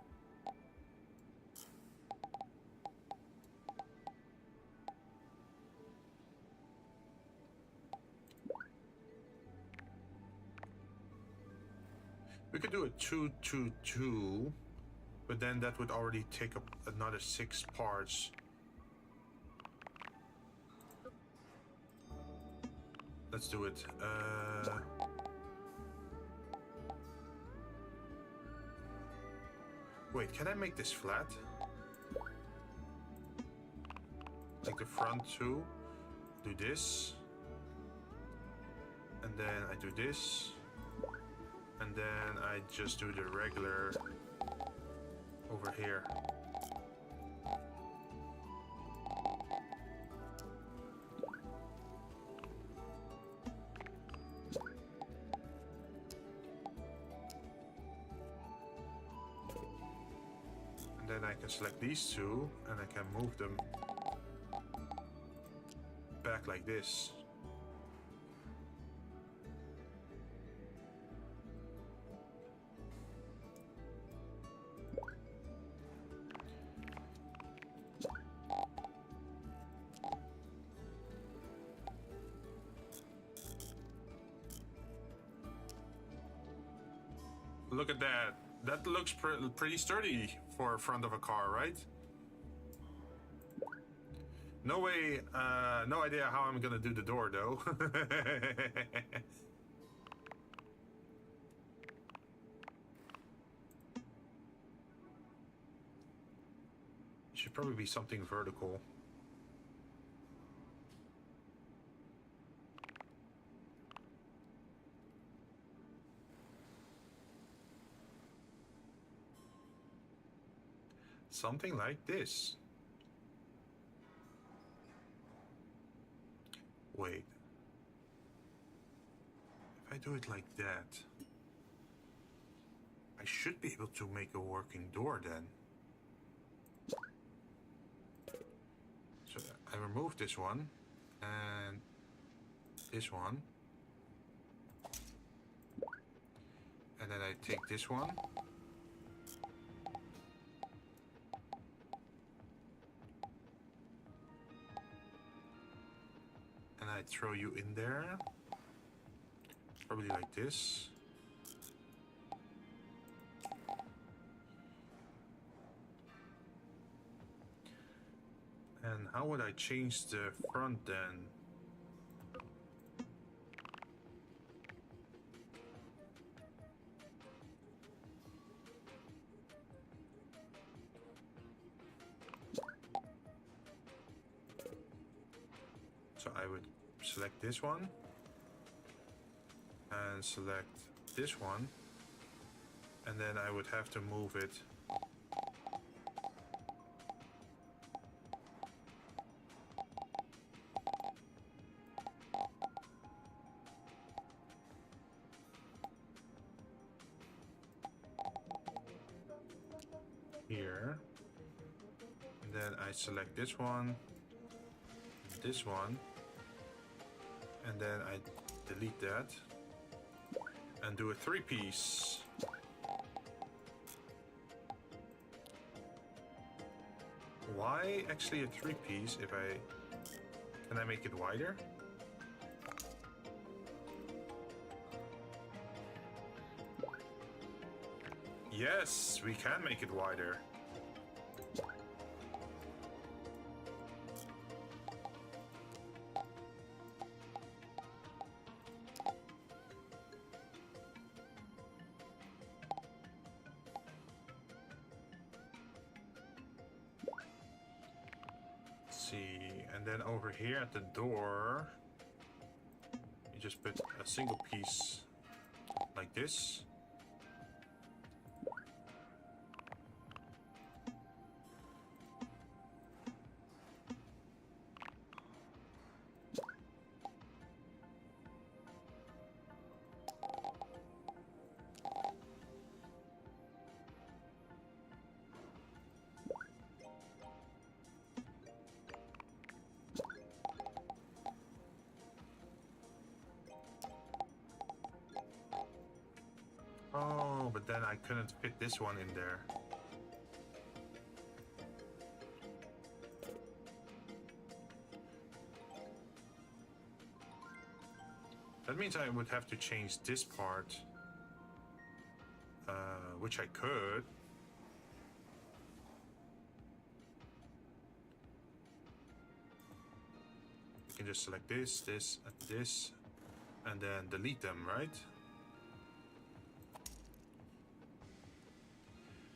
We could do a 2-2-2, but then that would already take up another 6 parts. Let's do it. Wait, can I make this flat? Like the front two. Do this. And then I do this. And then I just do the regular over here. And then I can select these two and I can move them back like this. Look at that. That looks pretty sturdy for front of a car, right? No way, no idea how I'm gonna do the door though. Should probably be something vertical. Something like this. Wait. If I do it like that, I should be able to make a working door then. So I remove this one and this one. And then I take this one. throw you in there. Probably like this. And how would I change the front then? So I would select this one and select this one, and then I would have to move it here, and then I select this one, and then I delete that and do a 3-piece. Why actually a 3-piece if can I make it wider? Yes, we can make it wider. And then over here at the door, you just put a single piece like this. Oh, but then I couldn't fit this one in there. That means I would have to change this part, which I could. You can just select this, this, and this, and then delete them, right?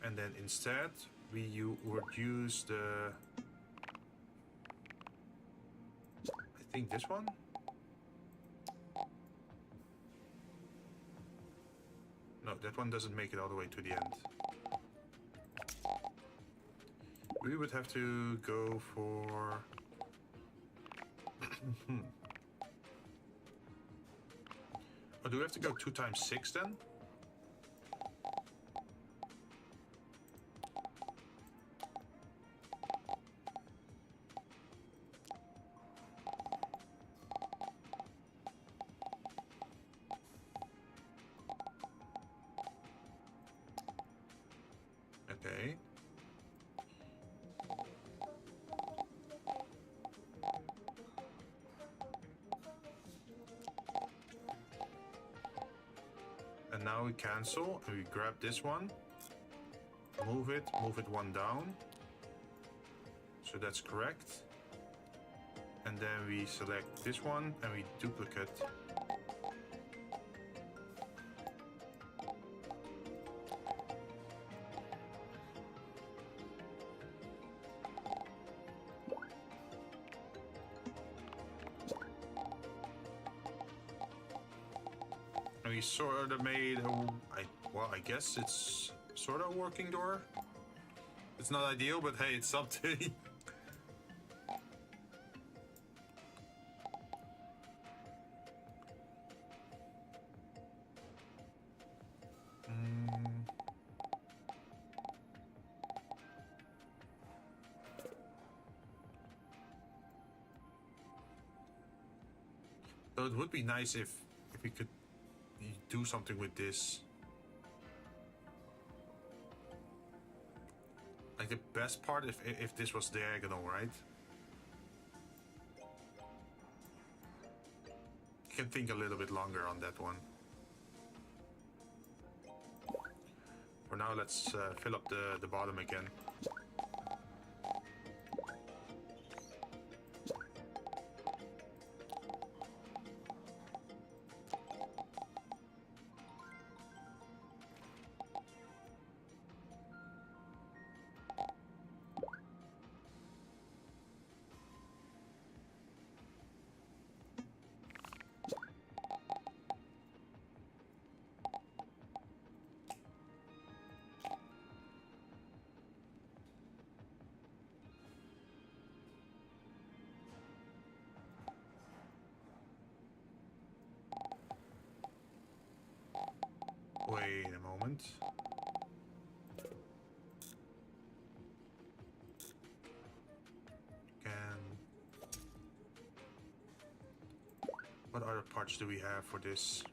And then instead, you would use the, I think this one? No, that one doesn't make it all the way to the end. We would have to go for... Oh, do we have to go 2 times 6 then? Okay. And now we cancel and we grab this one, move it 1 down. So that's correct. And then we select this one and we duplicate. We sort of made well, I guess it's sort of a working door. It's not ideal, but hey, it's something. So it would be nice if we could do something with this. Like the best part if this was diagonal, right? can think a little bit longer on that one. For now, let's fill up the bottom again. Wait a moment. What other parts do we have for this?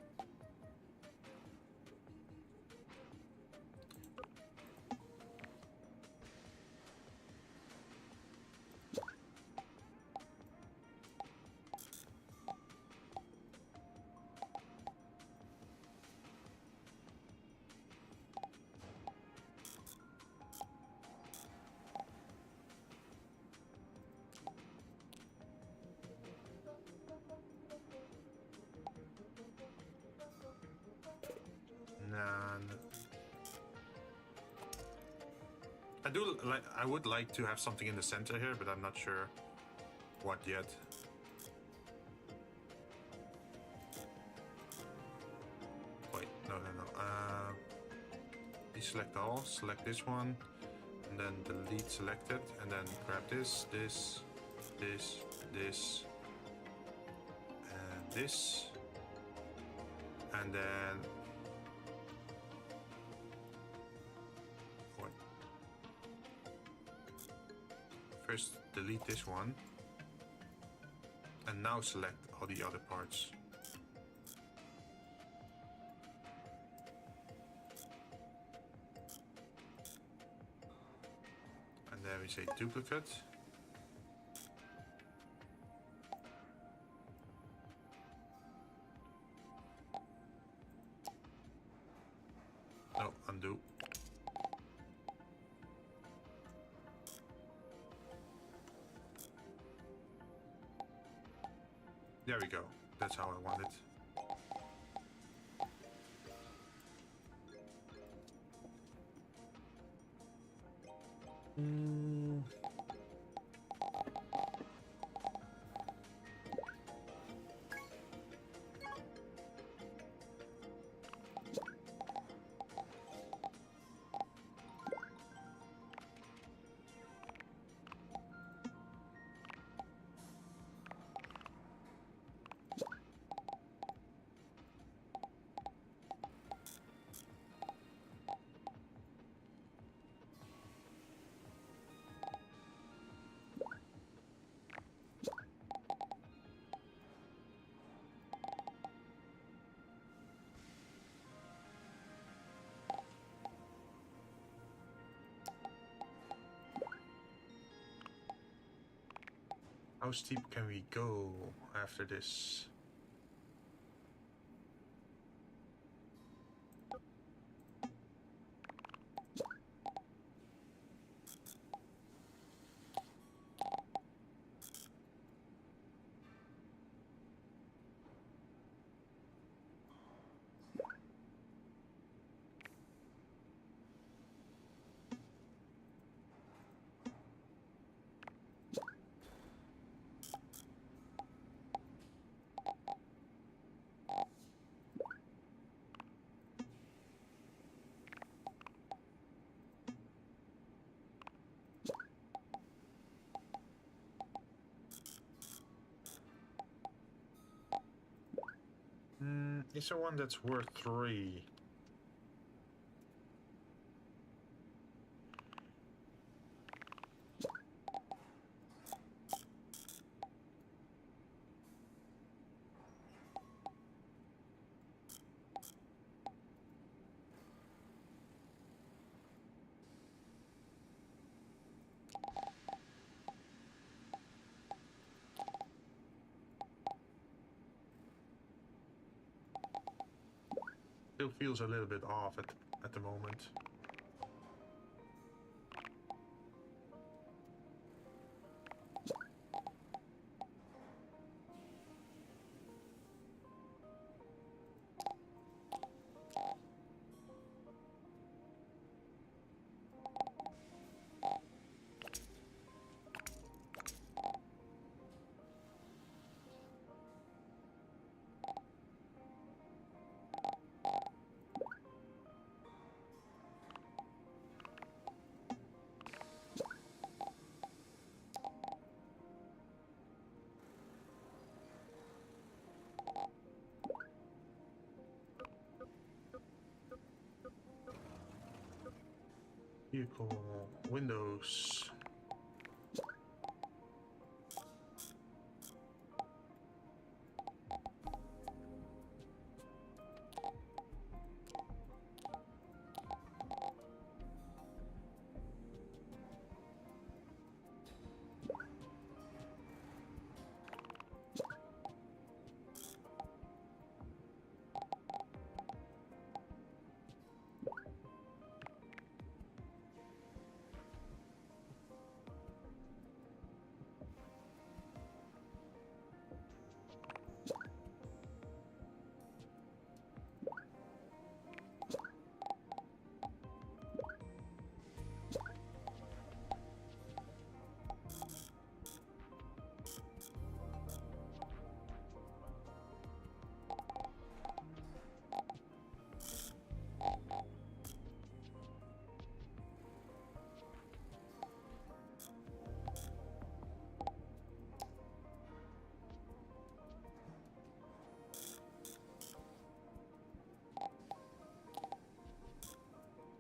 I would like to have something in the center here, but I'm not sure what yet. Wait, no. Deselect all, select this one, and then delete selected, and then grab this, and this, and then first delete this one, and now select all the other parts. And then we say duplicate. No, undo. There we go. That's how I want it. How steep can we go after this? Is there one that's worth 3? still feels a little bit off at the moment. Vehicle windows.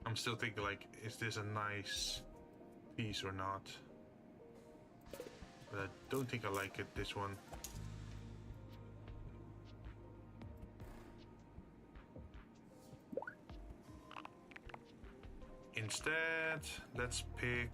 I'm still thinking, like, is this a nice piece or not? But I don't think I like it, this one. Instead, let's pick...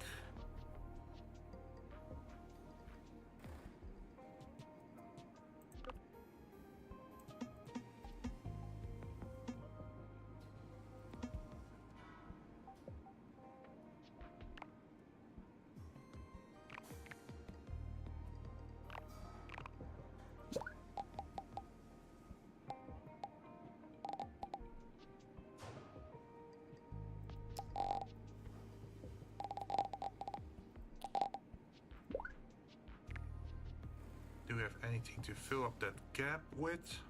do we have anything to fill up that gap with?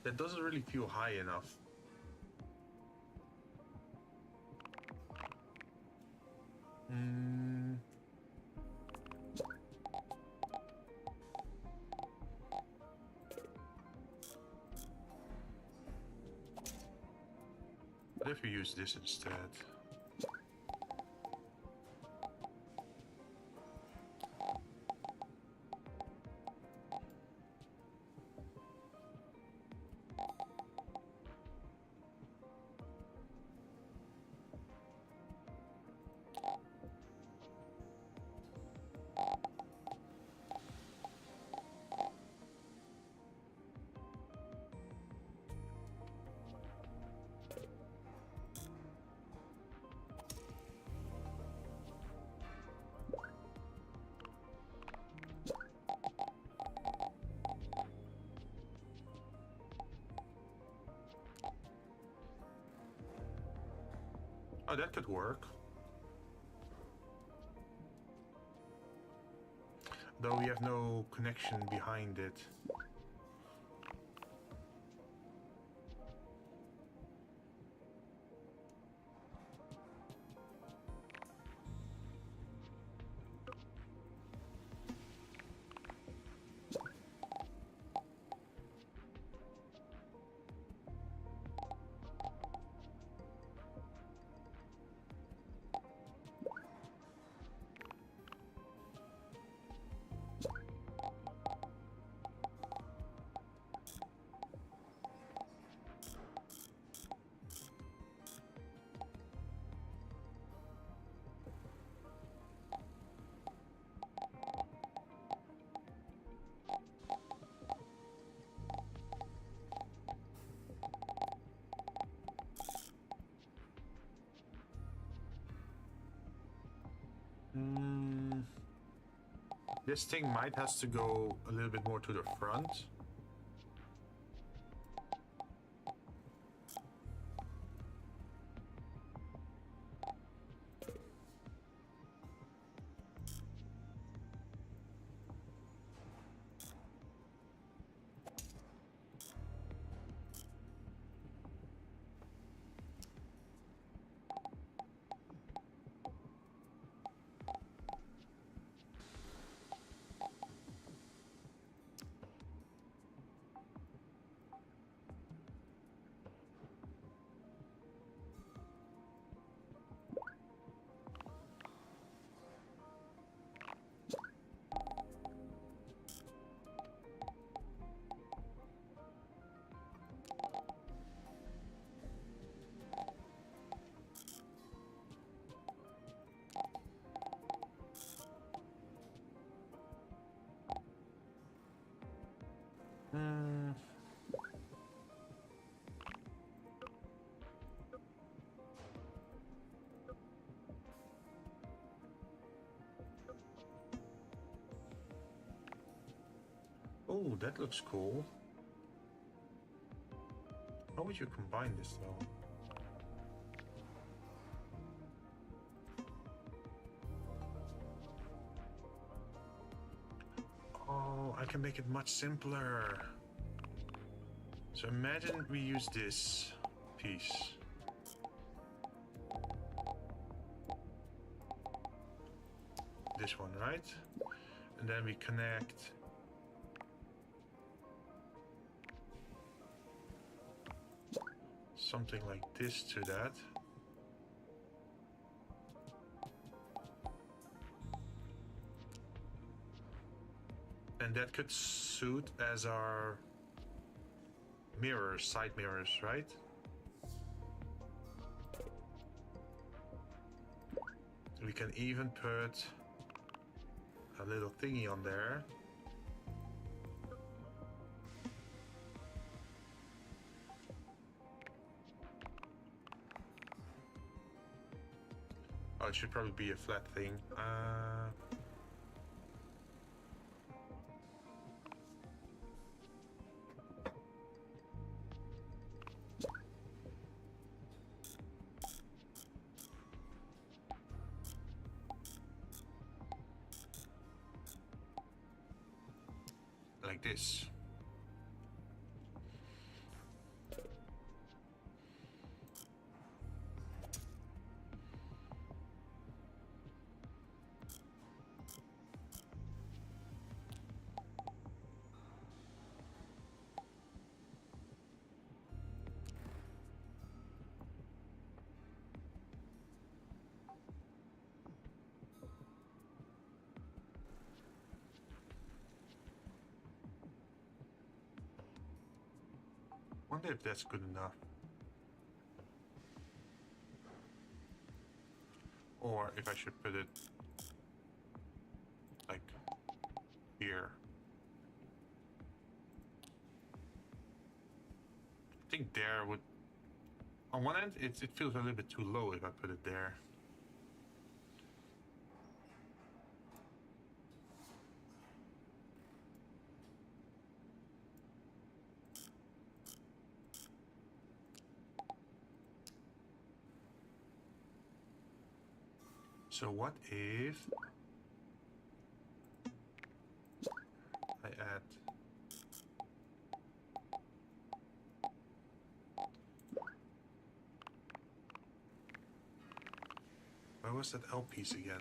That doesn't really feel high enough. What if we use this instead? Oh, that could work. Though we have no connection behind it. This thing might have to go a little bit more to the front. Oh, that looks cool. How would you combine this though? Oh, I can make it much simpler. So imagine we use this piece. This one, right? And then we connect something like this to that. And that could suit as our mirrors, side mirrors, right? We can even put a little thingy on there. Oh, it should probably be a flat thing. Like this. Wonder if that's good enough. Or if I should put it like here. I think there would... On one end, it feels a little bit too low if I put it there. So what if I add where was that L piece again?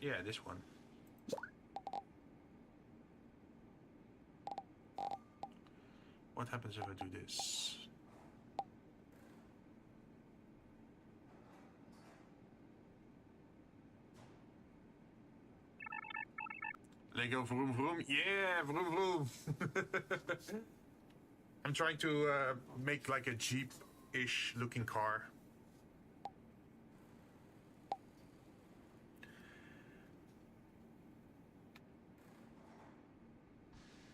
Yeah, this one. What happens if I do this? Lego vroom vroom, yeah, vroom vroom. I'm trying to make like a Jeep-ish looking car.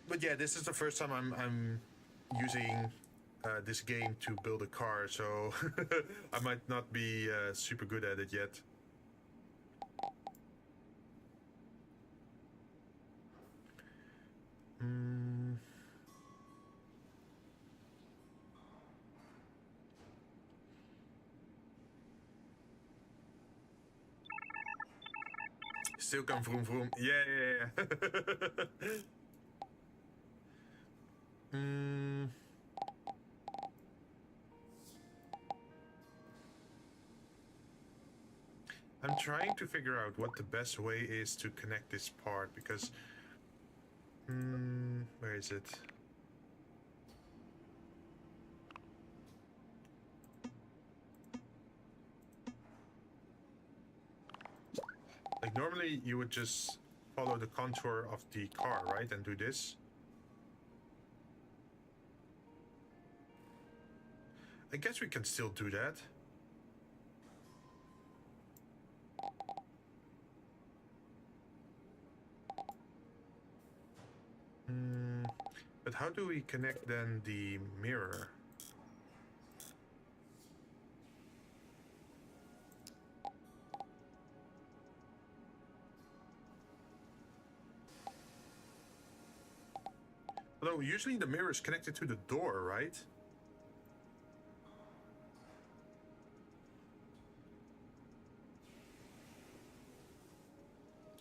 But yeah, this is the first time I'm using this game to build a car, so I might not be super good at it yet. Still come vroom vroom. Yeah. I'm trying to figure out what the best way is to connect this part, because where is it? Like normally you would just follow the contour of the car, right? And do this. I guess we can still do that. But how do we connect then the mirror? Although usually the mirror is connected to the door, right?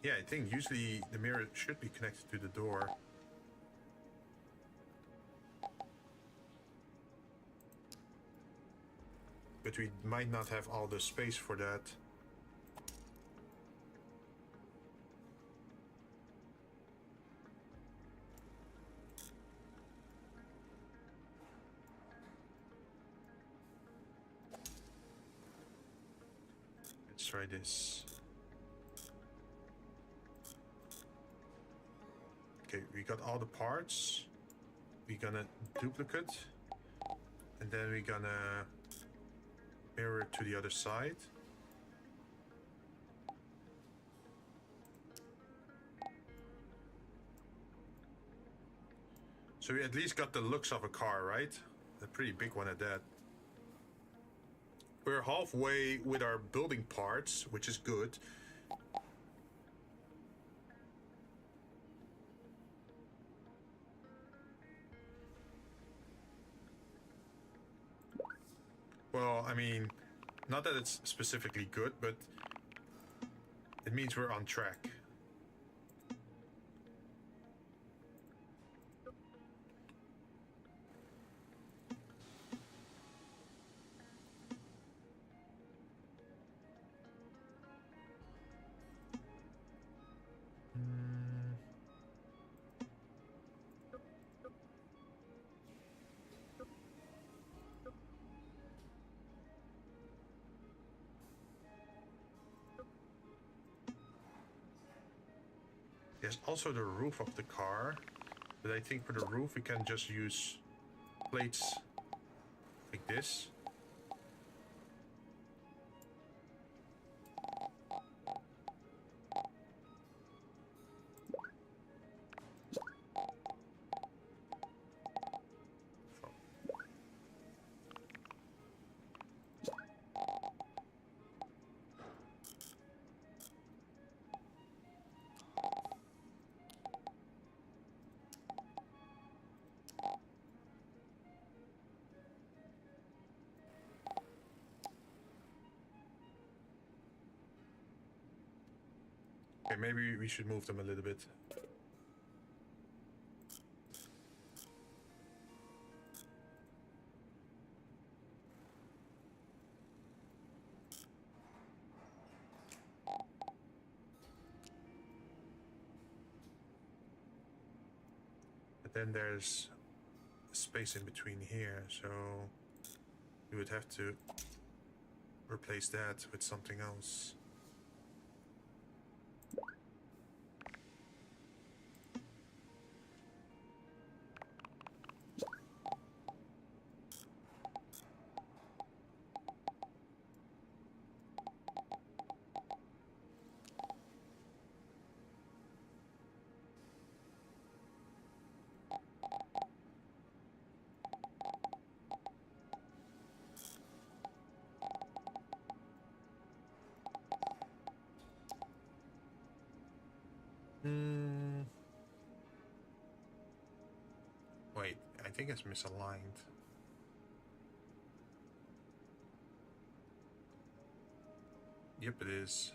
Yeah, I think usually the mirror should be connected to the door. But we might not have all the space for that. Let's try this. Okay, we got all the parts. We're gonna duplicate. And then we're gonna mirror it to the other side. So we at least got the looks of a car, right? A pretty big one at that. We're halfway with our building parts, which is good. Well, I mean, not that it's specifically good, but it means we're on track. There's also the roof of the car, but I think for the roof we can just use plates like this. Okay, maybe we should move them a little bit. But then there's space in between here, so we would have to replace that with something else. Wait, I think it's misaligned. Yep, it is.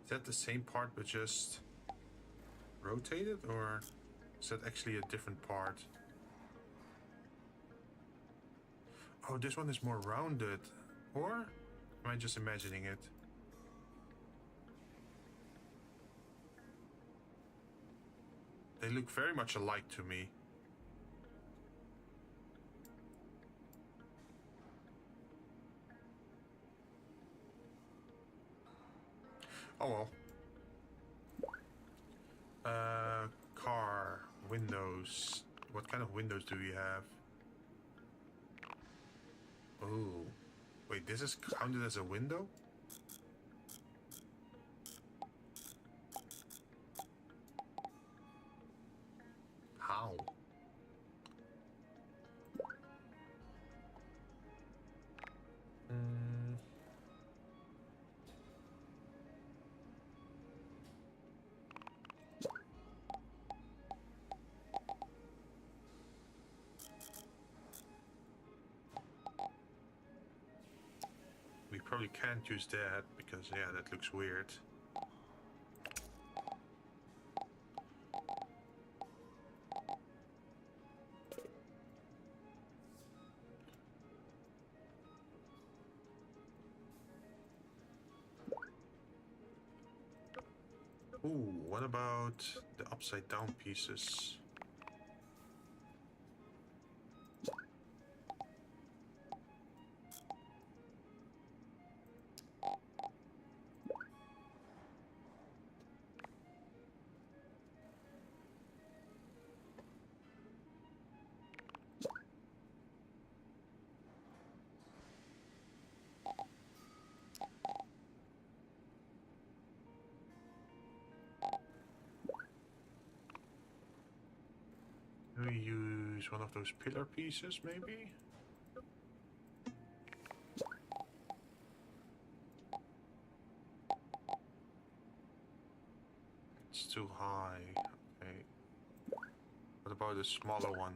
Is that the same part but just rotated, or is that actually a different part? Oh, this one is more rounded. Or am I just imagining it? They look very much alike to me. Oh well. Car, windows. What kind of windows do we have? Oh. Wait, this is counted as a window? How? We probably can't use that because, yeah, that looks weird. Ooh, what about the upside down pieces? Do we use one of those pillar pieces, maybe? It's too high. Okay. What about a smaller one?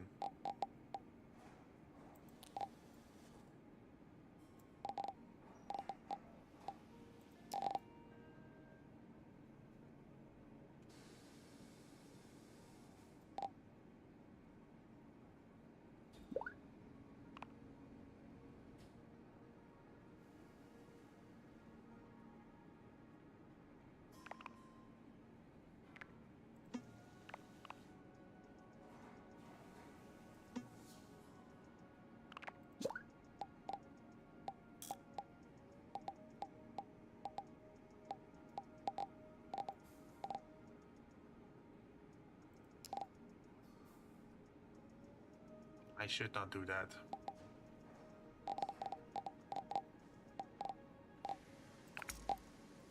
I should not do that.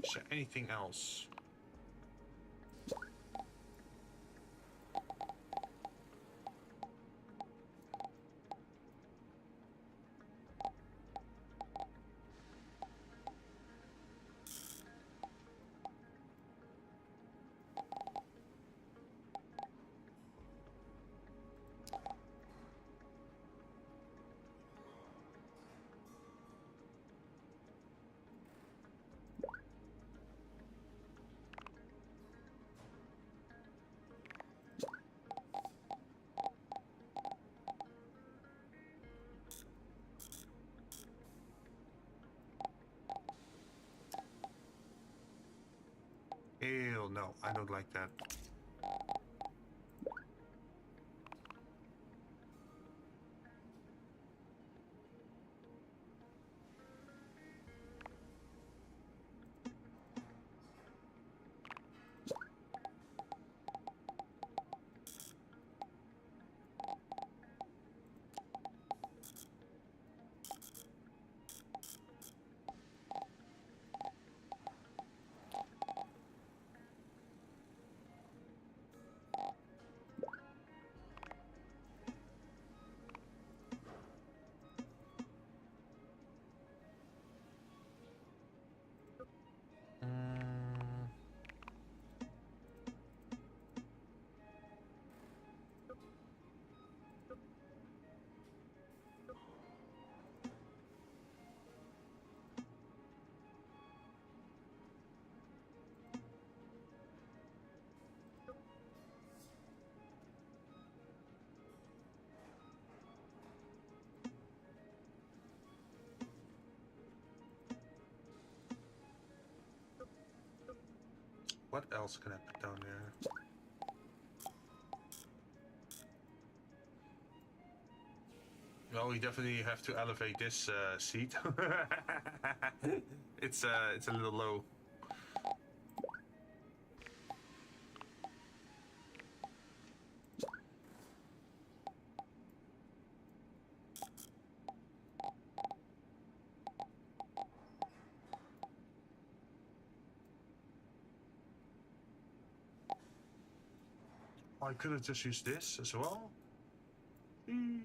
Is there anything else? Ew, no, I don't like that. What else can I put down there? Well, we definitely have to elevate this seat. It's a little low. I could have just used this as well. Man,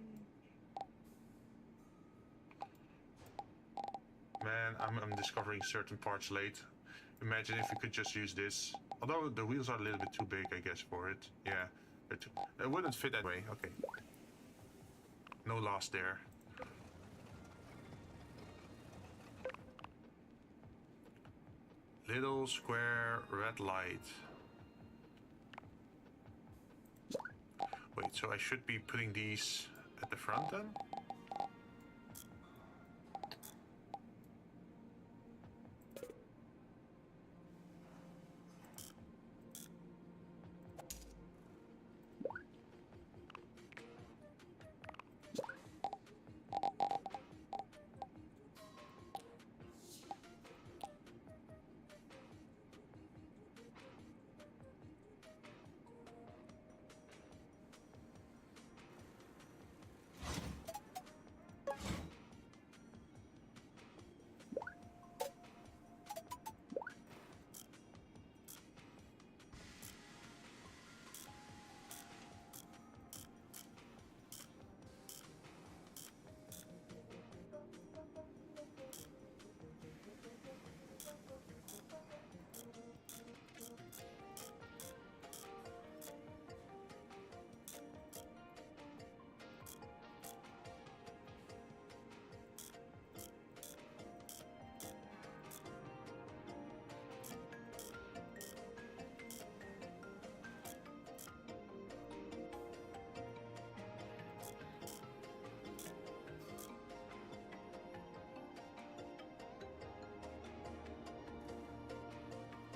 I'm discovering certain parts late. Imagine if we could just use this. Although the wheels are a little bit too big, I guess, for it. Yeah, it wouldn't fit anyway. Okay. No loss there. Little square red light. Wait, so I should be putting these at the front then?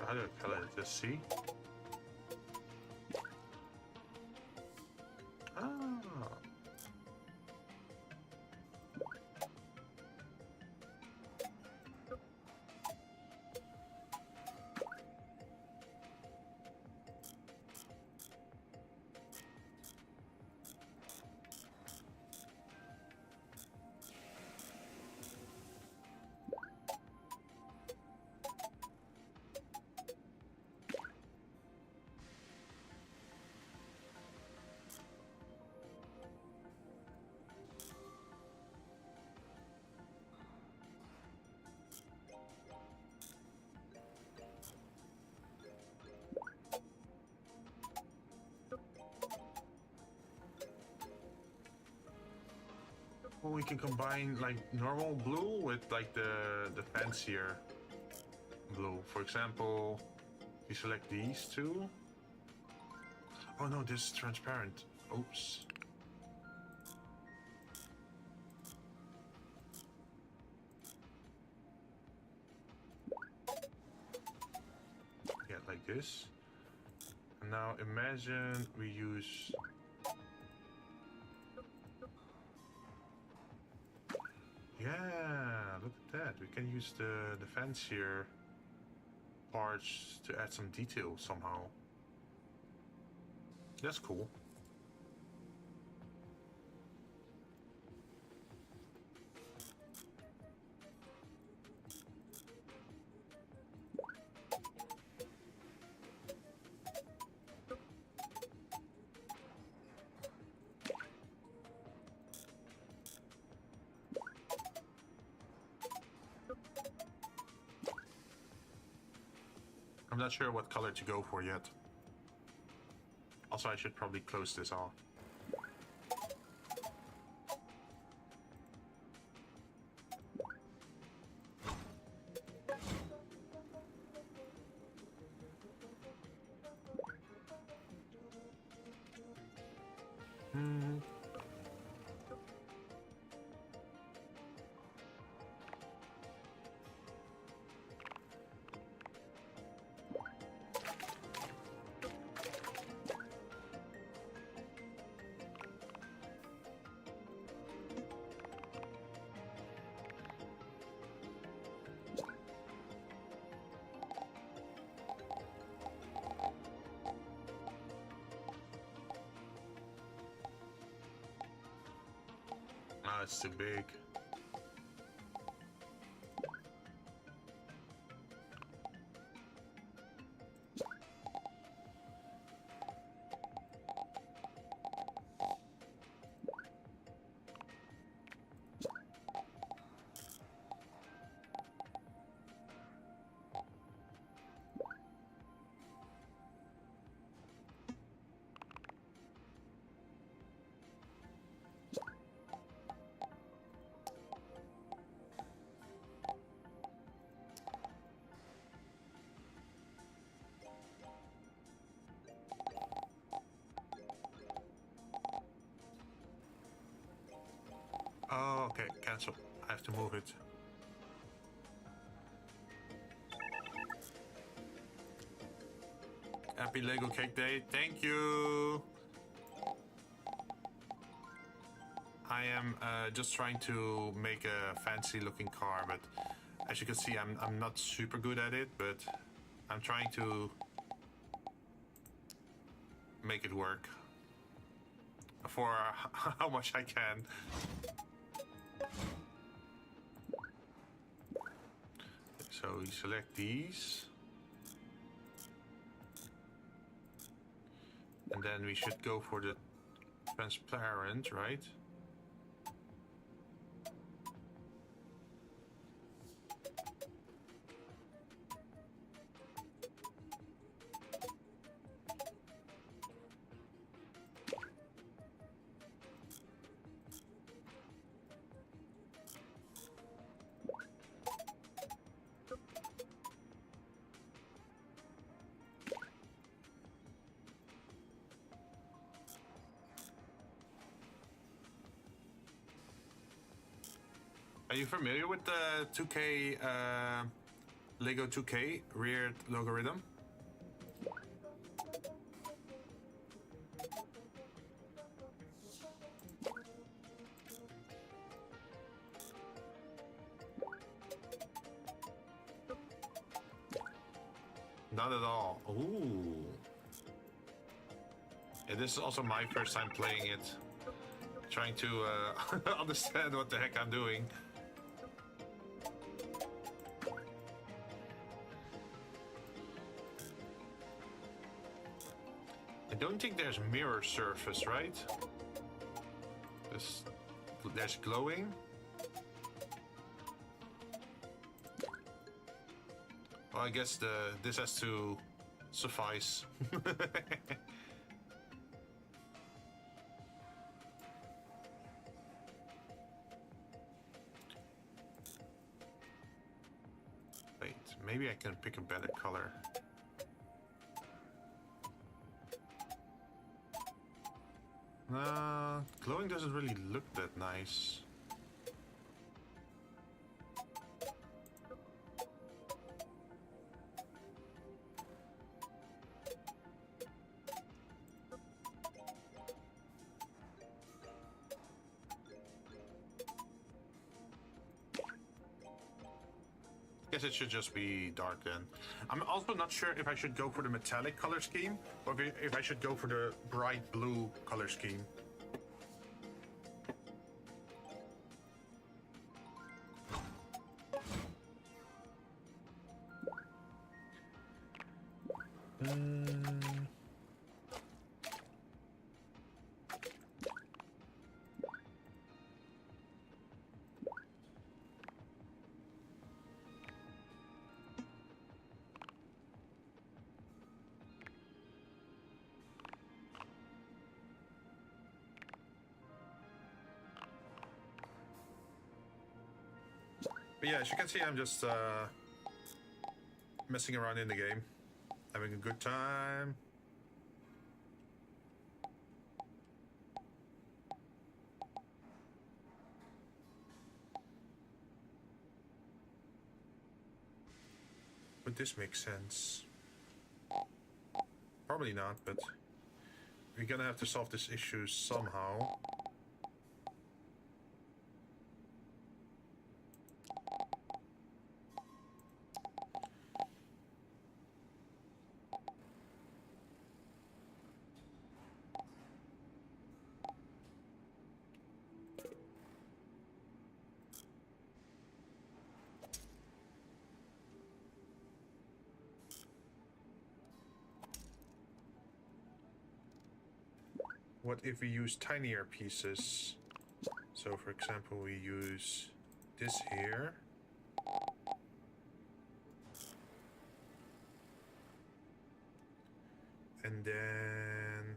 How do I color it? Just see. Ah. Well, we can combine like normal blue with like the fancier blue. For example, you select these two. Oh no, this is transparent. Oops. Yeah, like this. And now imagine we use... Yeah, look at that. We can use the fancier parts to add some detail somehow. That's cool. I'm not sure what color to go for yet. Also, I should probably close this off. it's too big. Oh, okay, cancel. I have to move it. Happy Lego Cake Day. Thank you. I am just trying to make a fancy looking car, but as you can see, I'm not super good at it, but I'm trying to make it work for how much I can. So we select these. And then we should go for the transparent, right? Are you familiar with the 2K Lego 2K reared logarithm? Not at all. Ooh. Yeah, this is also my first time playing it. Trying to understand what the heck I'm doing. I don't think there's mirror surface, right? There's glowing. Well, I guess this has to suffice. Wait, maybe I can pick a better color. Glowing doesn't really look that nice. Guess it should just be dark then. I'm also not sure if I should go for the metallic color scheme or if I should go for the bright blue color scheme. But yeah, as you can see, I'm just messing around in the game, having a good time. Would this make sense? Probably not, but we're gonna have to solve this issue somehow. what if we use tinier pieces? So for example, we use this here. And then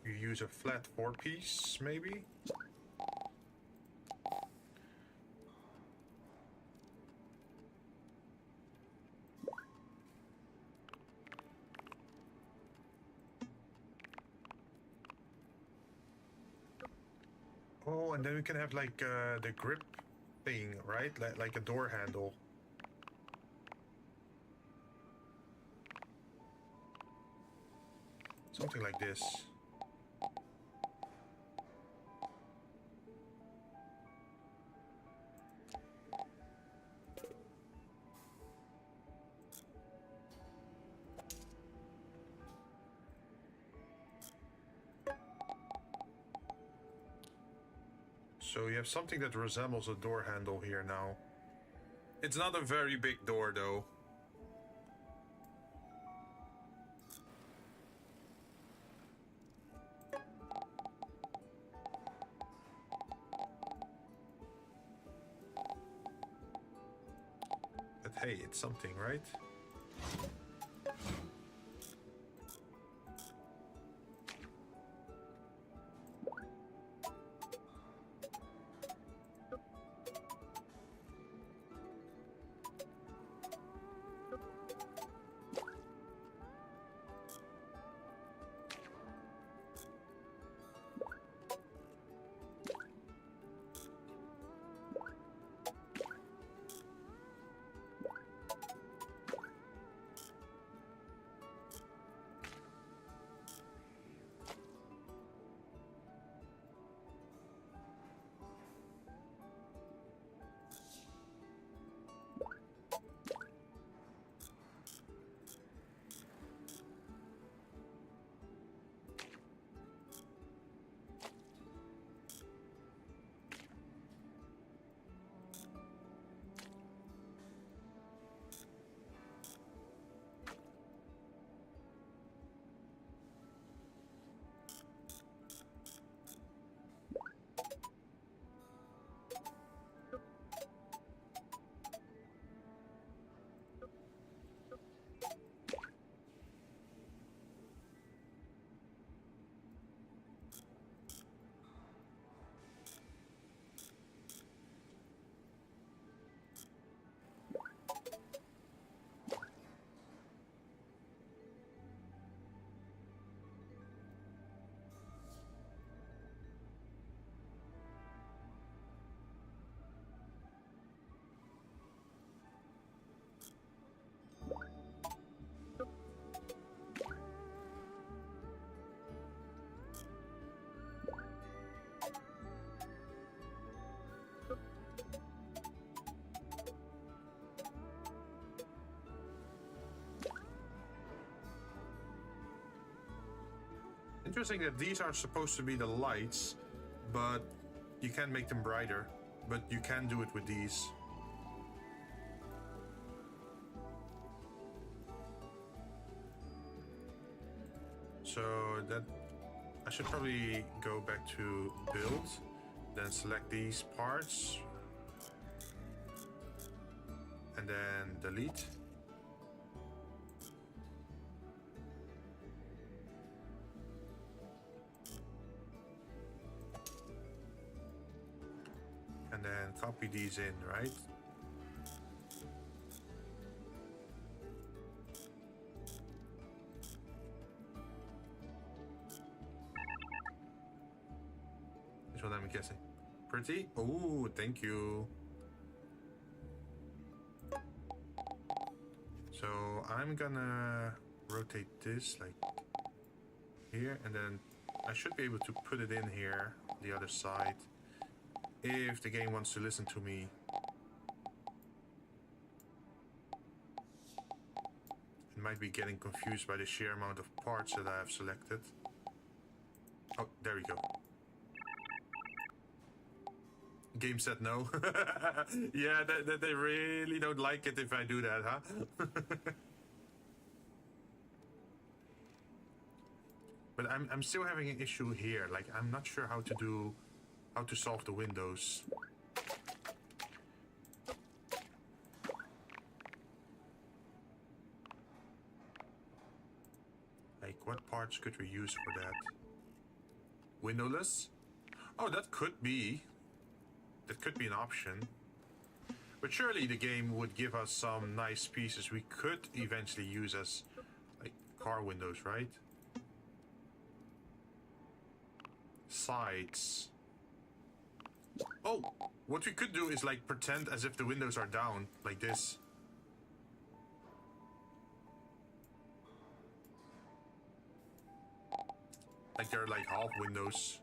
you use a flat 4-piece, maybe? Oh, and then we can have like the grip thing, right? Like a door handle. Something like this. So you have something that resembles a door handle here now. It's not a very big door though. But hey, it's something, right? Interesting that these are supposed to be the lights, but you can make them brighter, but you can do it with these. So that I should probably go back to build, then select these parts, and then delete. And then copy these in, right? That's what I'm guessing. Pretty? Oh, thank you. So I'm gonna rotate this like here, and then I should be able to put it in here, the other side, if the game wants to listen to me. It might be getting confused by the sheer amount of parts that I have selected. Oh, there we go. Game said no. Yeah, they really don't like it if I do that, huh? But I'm still having an issue here. Like, I'm not sure how to solve the windows. Like, what parts could we use for that? Windowless? Oh, that could be an option. But surely the game would give us some nice pieces we could eventually use as, like, car windows, right? Sides. Oh, what we could do is, like, pretend as if the windows are down, like this. Like they're like half windows.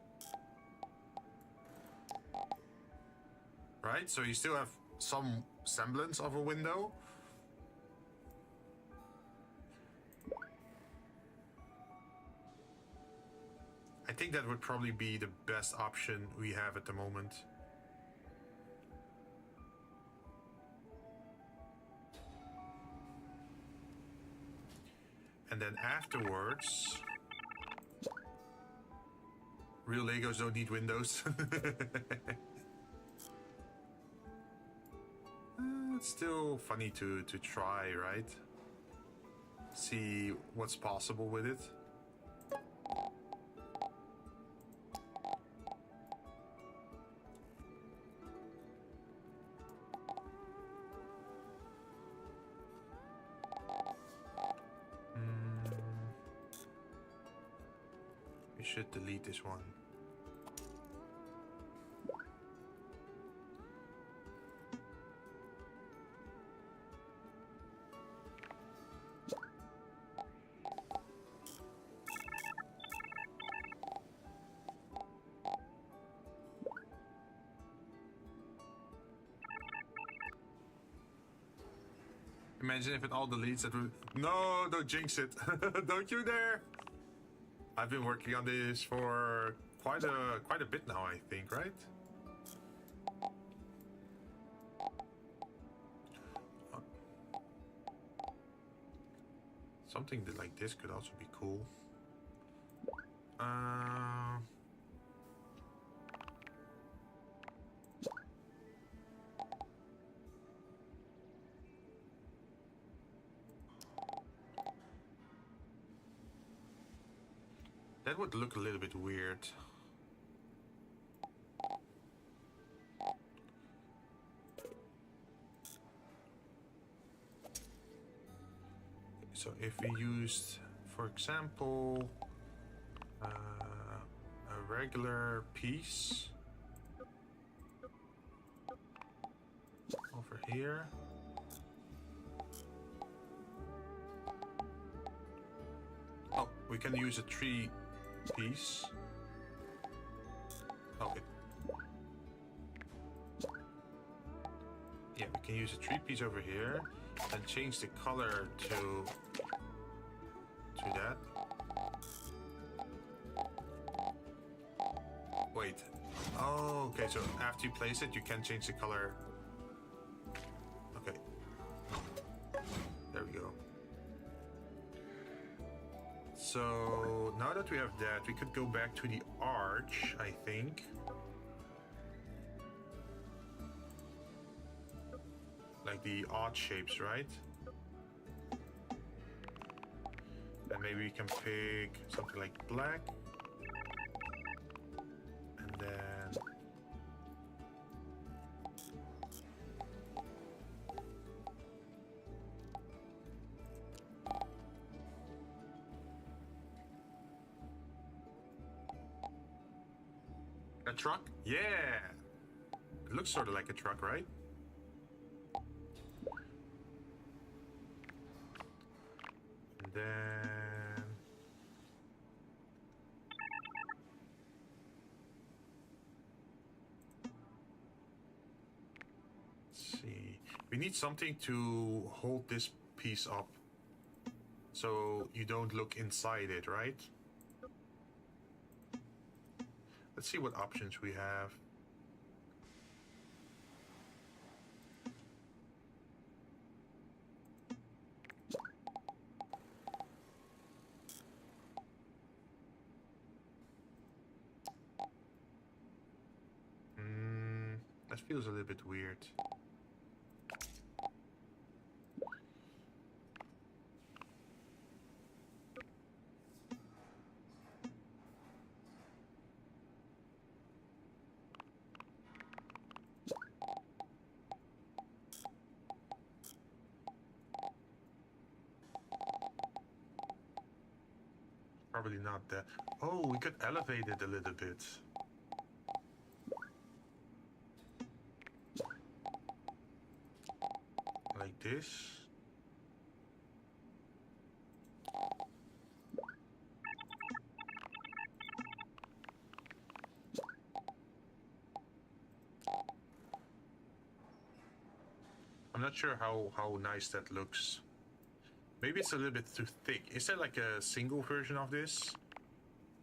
Right? So you still have some semblance of a window. I think that would probably be the best option we have at the moment. And then afterwards... Real Legos don't need windows. It's still funny to try, right? See what's possible with it. We should delete this one. Imagine if it all deletes it. No, don't jinx it. Don't you dare. I've been working on this for quite a bit now, I think, right? Something that like this could also be cool. That would look a little bit weird. So if we used, for example, a regular piece over here. Oh, we can use a tree piece. Oh, yeah, we can use a tree piece over here and change the color to that. Wait. Oh, okay, so after you place it, you can change the color. Okay. There we go. So now that we have that, we could go back to the arch, I think. Like the odd shapes, right? And maybe we can pick something like black. And then... a truck? Yeah! It looks sort of like a truck, right? And then... let's see. We need something to hold this piece up so you don't look inside it, right? Let's see what options we have. feels a little bit weird. Probably not that. Oh, we could elevate it a little bit. Like this. I'm not sure how nice that looks. Maybe it's a little bit too thick. Is there like a single version of this?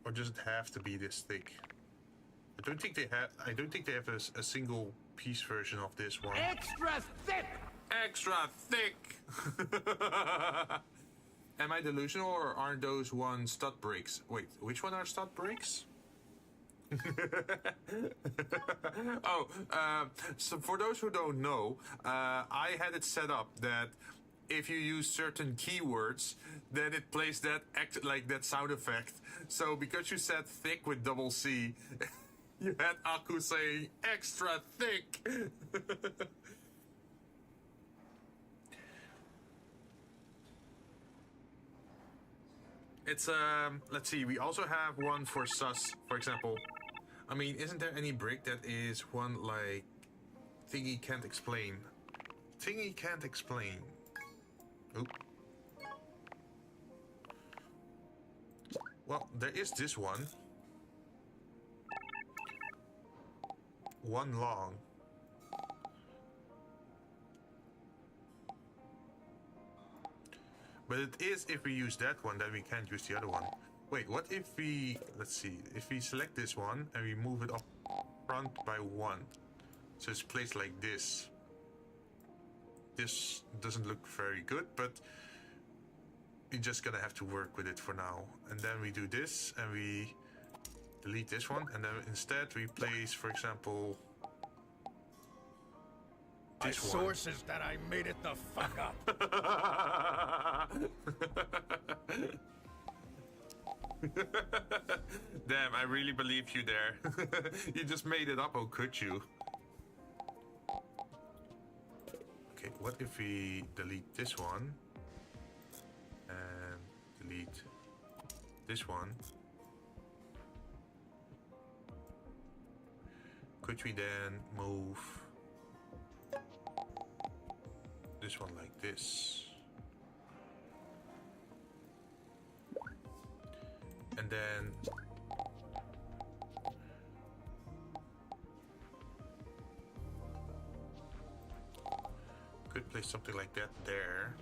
Or does it have to be this thick? I don't think they have a single piece version of this one. Extra thick! Extra thick! Am I delusional or aren't those one stud breaks? Wait, which one are stud breaks? Oh, so for those who don't know, I had it set up that if you use certain keywords, then it plays that like that sound effect. So because you said thick with double C, you had Aku saying extra thick. It's let's see, we also have one for sus, for example. I mean, isn't there any brick that is one like thingy can't explain? Thingy can't explain. Oop. Well, there is this one. One long. But it is if we use that one, then we can't use the other one. Wait, what if we, let's see, if we select this one and we move it up front by one. So it's placed like this. This doesn't look very good, but you're just gonna have to work with it for now. And then we do this and we delete this one, and then instead we place, for example, My this one. source is that I made it the fuck up. Damn, I really believed you there. You just made it up, oh could you? Okay, what if we delete this one and delete this one? Could we then move this one like this? And then could place something like that there.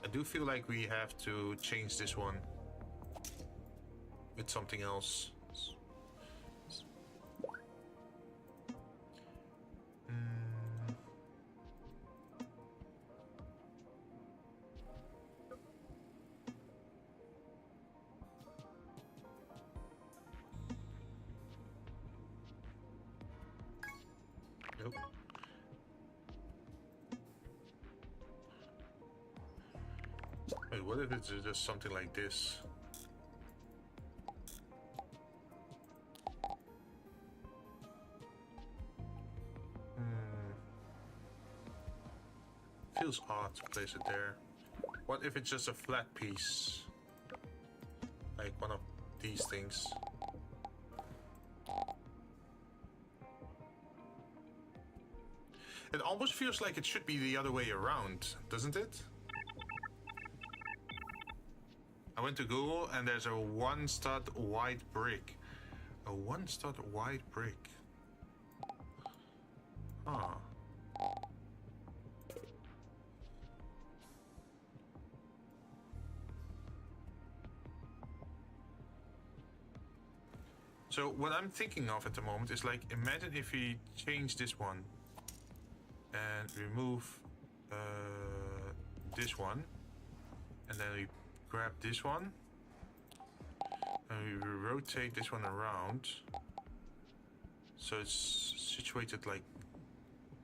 I do feel like we have to change this one with something else. Nope. Wait, what if it's just something like this? Feels odd to place it there. What if it's just a flat piece? Like one of these things. It almost feels like it should be the other way around, doesn't it? I went to Google and there's a one stud white brick. A one stud white brick. Huh. So what I'm thinking of at the moment is like, imagine if we change this one and remove this one, and then we grab this one And we rotate this one around. So it's situated like,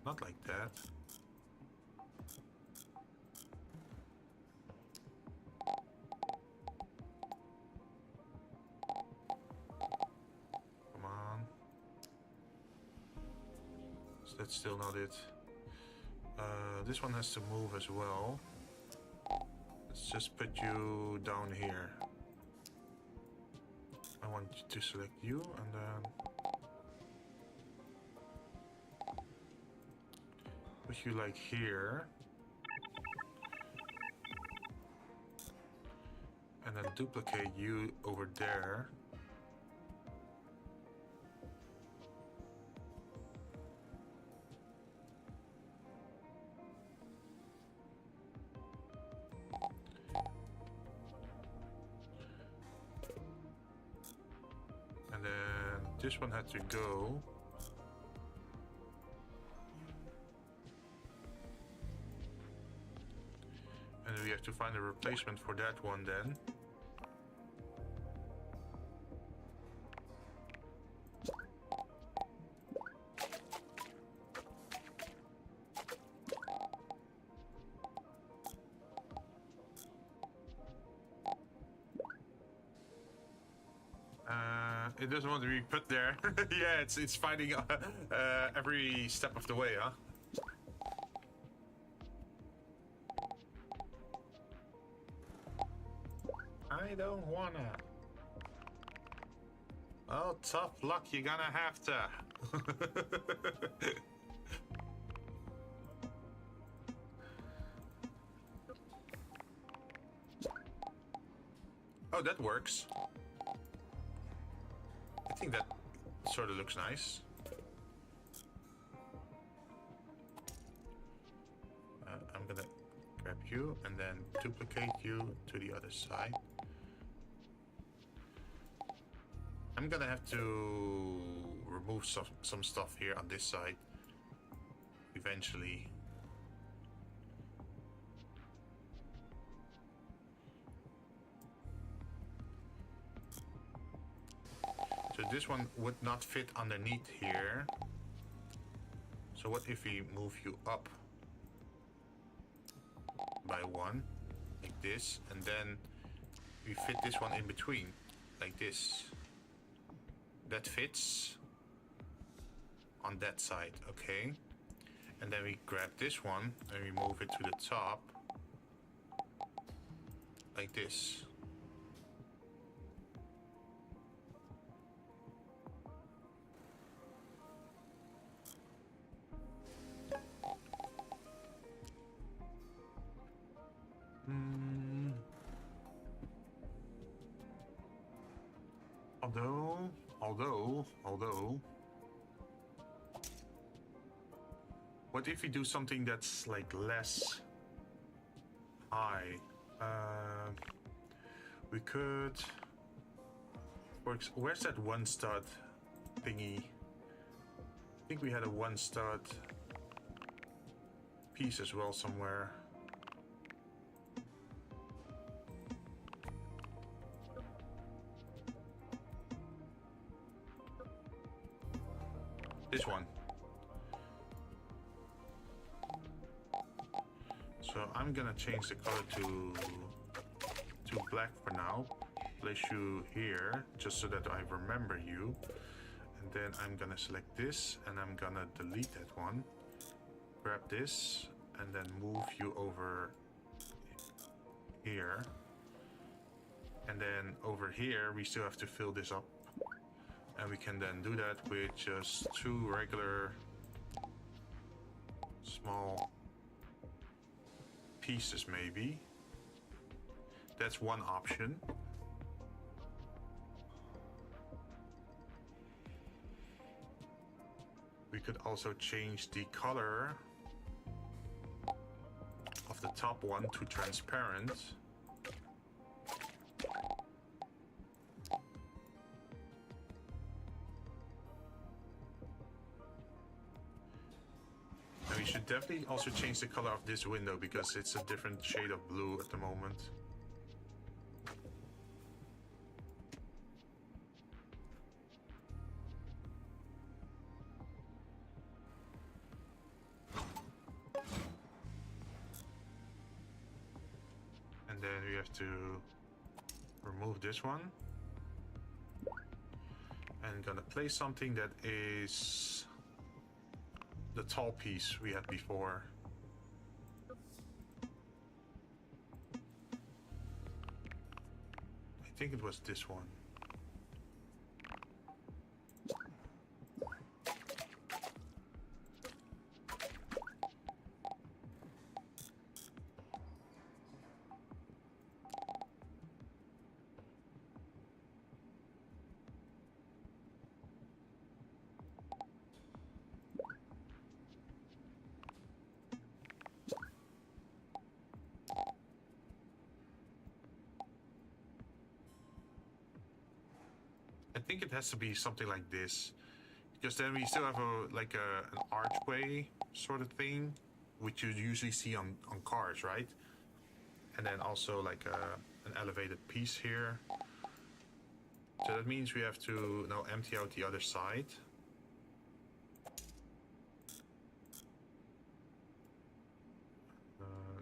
not like that. Come on. So that's still not it. This one has to move as well. Let's just put you down here. I want to select you and then put you like here. And then duplicate you over there. And then this one had to go. And we have to find a replacement for that one then. It doesn't want to be put there. Yeah, it's fighting every step of the way, huh? I don't wanna. Oh, tough luck, you're gonna have to. Oh, that works. I think that sort of looks nice. I'm gonna grab you and then duplicate you to the other side. I'm gonna have to remove some stuff here on this side eventually. So this one would not fit underneath here. So what if we move you up by one, like this, and then we fit this one in between, like this. That fits on that side, okay? And then we grab this one and we move it to the top, like this. Although, what if we do something that's like less high? We could. Where's that one stud thingy? I think we had a one stud piece as well somewhere. This one. So I'm gonna change the color to black for now. Place you here just so that I remember you. And then I'm gonna select this and I'm gonna delete that one. Grab this and then move you over here. And then over here we still have to fill this up. And we can then do that with just two regular small pieces maybe. That's one option. We could also change the color of the top one to transparent. And we should definitely also change the color of this window because it's a different shade of blue at the moment. we have to remove this one. And gonna place something that is the tall piece we had before. I think it was this one. I think it has to be something like this, because then we still have an archway sort of thing, which you usually see on cars, right? And then also like an elevated piece here. So that means we have to now empty out the other side.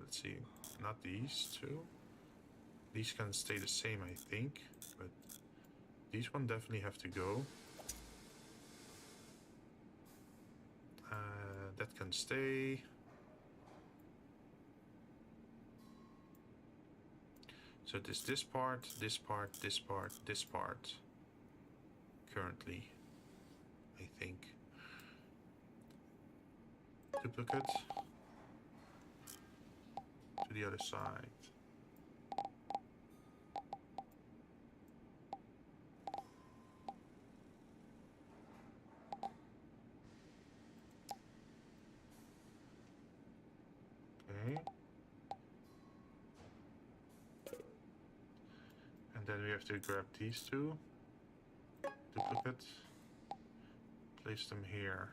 Let's see, not these two. These can stay the same, I think, but these one definitely have to go. That can stay. So this part, this part, this part, this part. Currently, I think. Duplicate to the other side. Okay. And then we have to grab these two. Duplicate. Place them here.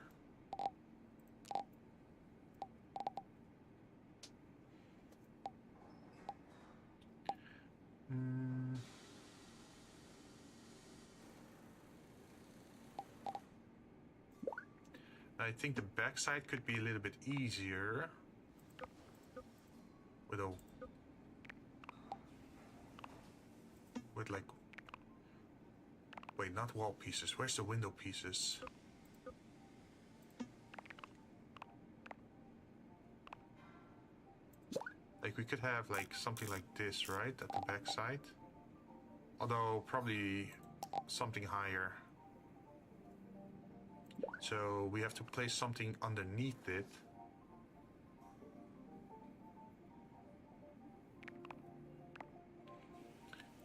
I think the backside could be a little bit easier with like, wait, not wall pieces. Where's the window pieces? Like we could have like something like this, right, at the backside. Although probably something higher. So we have to place something underneath it.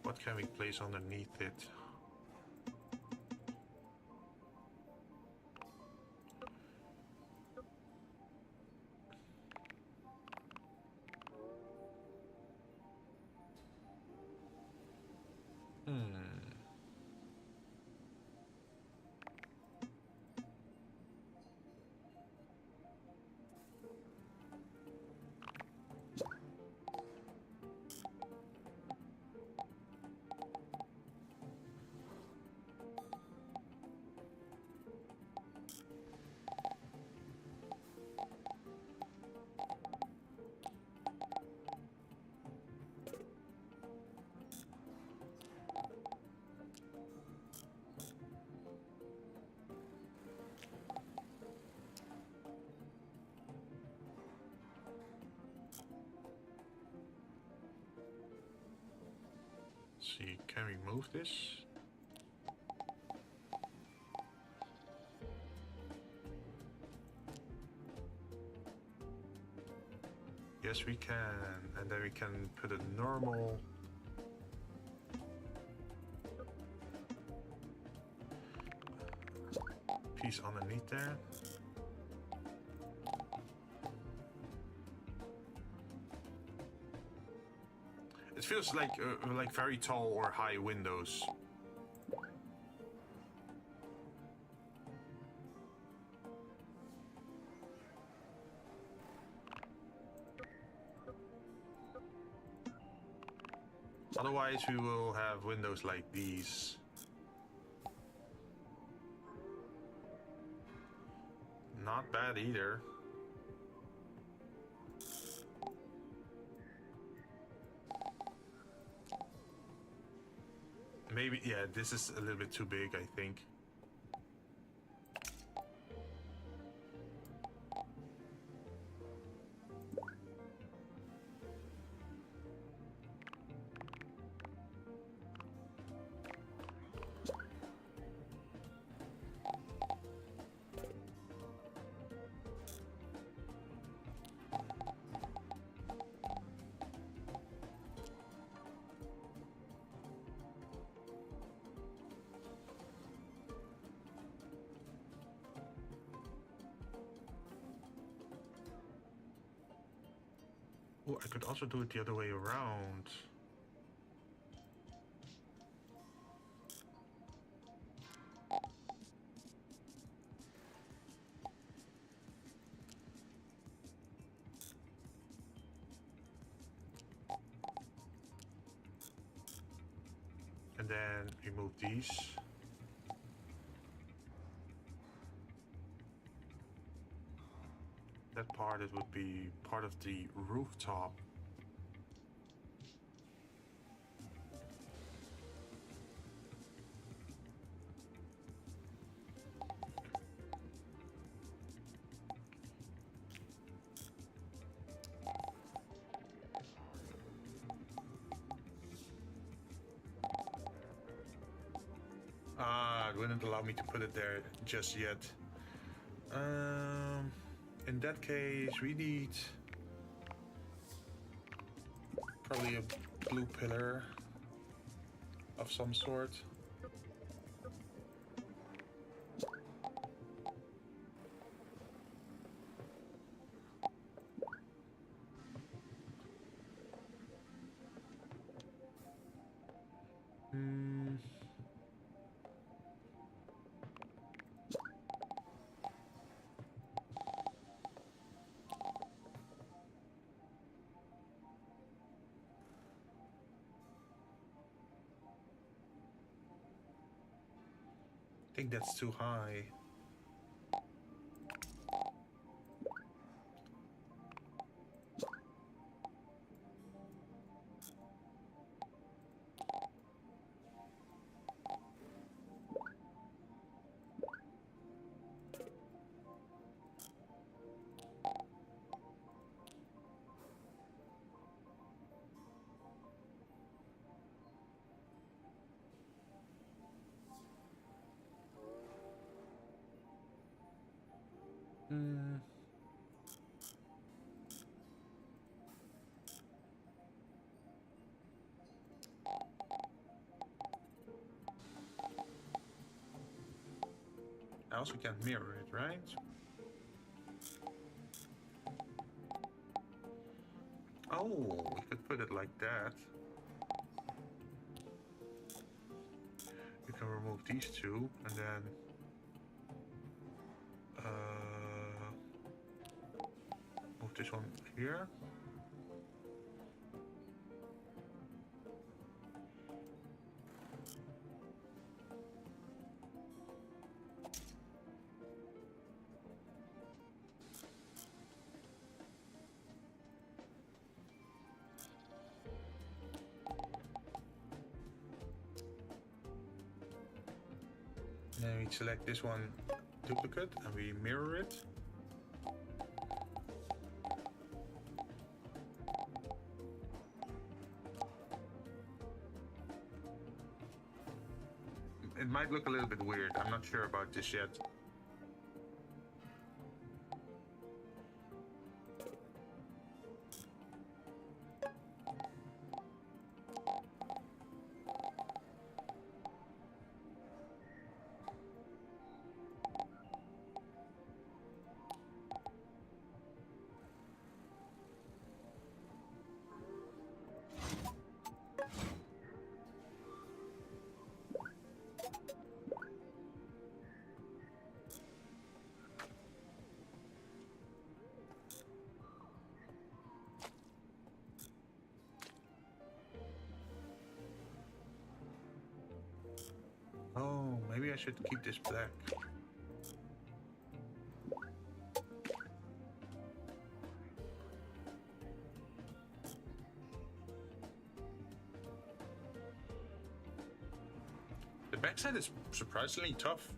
What can we place underneath it? See, can we move this? Yes, we can, and then we can put a normal piece underneath there. It feels like very tall or high windows. Otherwise, we will have windows like these. Not bad either. Maybe, yeah, this is a little bit too big, I think. Oh, I could also do it the other way around. And then remove these. That part, it would be part of the rooftop. It wouldn't allow me to put it there just yet. In that case, we need probably a blue pillar of some sort. I think that's too high. I also can't mirror it, right? Oh, we could put it like that. You can remove these two and then move this one here. Then we select this one duplicate and we mirror it. It might look a little bit weird, I'm not sure about this yet. Oh, maybe I should keep this black. backside is surprisingly tough.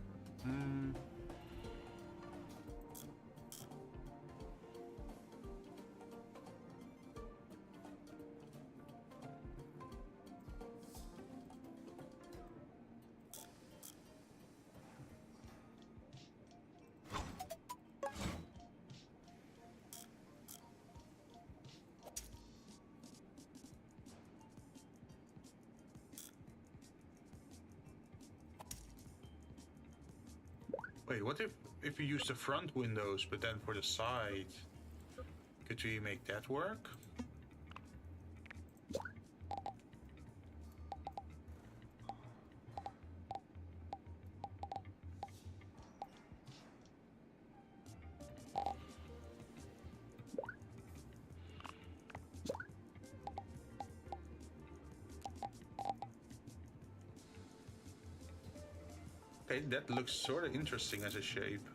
Wait, what if we use the front windows, but then for the side, could we make that work? Okay, that looks sort of interesting as a shape.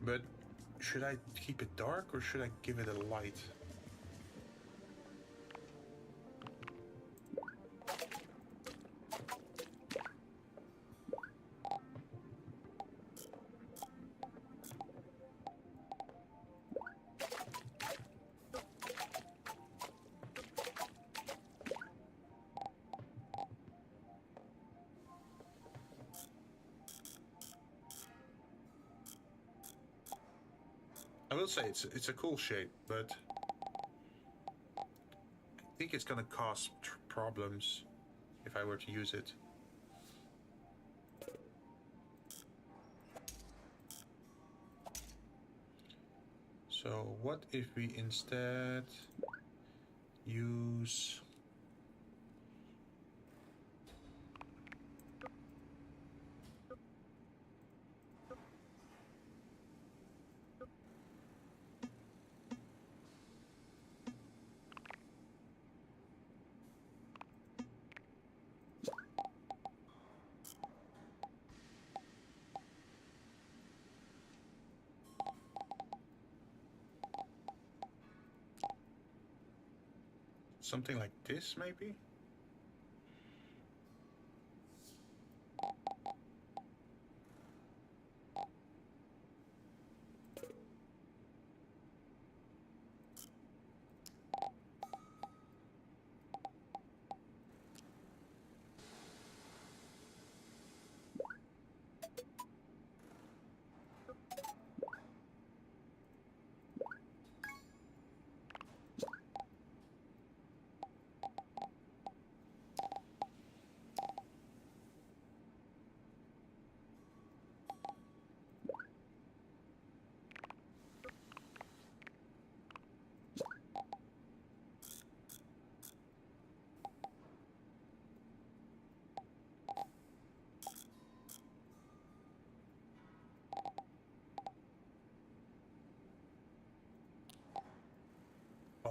But should I keep it dark or should I give it a light? I will say it's a cool shape, but I think it's gonna cause problems if I were to use it. So what if we instead use... something like this, maybe?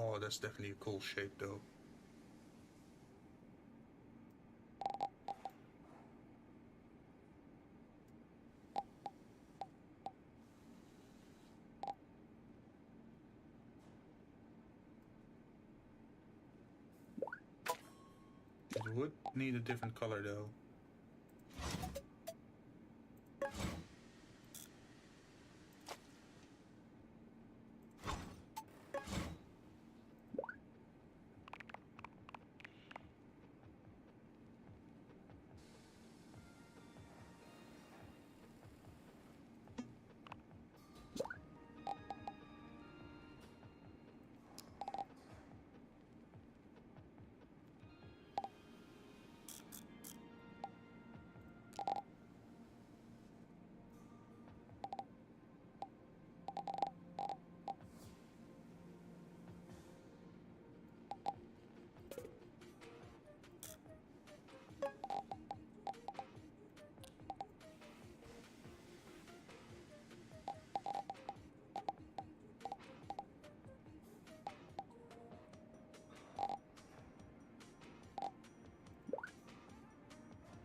Oh, that's definitely a cool shape though. It would need a different color though.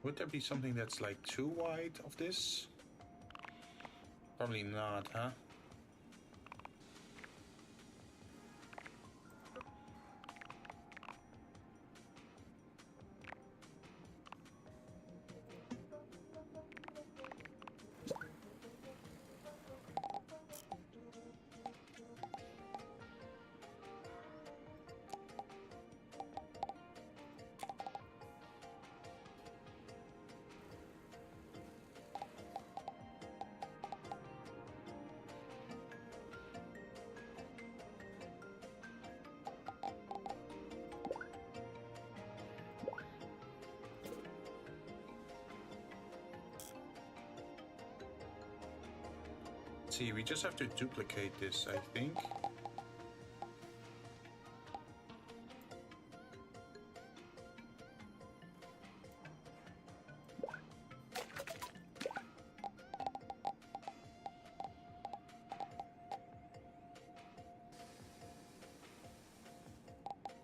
Would there be something that's like too wide of this? Probably not, huh? See, we just have to duplicate this, I think.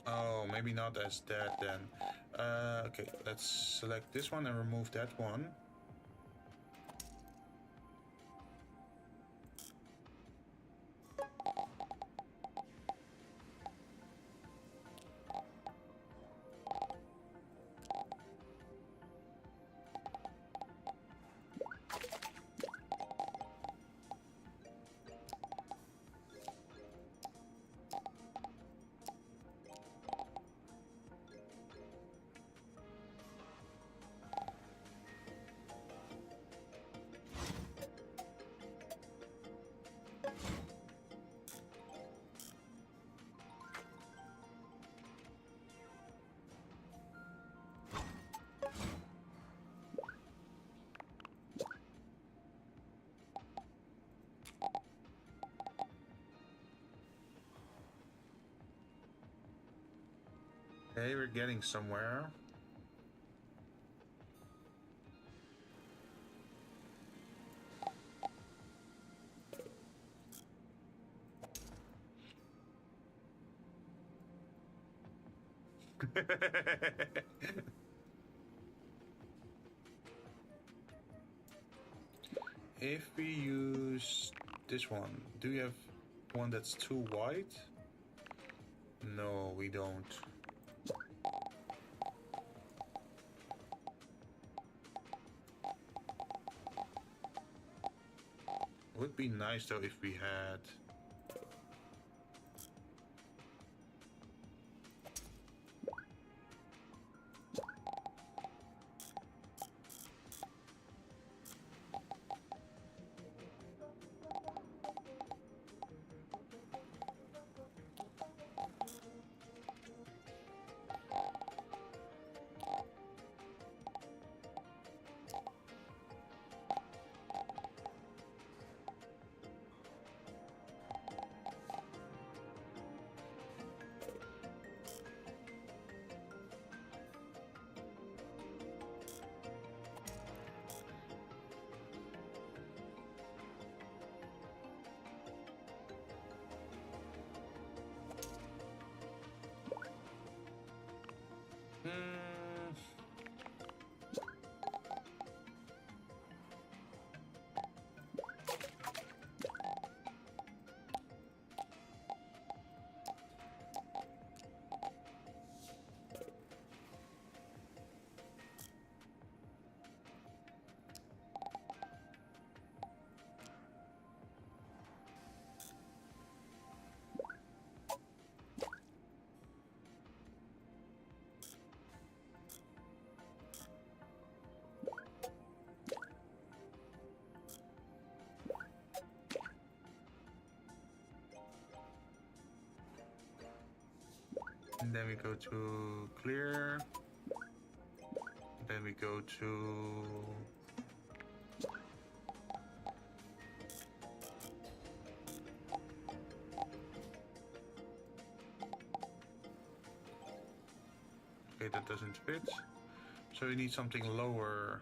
Oh, maybe not as that then. Okay, let's select this one and remove that one. Okay, we're getting somewhere. If we use this one, do you have one that's too wide? No, we don't. Would be nice though if we had. And then we go to clear. Then we go to okay, that doesn't fit. So we need something lower.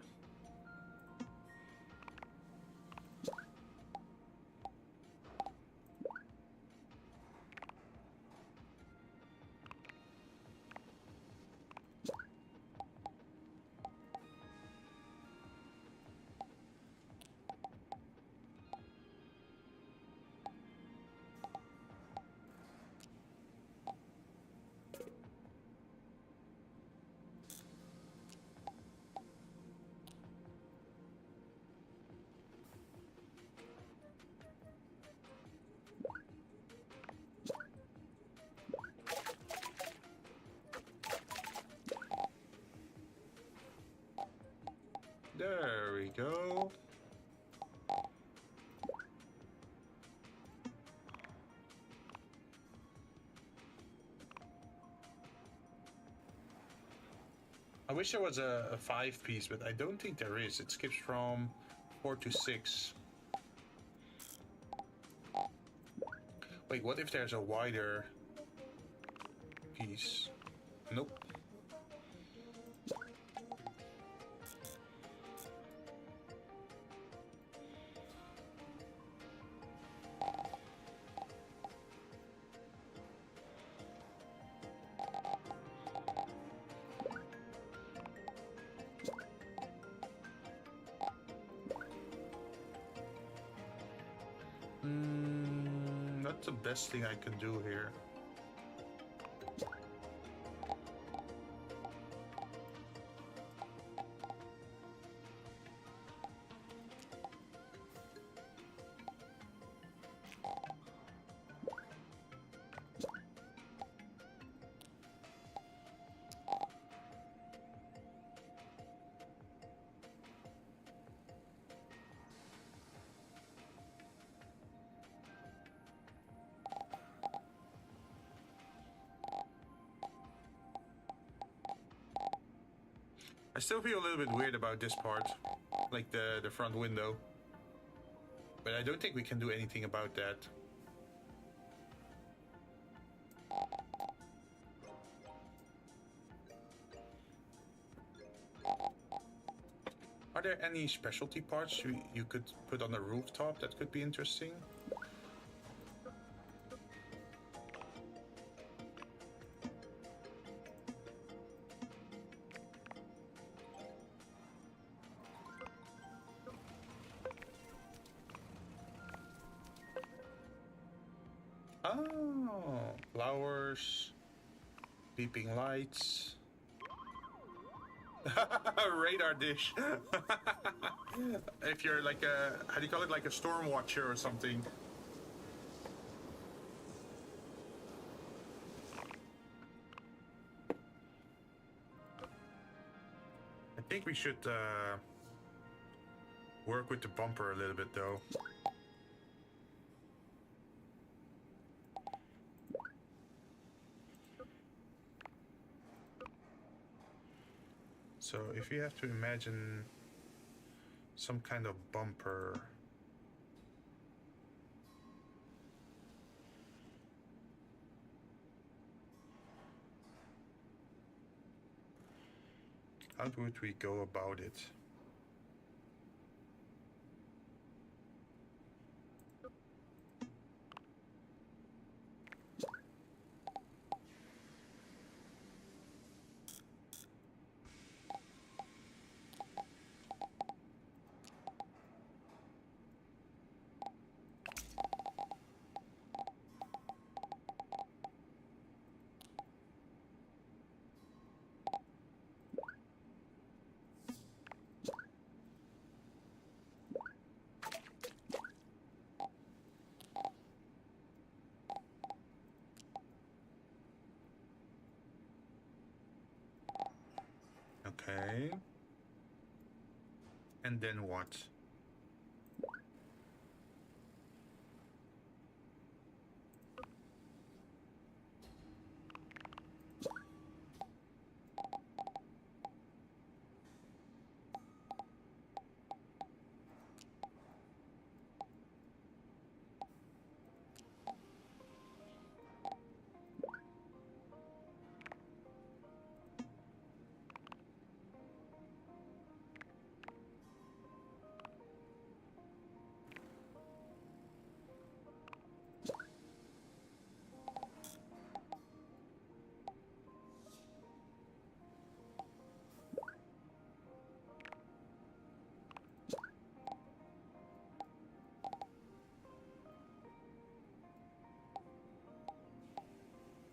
I wish there was a 5-piece, but I don't think there is. It skips from 4 to 6. Wait, what if there's a wider piece? Nope. That's the best thing I can do here. I still feel a little bit weird about this part, like the front window. But I don't think we can do anything about that. Are there any specialty parts you could put on the rooftop that could be interesting? Oh, flowers, beeping lights, radar dish. If you're like a, how do you call it, like a storm watcher or something. I think we should work with the bumper a little bit though. So if you have to imagine some kind of bumper, how would we go about it? Okay. And then what?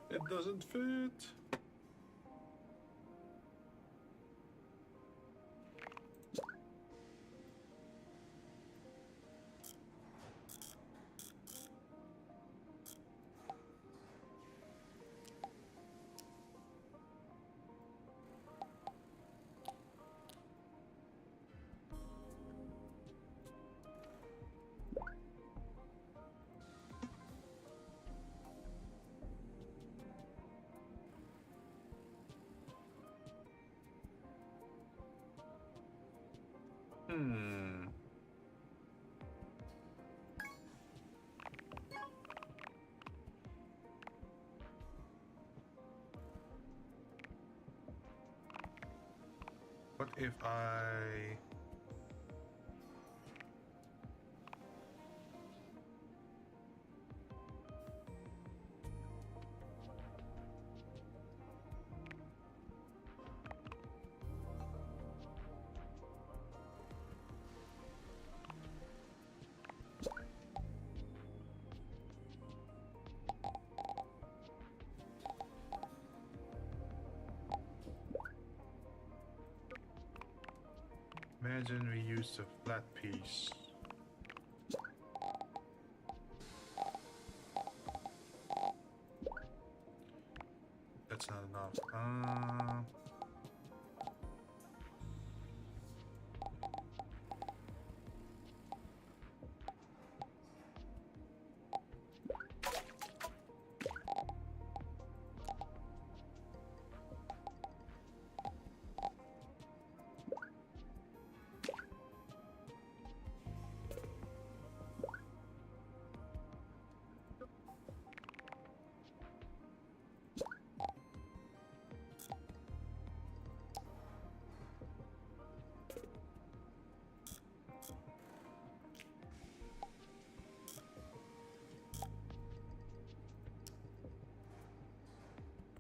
It doesn't fit. What if I... Imagine we used a flat piece. That's not enough.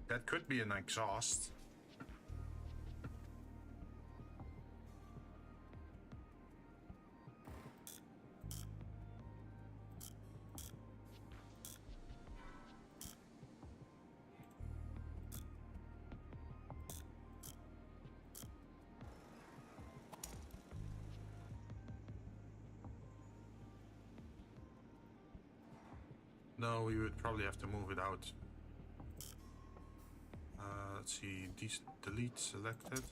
That could be an exhaust. No, we would probably have to move it out. Let's see, delete selected,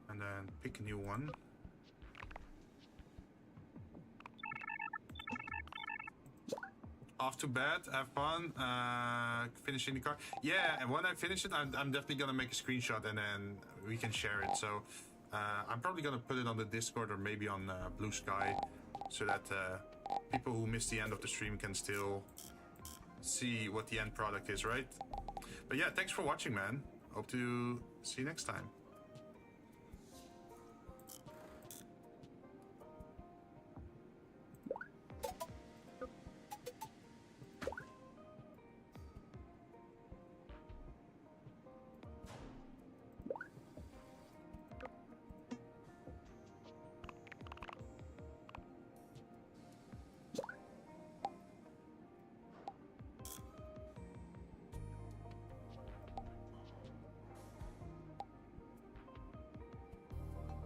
and then pick a new one. Off to bed, have fun, finishing the car. Yeah, and when I finish it, I'm definitely gonna make a screenshot and then we can share it. So I'm probably gonna put it on the Discord or maybe on Blue Sky, so that people who miss the end of the stream can still see what the end product is, right? But yeah, thanks for watching, man. Hope to see you next time.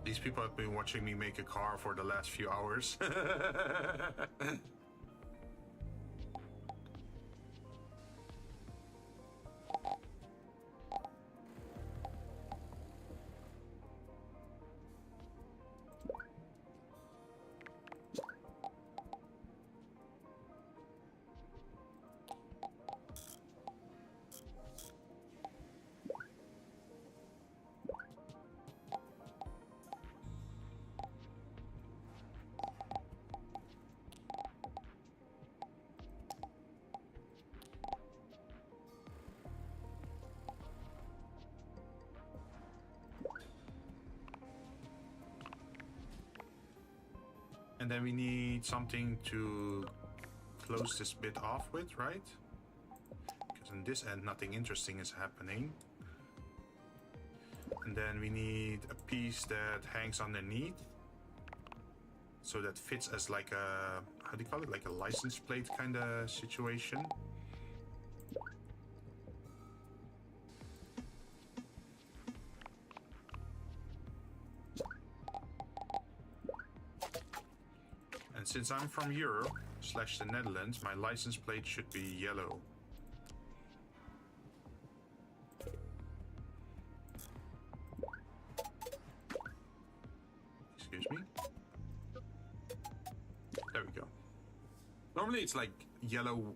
These people have been watching me make a car for the last few hours. And then we need something to close this bit off with, right? Because on this end, nothing interesting is happening. And then we need a piece that hangs underneath, so that fits as like a, how do you call it? Like a license plate kind of situation. And since I'm from Europe / the Netherlands, my license plate should be yellow. Excuse me. There we go. Normally it's like yellow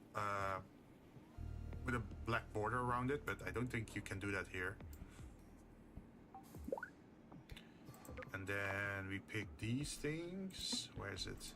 with a black border around it, but I don't think you can do that here. And And then we pick these things. Where is it?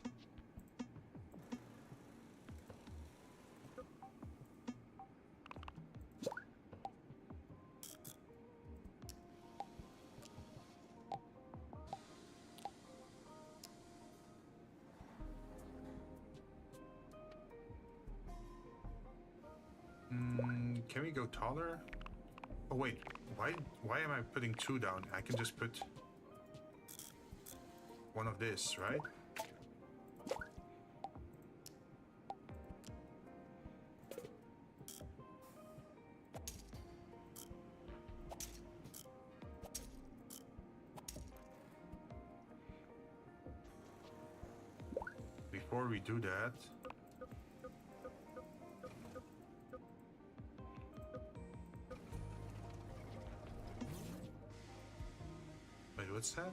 Can we go taller? Oh wait, why am I putting 2 down? I can just put one of this, right? Before we do that, wait, what's that?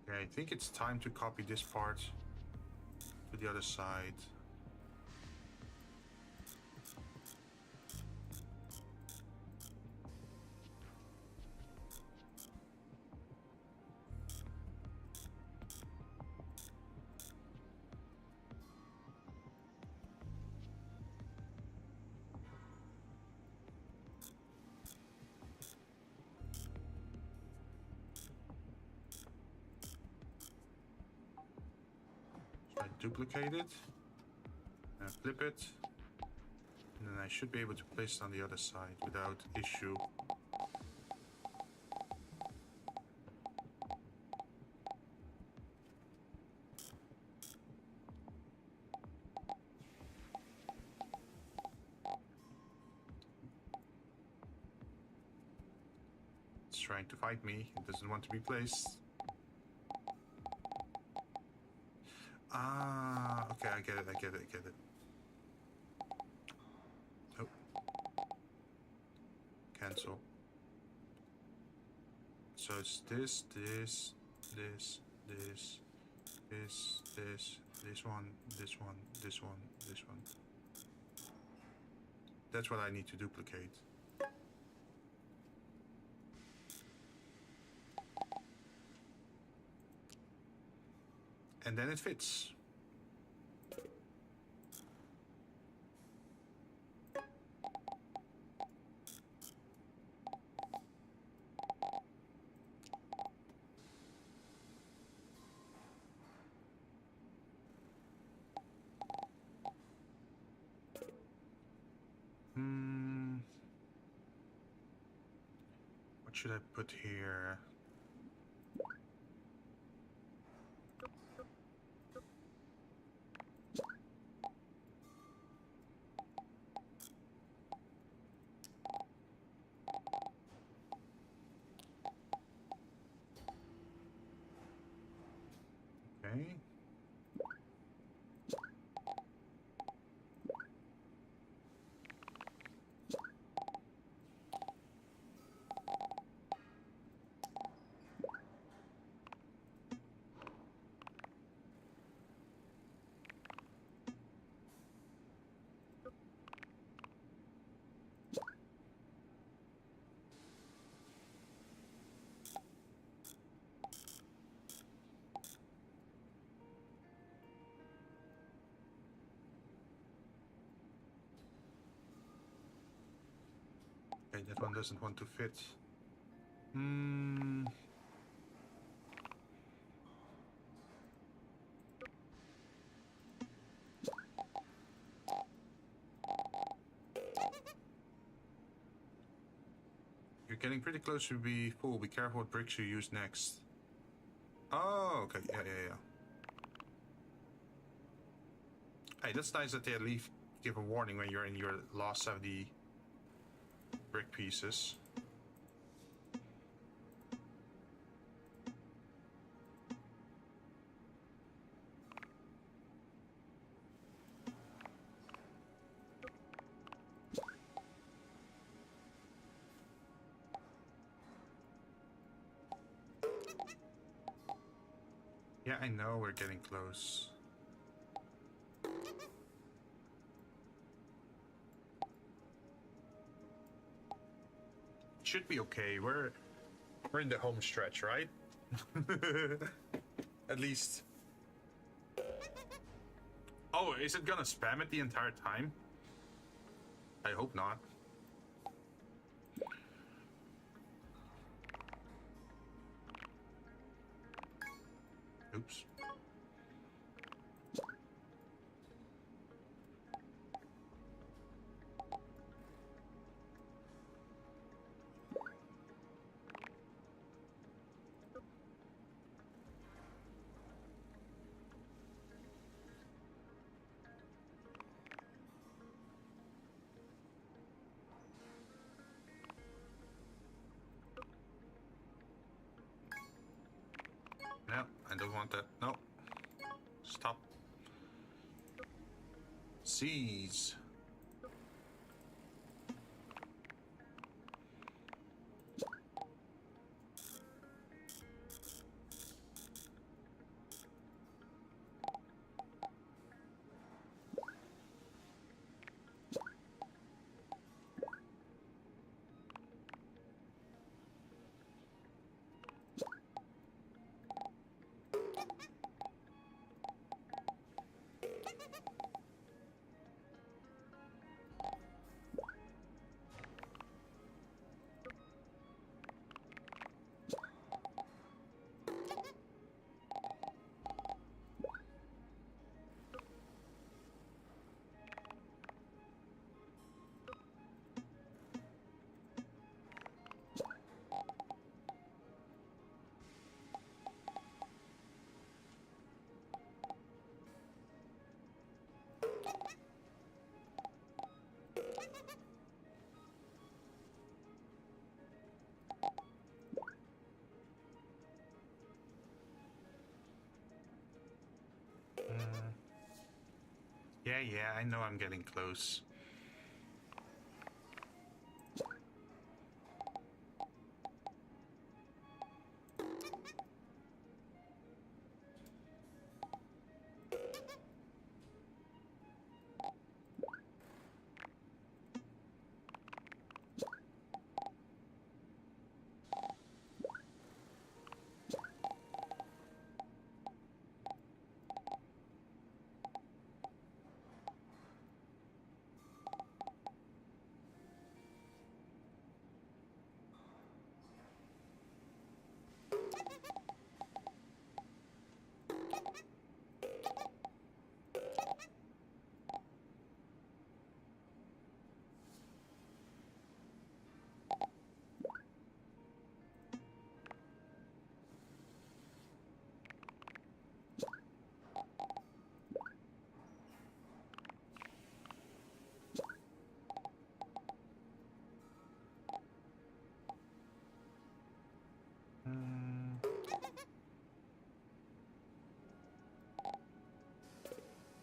Okay, I think it's time to copy this part to the other side. Duplicate it, and flip it, and then I should be able to place it on the other side without issue. It's trying to fight me, it doesn't want to be placed. Ah, okay, I get it. Oh. Cancel. So it's this one. That's what I need to duplicate. And then it fits. What should I put here? Okay. one doesn't want to fit. Hmm. You're getting pretty close to be full. Be careful what bricks you use next. Oh, okay. Yeah. Hey, that's nice that they at least give a warning when you're in your last 70 brick pieces. Yeah, I know we're getting close. Should be okay. We're in the home stretch, right? At least. Oh, is it gonna spam it the entire time? I hope not. Oops. No, I don't want that. No. Stop. Seize. Yeah, I know I'm getting close.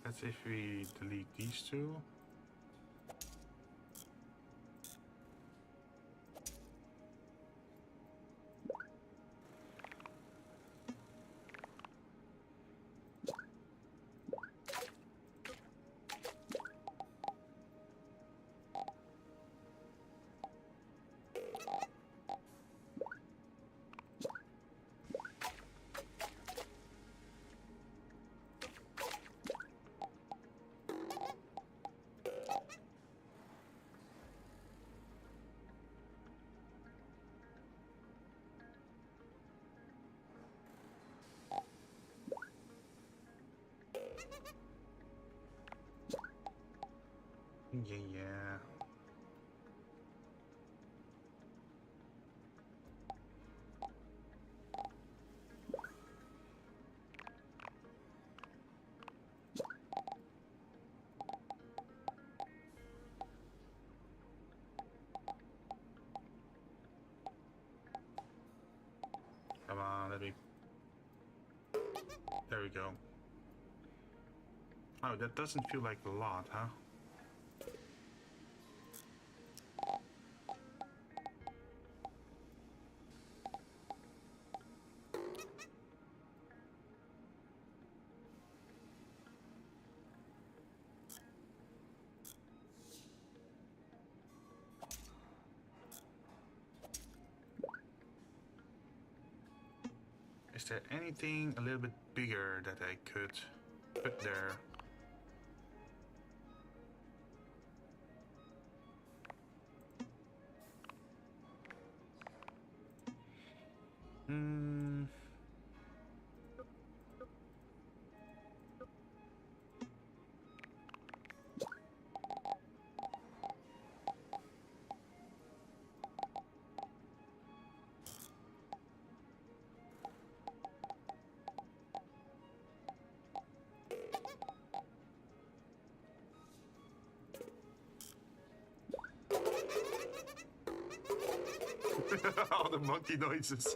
That's if we delete these two. Yeah. Come on, let me... There we go. Oh, that doesn't feel like a lot, huh? Is there anything a little bit bigger that I could put there? Hmm. All the monkey noises.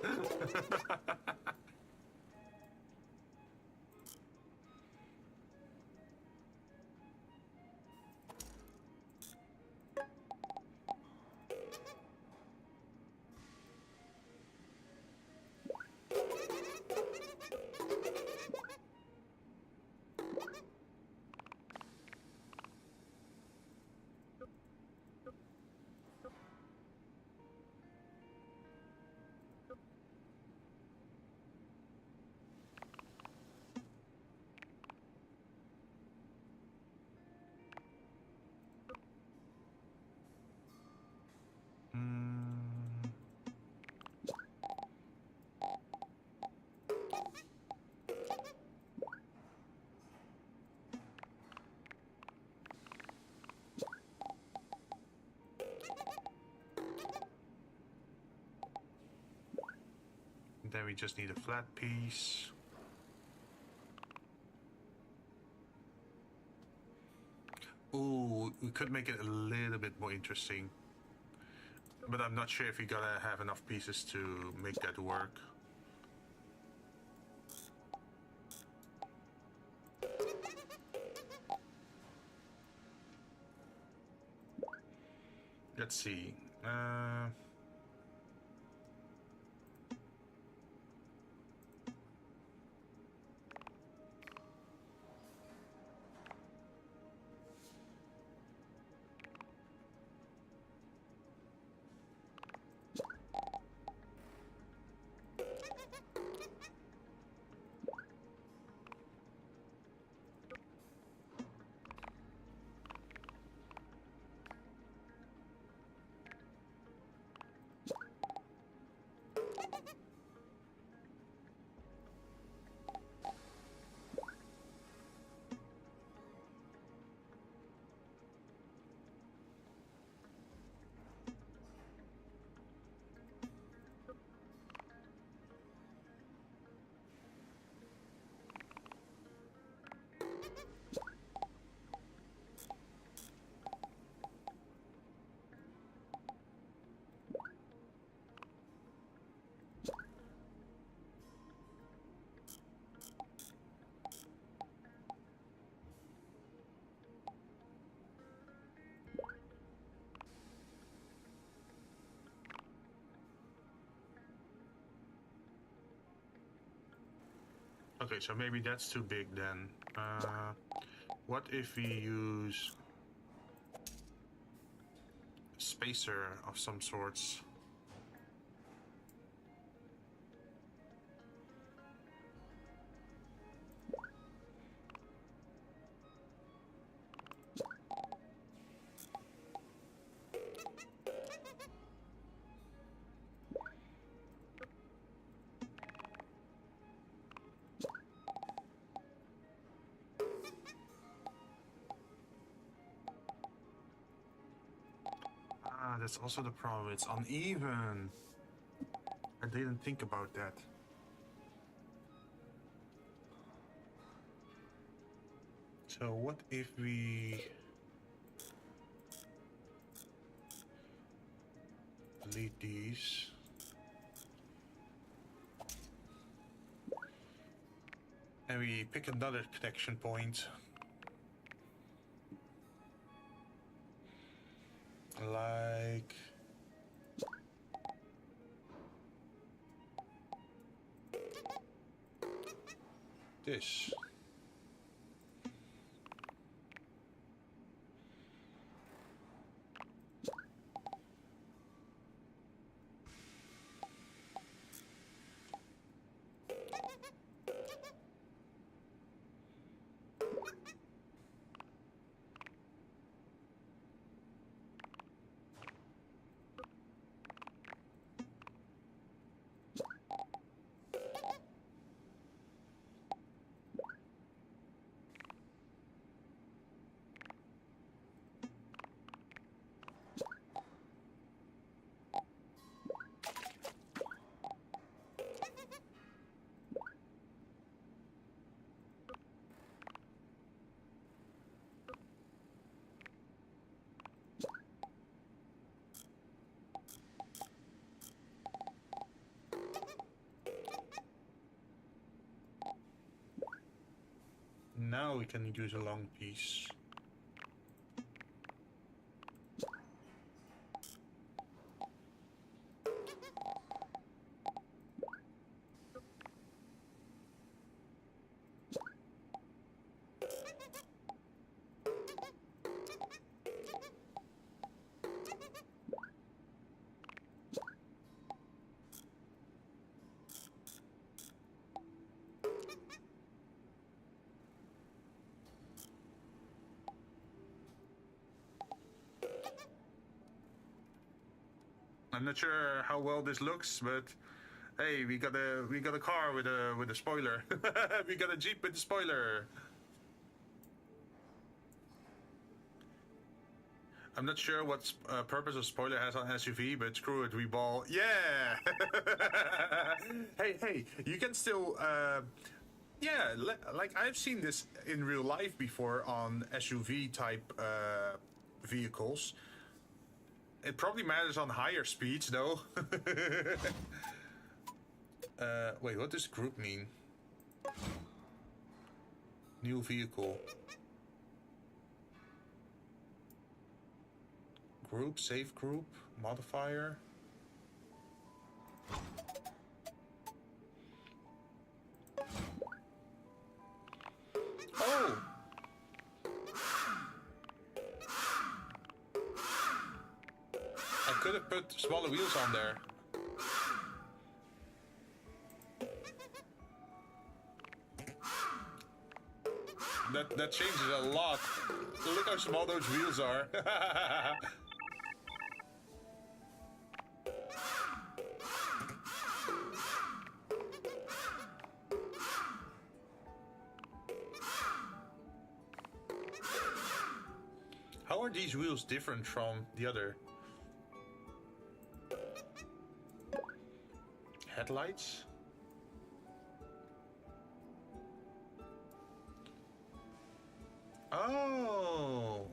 Then we just need a flat piece. Ooh, we could make it a little bit more interesting. But I'm not sure if we gotta have enough pieces to make that work. Let's see. Okay, so maybe that's too big then. What if we use spacer of some sorts? Ah, that's also the problem. It's uneven. I didn't think about that. So what if we delete these? And we pick another connection point. Like this. Now we can use a long piece. I'm not sure how well this looks, but hey, we got a car with a spoiler. We got a Jeep with a spoiler. I'm not sure what purpose a spoiler has on SUV, but screw it, we ball. Yeah. hey, you can still. Yeah, like I've seen this in real life before on SUV type vehicles. It probably matters on higher speeds, though. Wait, what does group mean? New vehicle. Group, safe group, modifier. Oh! I could have put smaller wheels on there. That changes a lot. Look how small those wheels are. How are these wheels different from the other? Headlights? Oh!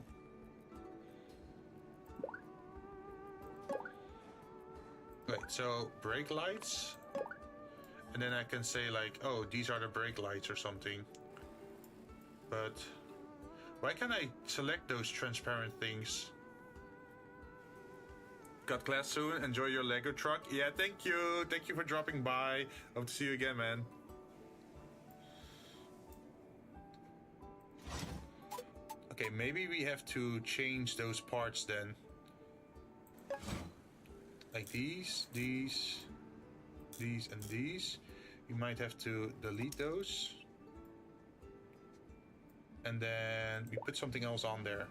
Wait, so brake lights? And then I can say like, oh, these are the brake lights or something. But why can't I select those transparent things? Got class soon. Enjoy your Lego truck. Yeah, thank you. Thank you for dropping by. Hope to see you again, man. Okay, maybe we have to change those parts then. Like these, and these. We might have to delete those. And then we put something else on there.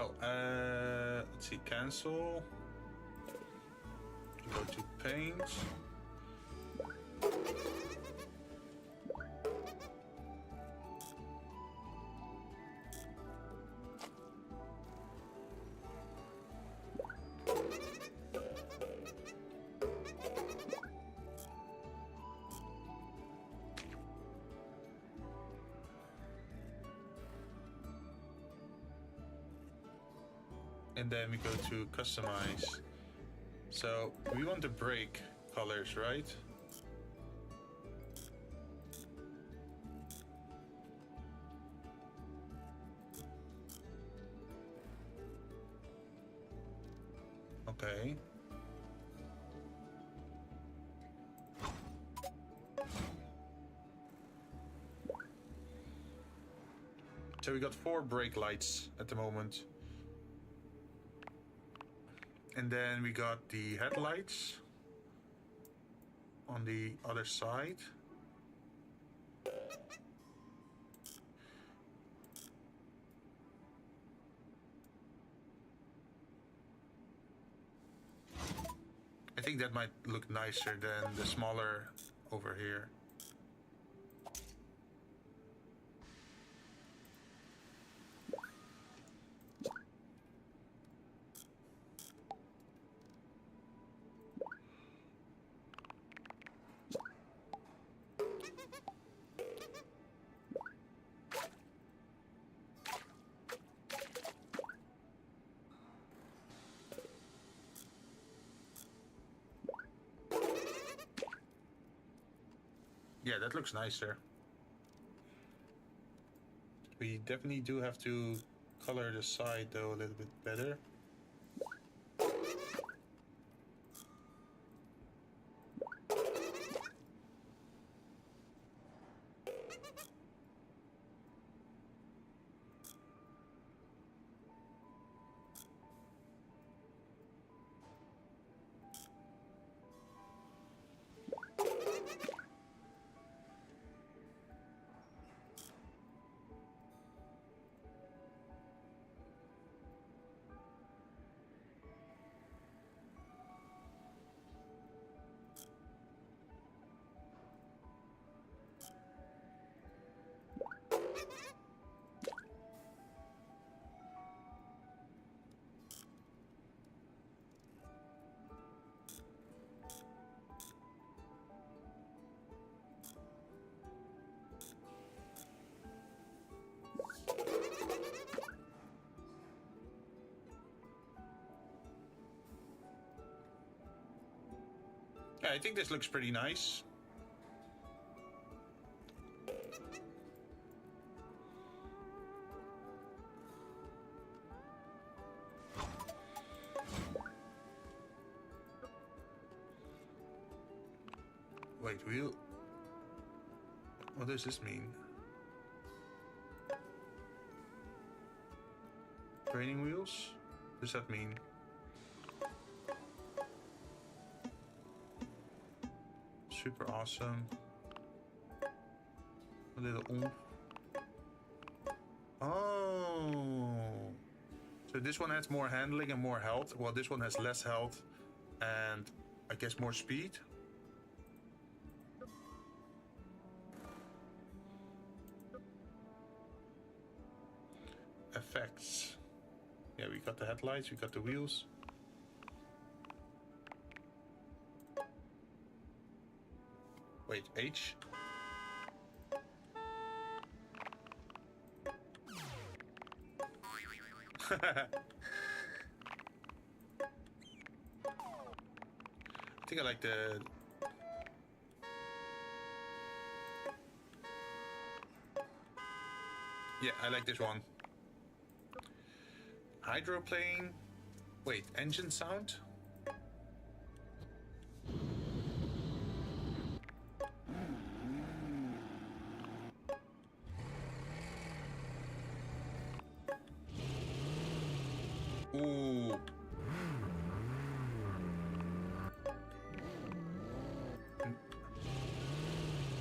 Oh, let's see, cancel. Go to paint. And then we go to customize. So we want to break colors, right? Okay. So we got 4 brake lights at the moment. And then we got the headlights on the other side. I think that might look nicer than the smaller over here. Yeah, that looks nicer. We definitely do have to color the side though a little bit better. Yeah, I think this looks pretty nice. Wait, wheel? What does this mean? Training wheels? What does that mean? Super awesome. A little oomph. Oh. So this one has more handling and more health. Well, this one has less health and I guess more speed. Effects. Yeah, we got the headlights, we got the wheels. Wait, H? I think I like the... Yeah, I like this one. Hydroplane. Wait, engine sound? Ooh.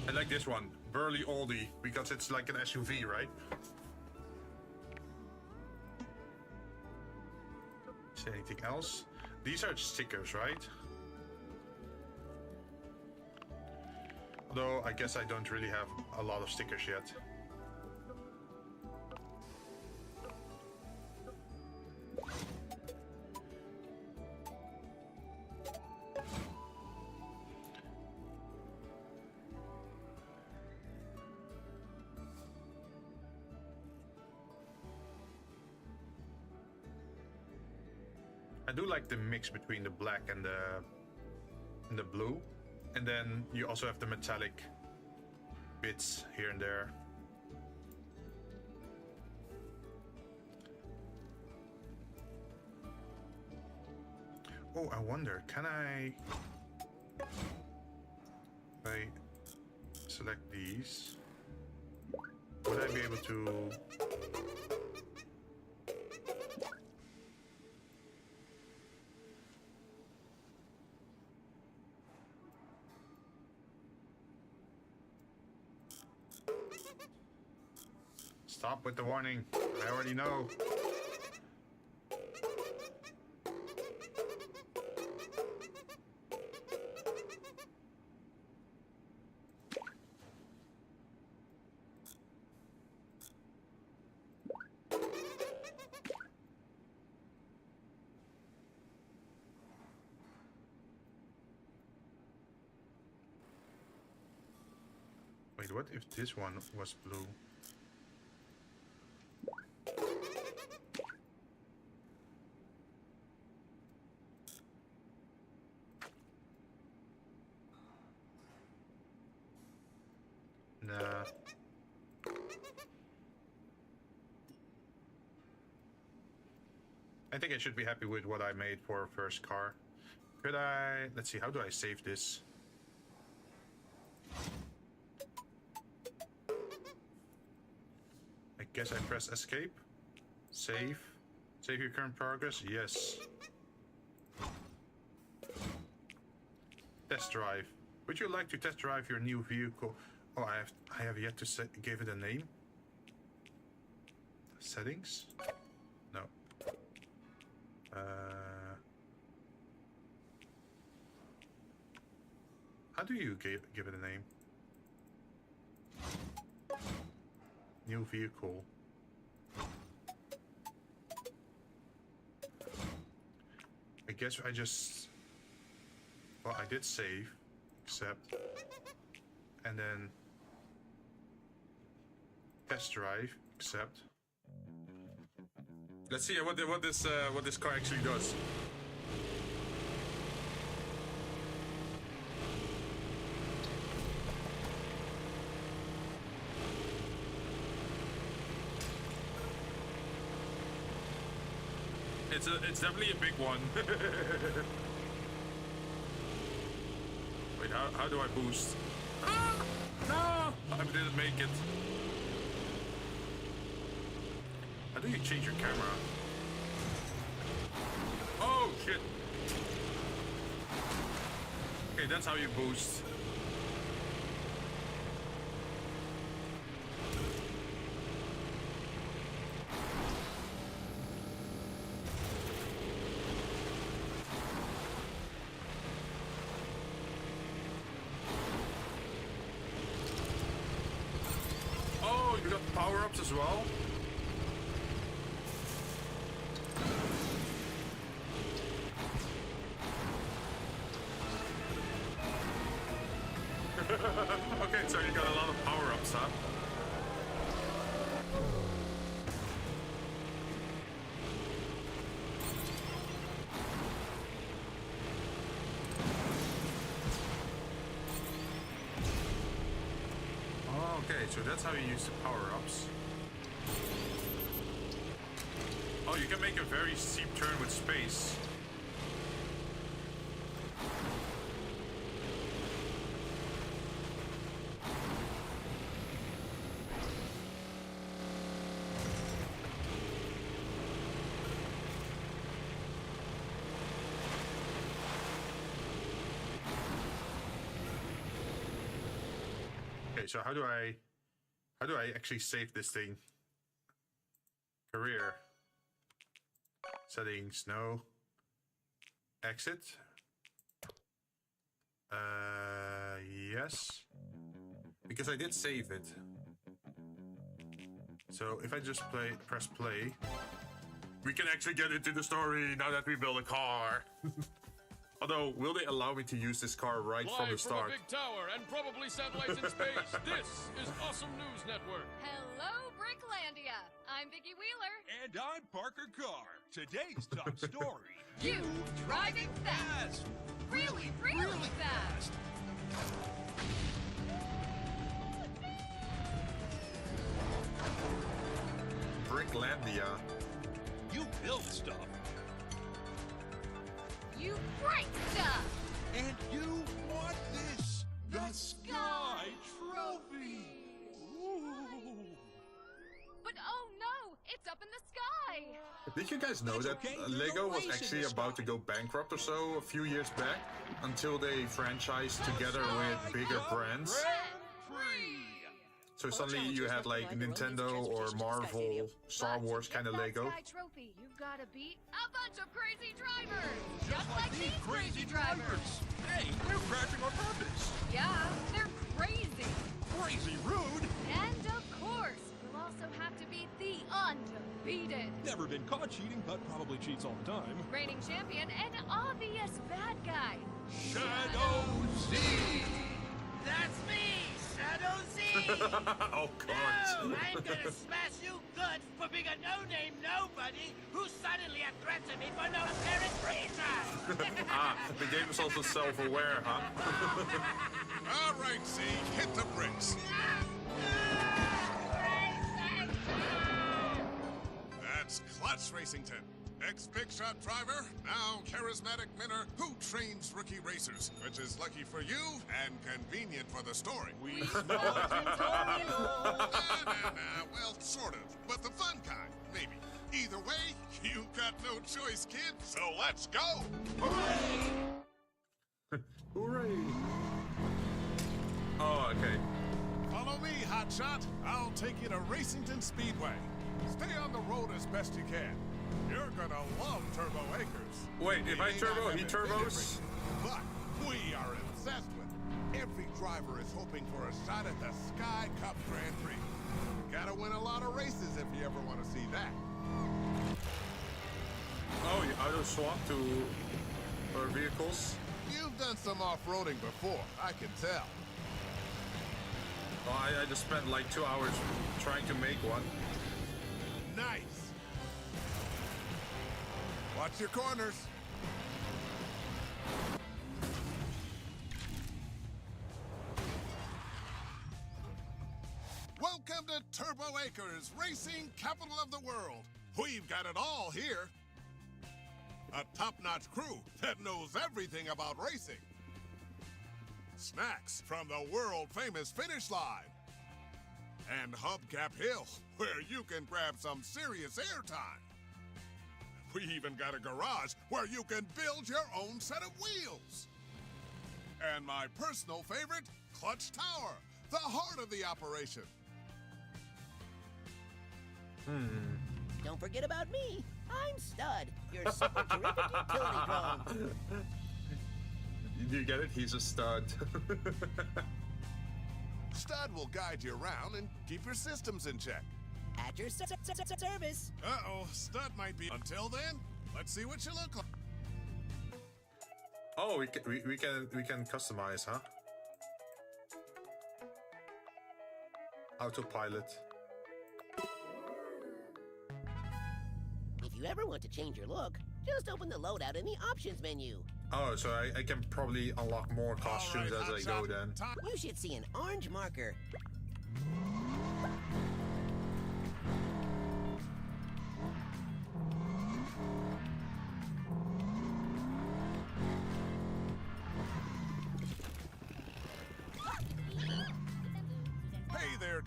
I like this one, Burly Oldie, because it's like an SUV, right? Is there anything else? These are stickers, right? Although I guess I don't really have a lot of stickers yet. I do like the mix between the black and the blue, and then you also have the metallic bits here and there. Oh, I wonder, can I select these? Would I be able to? Stop with the warning. I already know. Wait, what if this one was blue? Nah. I think I should be happy with what I made for a first car. Could I... Let's see, how do I save this? I guess I press escape. Save. Save your current progress? Yes. Test drive. Would you like to test drive your new vehicle? Oh, I have yet to give it a name. Settings? No. How do you give it a name? New vehicle. I guess I just... Well, I did save. Accept. And then... Test drive. Accept. Let's see what this car actually does. It's definitely a big one. Wait, how do I boost? Ah! No! I didn't make it. How do you change your camera? Oh shit! Okay, that's how you boost. Oh, you got power-ups as well? Okay, so you got a lot of power-ups, huh? So that's how you use the power-ups. Oh, you can make a very steep turn with space. Okay, so how do I actually save this thing? Career. Settings, no. Exit. Yes. Because I did save it. So if I just press play, we can actually get into the story now that we build a car. Although, will they allow me to use this car right from the start? Live from a big tower and probably satellites in space, this is Awesome News Network. Hello, Bricklandia. I'm Vicki Wheeler. And I'm Parker Carr. Today's top story. You driving fast. Really, really fast. Bricklandia. You build stuff. You break stuff. And you want this. The Sky Trophy. Ooh. But oh no, it's up in the sky. Did you guys know It's that okay, Lego no was race in actually the about to sky. go bankrupt or so a few years back until they franchised together with bigger brands? Free. So suddenly you had like Nintendo or Marvel, Star But Wars to kind get of that Lego. Sky Trophy, you've got to beat a bunch of crazy drivers. Just like these crazy drivers. Hey, they're crashing on purpose. Yeah, they're crazy. Crazy rude. And of course, you'll also have to beat the undefeated. Never been caught cheating, but probably cheats all the time. Reigning champion and obvious bad guy. Shadow Z. That's me, Shadow Z! Oh No, god. I'm gonna smash you good for being a no-name nobody who suddenly a threat to me for no apparent reason! The game is also self-aware, huh? All right, Z, hit the bricks. That's Clutch Racington, ex-big shot driver, now charismatic winner who trains rookie racers, which is lucky for you and convenient for the story. We Well, sort of, but the fun kind, maybe. Either way, you got no choice, kid, so let's go! Hooray! Oh, okay. Follow me, hotshot. I'll take you to Racington Speedway. Stay on the road as best you can. You're gonna love Turbo Acres. Wait, if I may not turbo, have he invented turbos? racing, but we are obsessed with it. Every driver is hoping for a shot at the Sky Cup Grand Prix. Gotta win a lot of races if you ever want to see that. Oh, you auto swap to vehicles? You've done some off-roading before, I can tell. Oh, I just spent like 2 hours trying to make one. Nice. Watch your corners. Welcome to Turbo Acres, racing capital of the world. We've got it all here. A top-notch crew that knows everything about racing. Snacks from the world-famous finish line. And Hubcap Hill, where you can grab some serious airtime. We even got a garage where you can build your own set of wheels. And my personal favorite, Clutch Tower, the heart of the operation. Don't forget about me. I'm Stud, your super terrific utility drone. You get it? He's a stud. Stud will guide you around and keep your systems in check. At your service. Uh-oh, Stud might be. Until then, let's see what you look like. Oh, we can customize, huh? Autopilot. If you ever want to change your look, just open the loadout in the options menu. Oh, so I can probably unlock more costumes All right, as I go Hotshot, then. time. You should see an orange marker.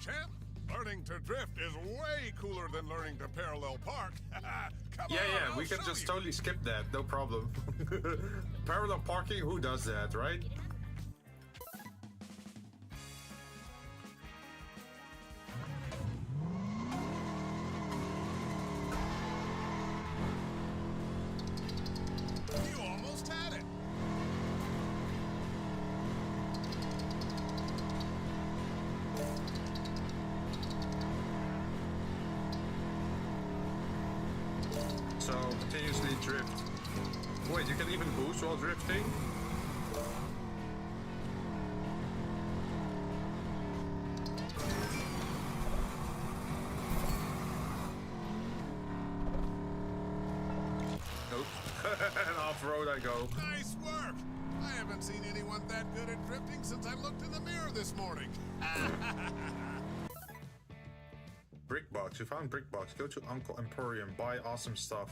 champ. Learning to drift is way cooler than learning to parallel park. Come Yeah, on, yeah, I'll we can show just you. totally skip that, no problem. Parallel parking, who does that, right? You almost had it. So, continuously drift. Wait, you can even boost while drifting? Nope. And off-road I go. Nice work. I haven't seen anyone that good at drifting since I looked in the mirror this morning. Brickbox. You found Brickbox. Go to Uncle Emporium. Buy awesome stuff.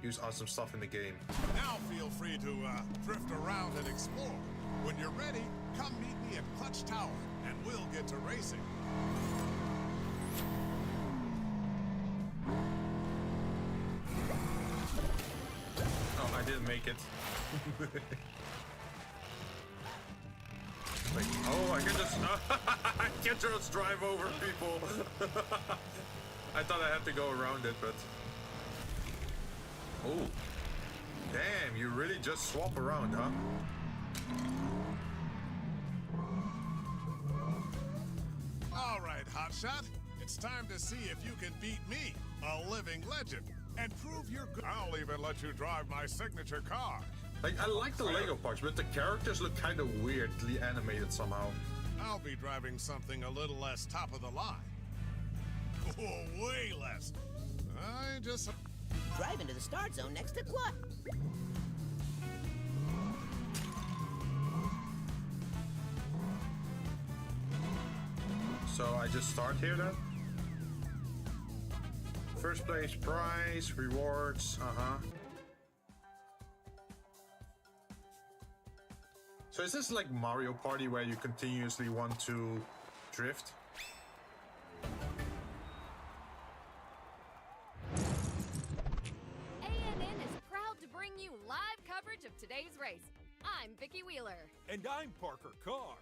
Use awesome stuff in the game. Now feel free to drift around and explore. When you're ready, come meet me at Clutch Tower, and we'll get to racing. Oh, I didn't make it. Like, oh, I can just... I can just drive over people. I thought I had to go around it, but... Oh. Damn, you really just swap around, huh? All right, hotshot. It's time to see if you can beat me, a living legend, and prove you're good. I'll even let you drive my signature car. Like, I like the Lego parts, but the characters look kind of weirdly animated somehow. I'll be driving something a little less top of the line. Oh, way less. I just... Drive into the start zone next to Clutch. So I just start here then? First place prize, rewards, So is this like Mario Party where you continuously want to drift? ANN is proud to bring you live coverage of today's race. I'm Vicki Wheeler. And I'm Parker Carr.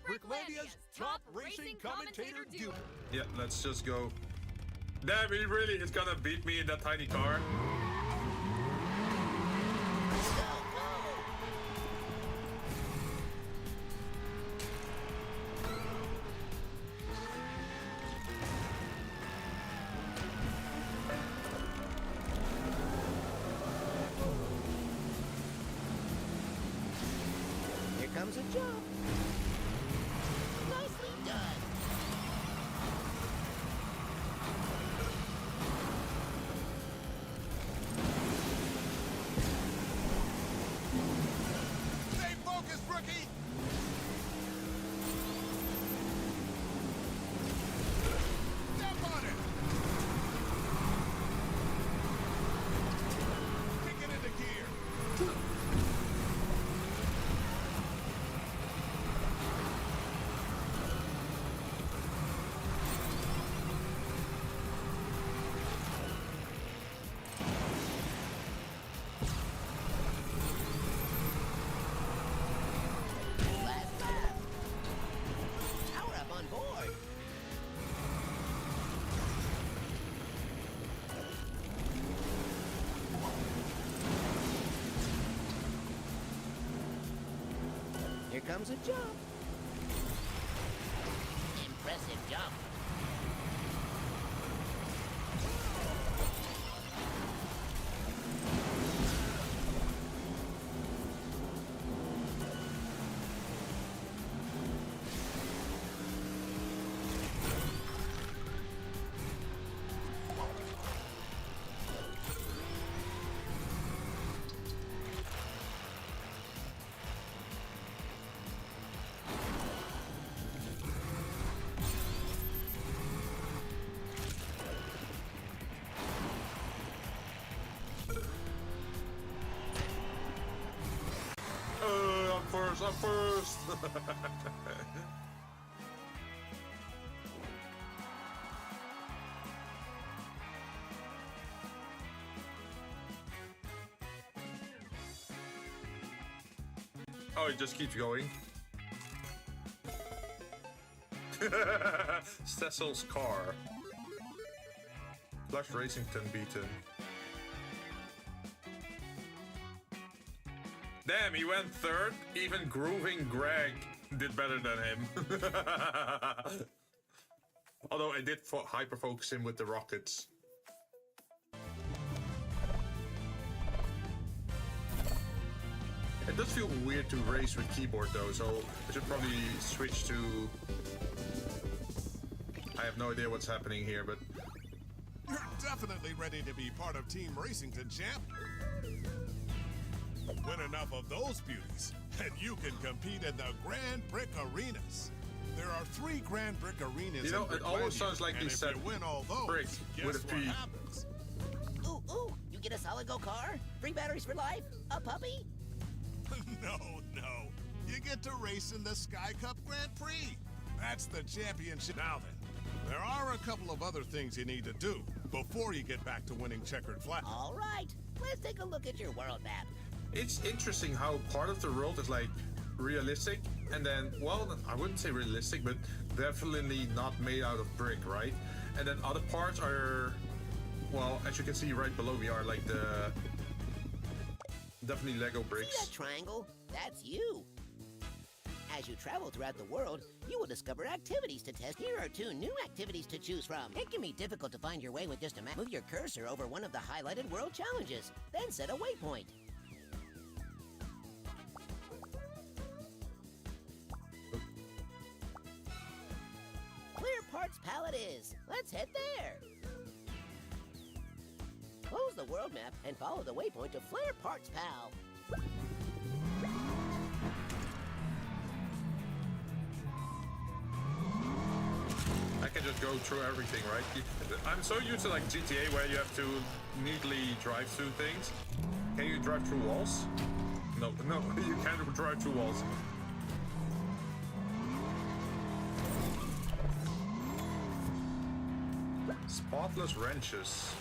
Bricklandia's top racing commentator duo. Yeah, let's just go. Damn, he really is gonna beat me in that tiny car. Here comes a jump. Nicely done. Stay focused, rookie! Step on it! Kick it into gear. Last lap. Power up on board. Here comes a jump. Impressive jump. I'm first. Oh, it just keeps going. Cecil's car. Flash Racington beaten. Damn, he went third. Even Grooving Greg did better than him. Although I did hyper focus him with the rockets. It does feel weird to race with keyboard though, so I should probably switch to... I have no idea what's happening here, but... You're definitely ready to be part of Team Racington, champ. Win enough of those beauties, and you can compete in the Grand Brick Arenas. There are 3 Grand Brick Arenas. You know, in it almost sounds like he said you win all those, brick with a guess P. what happens? Ooh, ooh, you get a solid gold car? Free batteries for life? A puppy? No. You get to race in the Sky Cup Grand Prix. That's the championship. Now then, there are a couple of other things you need to do before you get back to winning checkered flag. All right, let's take a look at your world map. It's interesting how part of the world is like realistic, and then, well, I wouldn't say realistic, but definitely not made out of brick, right? And then other parts are, well, as you can see right below me are like the definitely Lego bricks. See that triangle? That's you. As you travel throughout the world, you will discover activities to test. Here are 2 new activities to choose from. It can be difficult to find your way with just a map. Move your cursor over one of the highlighted world challenges, then set a waypoint. Clear Parts Palette is. Let's head there. Close the world map and follow the waypoint to Flare Parts Pal. I can just go through everything, right? I'm so used to like GTA where you have to neatly drive through things. Can you drive through walls? No, you can't drive through walls. Spotless wrenches.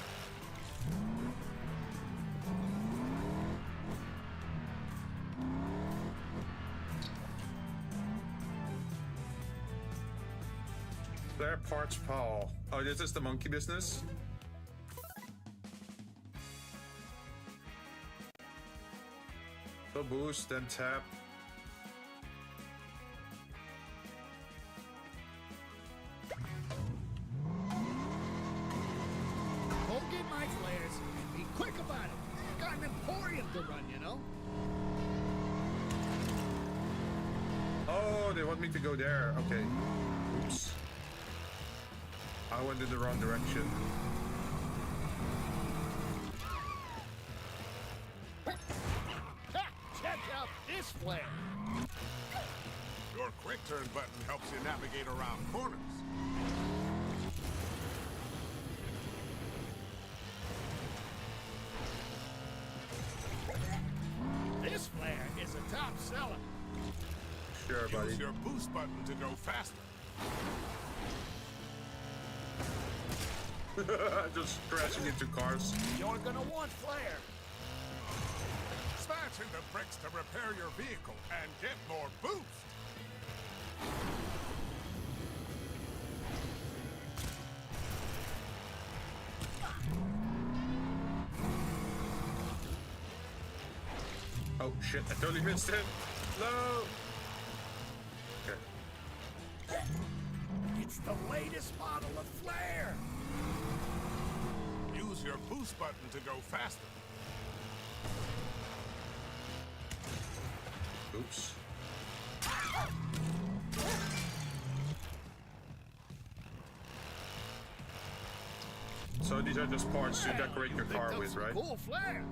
Spare parts pal. Oh, this is the monkey business? So boost, then tap. Go get my flares and be quick about it. Got an emporium to run, you know? Oh, they want me to go there. Okay. Oops. I went in the wrong direction. Ha! Check out this flare. Your quick turn button helps you navigate around corners. This flare is a top seller. Sure, buddy. Use your boost button to go faster. Just crashing into cars. You're gonna want flare. Smash into bricks to repair your vehicle and get more boost. Oh shit, I totally missed it. No! Okay. It's the latest model of flare. Use your boost button to go faster. Oops. So these are just parts to decorate your car with, right? Cool flare.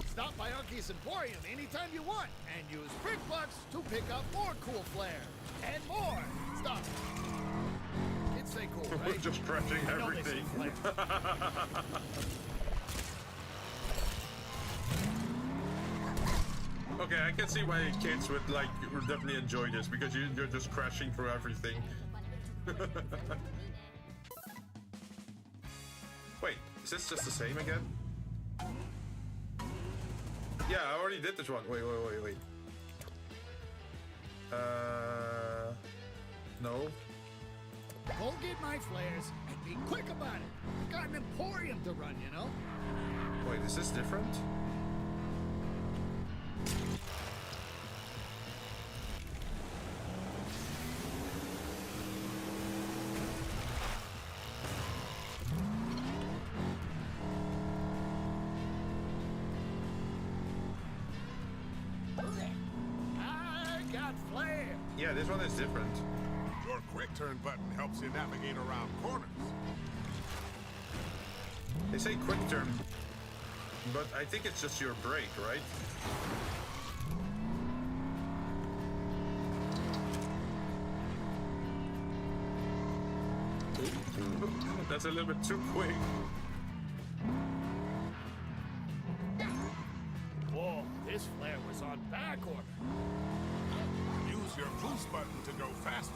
Stop by Unky's Emporium anytime you want and use Brick Bucks to pick up more cool flare. And more. Stop. Kids say cool, right? Just crashing I know they say everything. flare. Okay, I can see why kids would like would definitely enjoy this because you're just crashing through everything. Wait, is this just the same again? Yeah, I already did this one. Wait. No. Go get my flares and be quick about it. Got an emporium to run, you know? Wait, is this different? I got flare. Yeah, this one is different. Your quick turn button helps you navigate around corners. They say quick turn, but I think it's just your brake, right? That's a little bit too quick. Whoa, this flare was on back order. Use your boost button to go faster.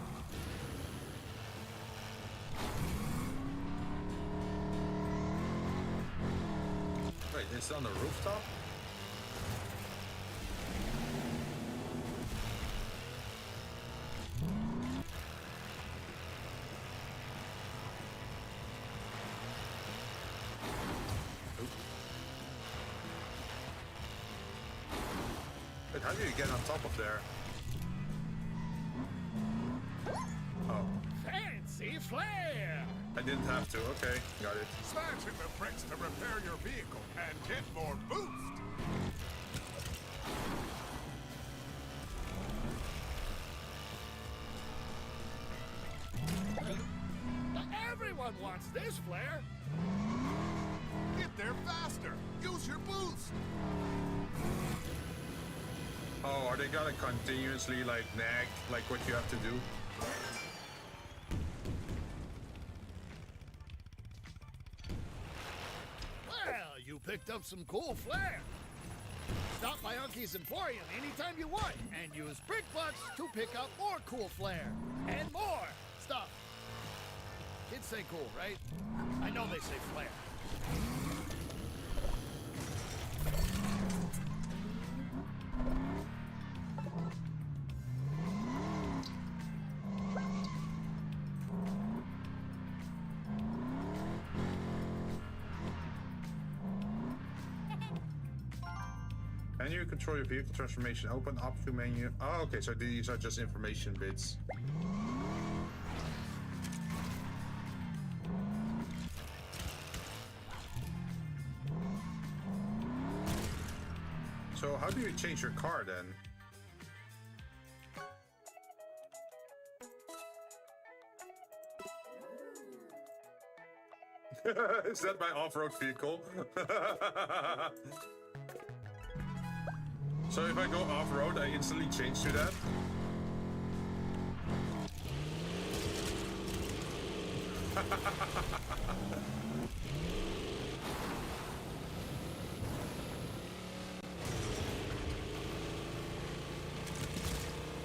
Wait, it's on the rooftop? Wait, how do you get on top of there? Oh, Fancy flare. I didn't have to. Okay, got it. Smash in the brakes to repair your vehicle and get more boost. Everyone wants this flare. Get there faster. Use your boost. Oh, are they gonna continuously like nag like what you have to do? Well, you picked up some cool flare. Stop by Unky's Emporium anytime you want and use Brick Bucks to pick up more cool flare and more stuff. Kids say cool, right? I know they say flare. Can you control your vehicle transformation? Open option menu. Oh, okay, so these are just information bits. So how do you change your car then? Is that my off-road vehicle? So if I go off-road, I instantly change to that?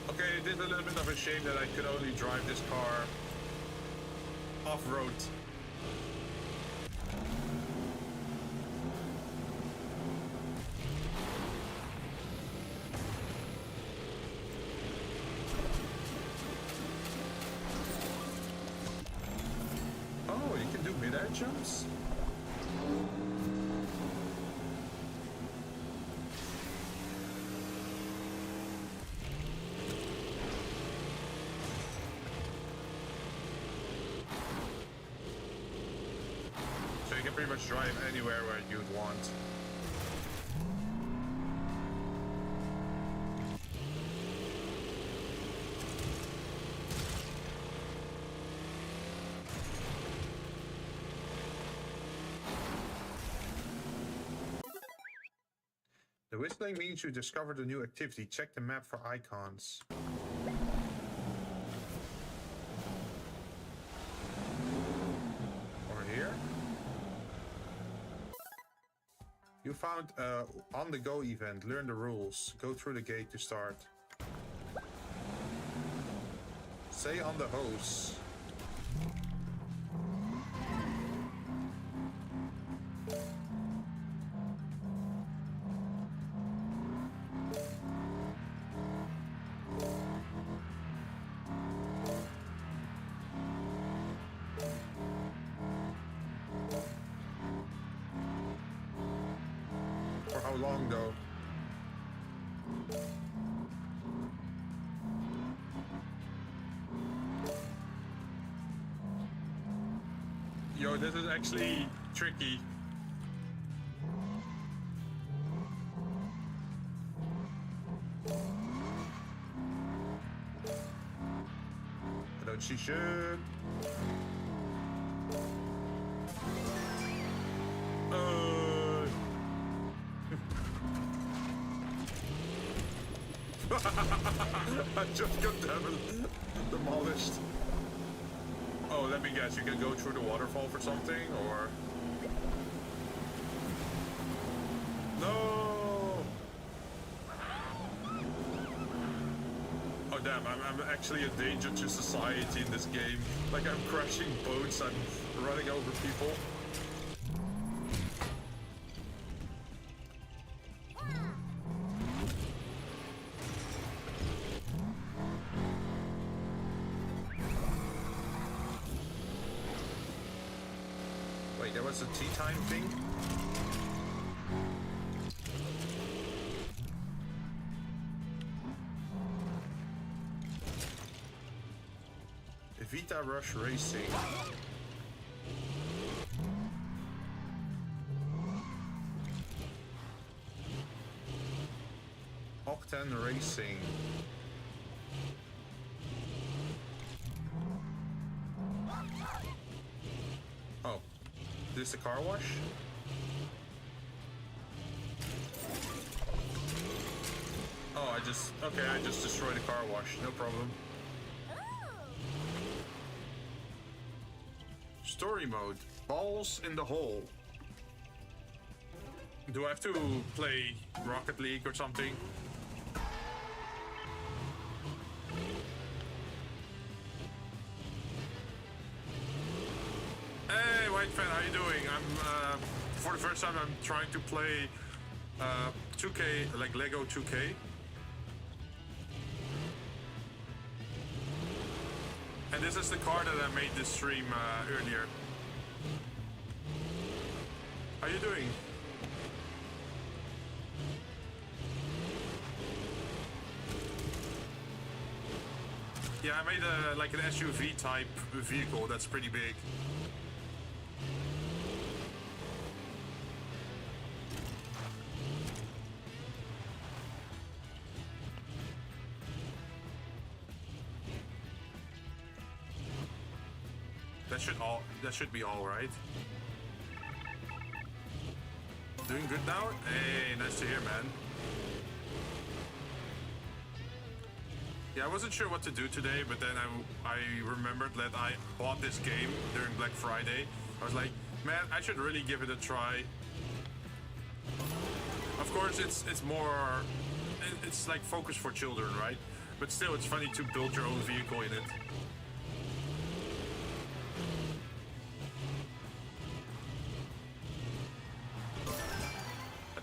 Okay, it is a little bit of a shame that I could only drive this car off-road. Oh, you can do mid-air jumps? So you can pretty much drive anywhere where you'd want. The whistling means you discovered a new activity. Check the map for icons. Or here. You found a on-the-go event. Learn the rules. Go through the gate to start. Stay on the hose. how long though? Yo, this is actually tricky. I don't see shit. I just got demolished. Oh, let me guess, you can go through the waterfall for something, or... No! Oh damn, I'm actually a danger to society in this game. Like, I'm crashing boats, I'm running over people. Wait, that was a tea time thing? Vita Rush Racing. Octane Racing. Oh, this is the car wash? Oh, I just destroyed the car wash, no problem. Story mode, balls in the hole. Do I have to play Rocket League or something? Hey, White Fan, how you doing? I'm for the first time I'm trying to play 2K, like Lego 2K. And this is the car that I made this stream earlier. How you doing? Yeah, I made like an SUV type vehicle that's pretty big. That should be all right. Doing good now? Hey, nice to hear, man. Yeah, I wasn't sure what to do today, but then I remembered that I bought this game during Black Friday. I was like, man, I should really give it a try. Of course, it's more, it's like focused for children, right? But still, it's funny to build your own vehicle in it.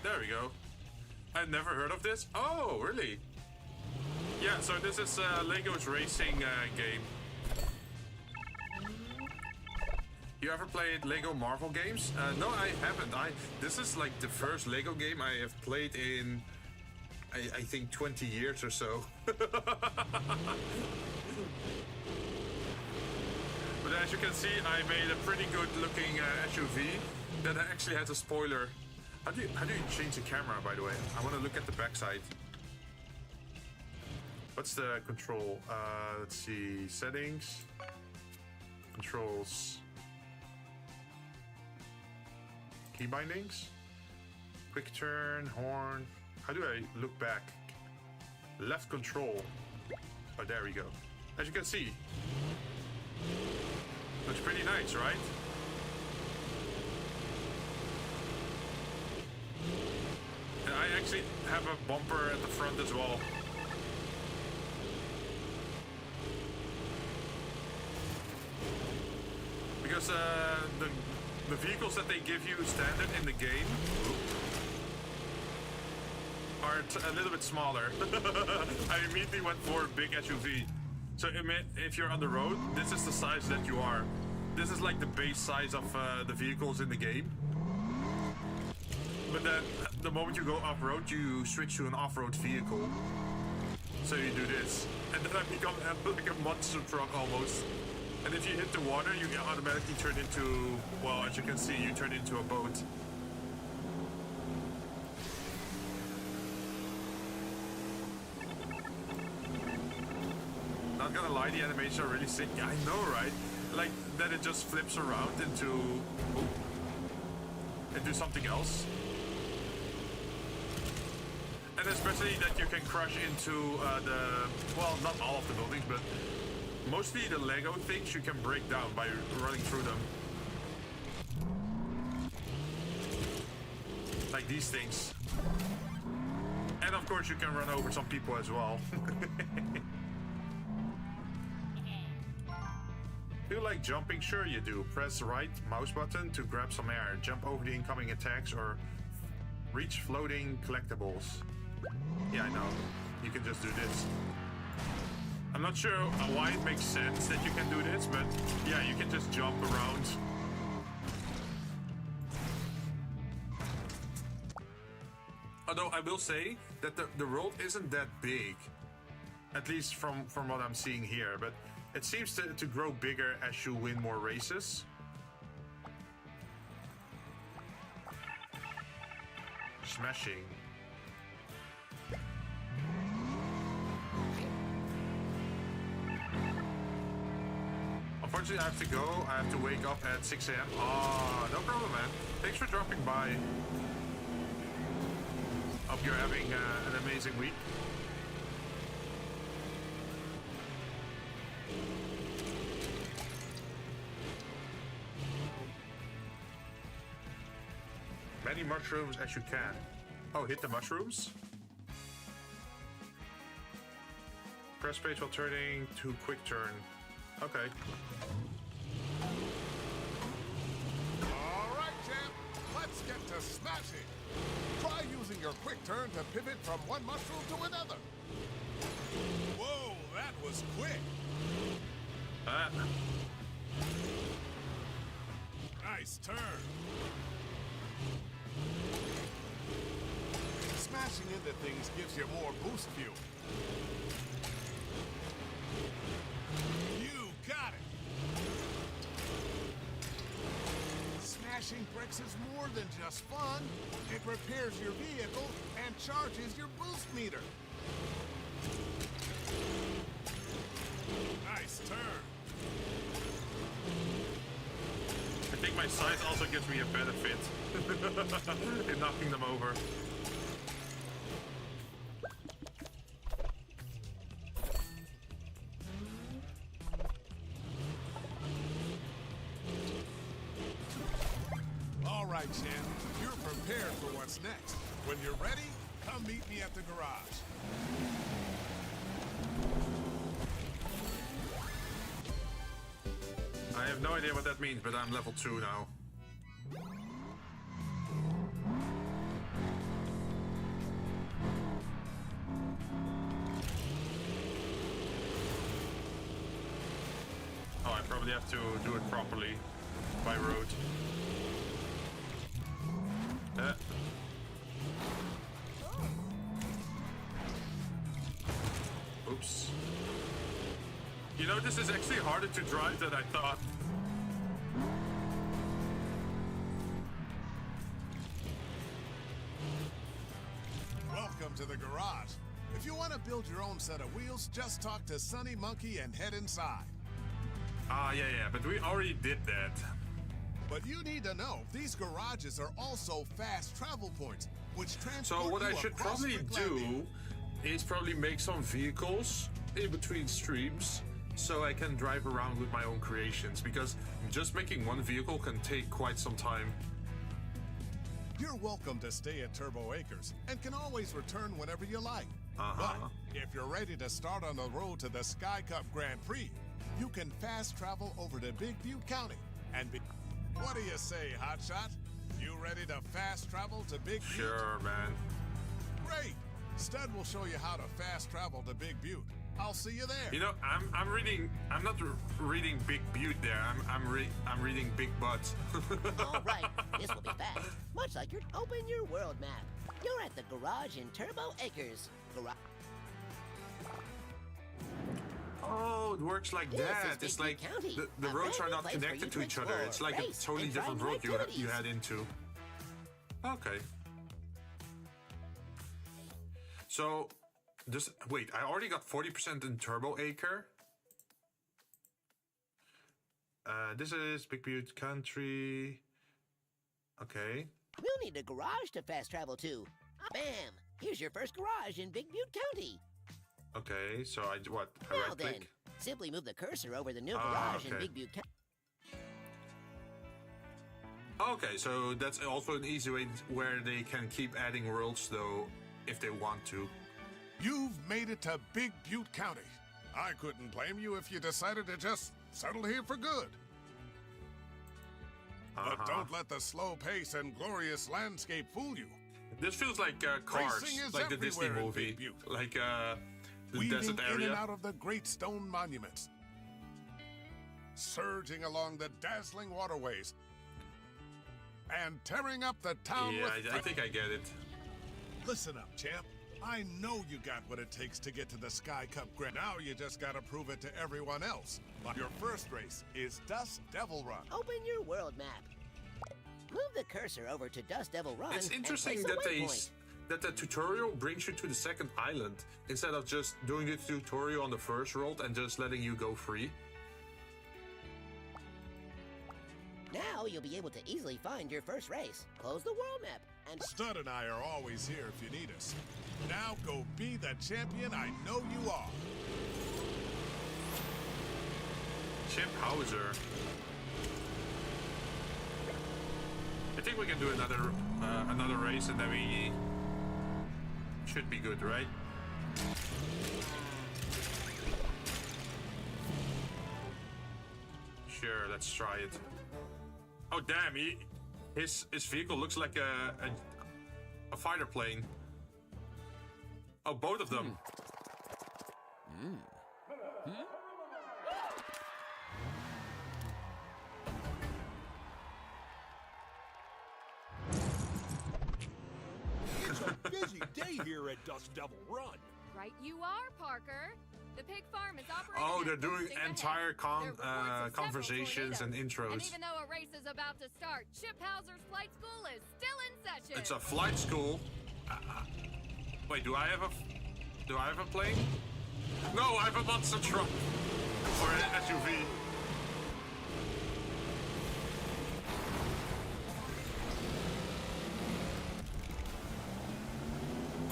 There we go. I've never heard of this. Oh, really? Yeah, so this is Lego's racing game. You ever played Lego Marvel games? No, I haven't. This is like the first Lego game I have played in, I think, 20 years or so. But as you can see, I made a pretty good looking SUV that actually has a spoiler. How do you change the camera, by the way? I want to look at the backside. What's the control? Let's see, settings, controls, key bindings, quick turn, horn. How do I look back? Left control. Oh, there we go. As you can see, looks pretty nice, right? And I actually have a bumper at the front as well. Because the vehicles that they give you standard in the game are a little bit smaller. I immediately went for a big SUV. So if you're on the road, this is the size that you are. This is like the base size of the vehicles in the game. But then the moment you go off-road, you switch to an off-road vehicle. So you do this, and then I become like a monster truck almost. And if you hit the water, you automatically turn into, well, as you can see, you turn into a boat. Not gonna lie, the animations are really sick. Yeah, I know, right? Like, that it just flips around into something else. And especially that you can crash into well, not all of the buildings, but mostly the Lego things you can break down by running through them. Like these things. And of course you can run over some people as well. Feel like jumping? Sure you do. Press right mouse button to grab some air. Jump over the incoming attacks or reach floating collectibles. Yeah, I know. You can just do this. I'm not sure why it makes sense that you can do this, but yeah, you can just jump around. Although I will say that the world isn't that big, at least from what I'm seeing here, but it seems to grow bigger as you win more races. Smashing. Unfortunately, I have to go. I have to wake up at 6 a.m. Oh, no problem, man. Thanks for dropping by. Hope you're having an amazing week. Many mushrooms as you can. Oh, hit the mushrooms. Press space while turning to quick turn. Okay. All right, champ. Let's get to smashing. Try using your quick turn to pivot from one mushroom to another. Whoa, that was quick. Nice turn. Smashing into things gives you more boost fuel. You got it. Smashing bricks is more than just fun. It repairs your vehicle and charges your boost meter. Nice turn. I think my size also gives me a benefit in knocking them over. All right, champ. You're prepared for what's next. When you're ready, come meet me at the garage. I have no idea what that means, but I'm level 2 now. Oh, I probably have to do it properly by road. Oops. You know, this is actually harder to drive than I thought. Welcome to the garage. If you want to build your own set of wheels, just talk to Sunny Monkey and head inside. Ah, yeah, but we already did that. But you need to know, these garages are also fast travel points, which transport So what I you should across probably Bricklandia. do is probably make some vehicles in between streams so I can drive around with my own creations, because just making one vehicle can take quite some time. You're welcome to stay at Turbo Acres and can always return whenever you like. But if you're ready to start on the road to the Sky Cup Grand Prix, you can fast travel over to Big Butte County and be... What do you say, Hotshot? You ready to fast travel to Big Butte? Sure, man. Great! Stud will show you how to fast travel to Big Butte. I'll see you there. You know, I'm reading. I'm not reading Big Butte there. I'm reading Big Butt. All right, this will be fast. Much like your open your world map. You're at the garage in Turbo Acres. Oh, it works like This that. is It's Big like Butte County, the a roads brand are new not place where connected you to can each other. explore, It's like a race, totally and try different new road you activities. head into. Okay. So, wait, I already got 40% in Turbo Acre. This is Big Butte Country. Okay. We'll need a garage to fast travel to. Bam! Here's your first garage in Big Butte County. Okay, so I Now right then, click? simply move the cursor over the new garage in okay. Big Butte County. Okay, so that's also an easy way where they can keep adding worlds, though, if they want to. You've made it to Big Butte County. I couldn't blame you if you decided to just settle here for good. But don't let the slow pace and glorious landscape fool you. This feels like Cars, Racing is like the Disney everywhere in movie, Big Butte. like the Weaving desert in and area. out of the great stone monuments. Surging along the dazzling waterways. And tearing up the town Yeah, with... I think I get it. Listen up, champ. I know you got what it takes to get to the Sky Cup Grand. Now you just gotta prove it to everyone else. But your first race is Dust Devil Run. Open your world map. Move the cursor over to Dust Devil Run. It's and interesting place a that waypoint. that the tutorial brings you to the second island instead of just doing the tutorial on the first world and just letting you go free. Now you'll be able to easily find your first race. Close the world map and Stud and I are always here if you need us. Now go be the champion I know you are. Chip Hauser. I think we can do another race and then we should be good, right? Sure, let's try it. Oh damn, his vehicle looks like a fighter plane. Oh, both of them. It's a busy day here at Dust Devil Run. Right you are, Parker. The pig farm is operating. Oh, they're at doing full steam entire ahead. There are reports of several conversations and tornadoes. intros. And even though a race is about to start, Chip Hauser's flight school is still in session. It's a flight school. Wait, do I have a plane? No, I have a monster truck or an SUV.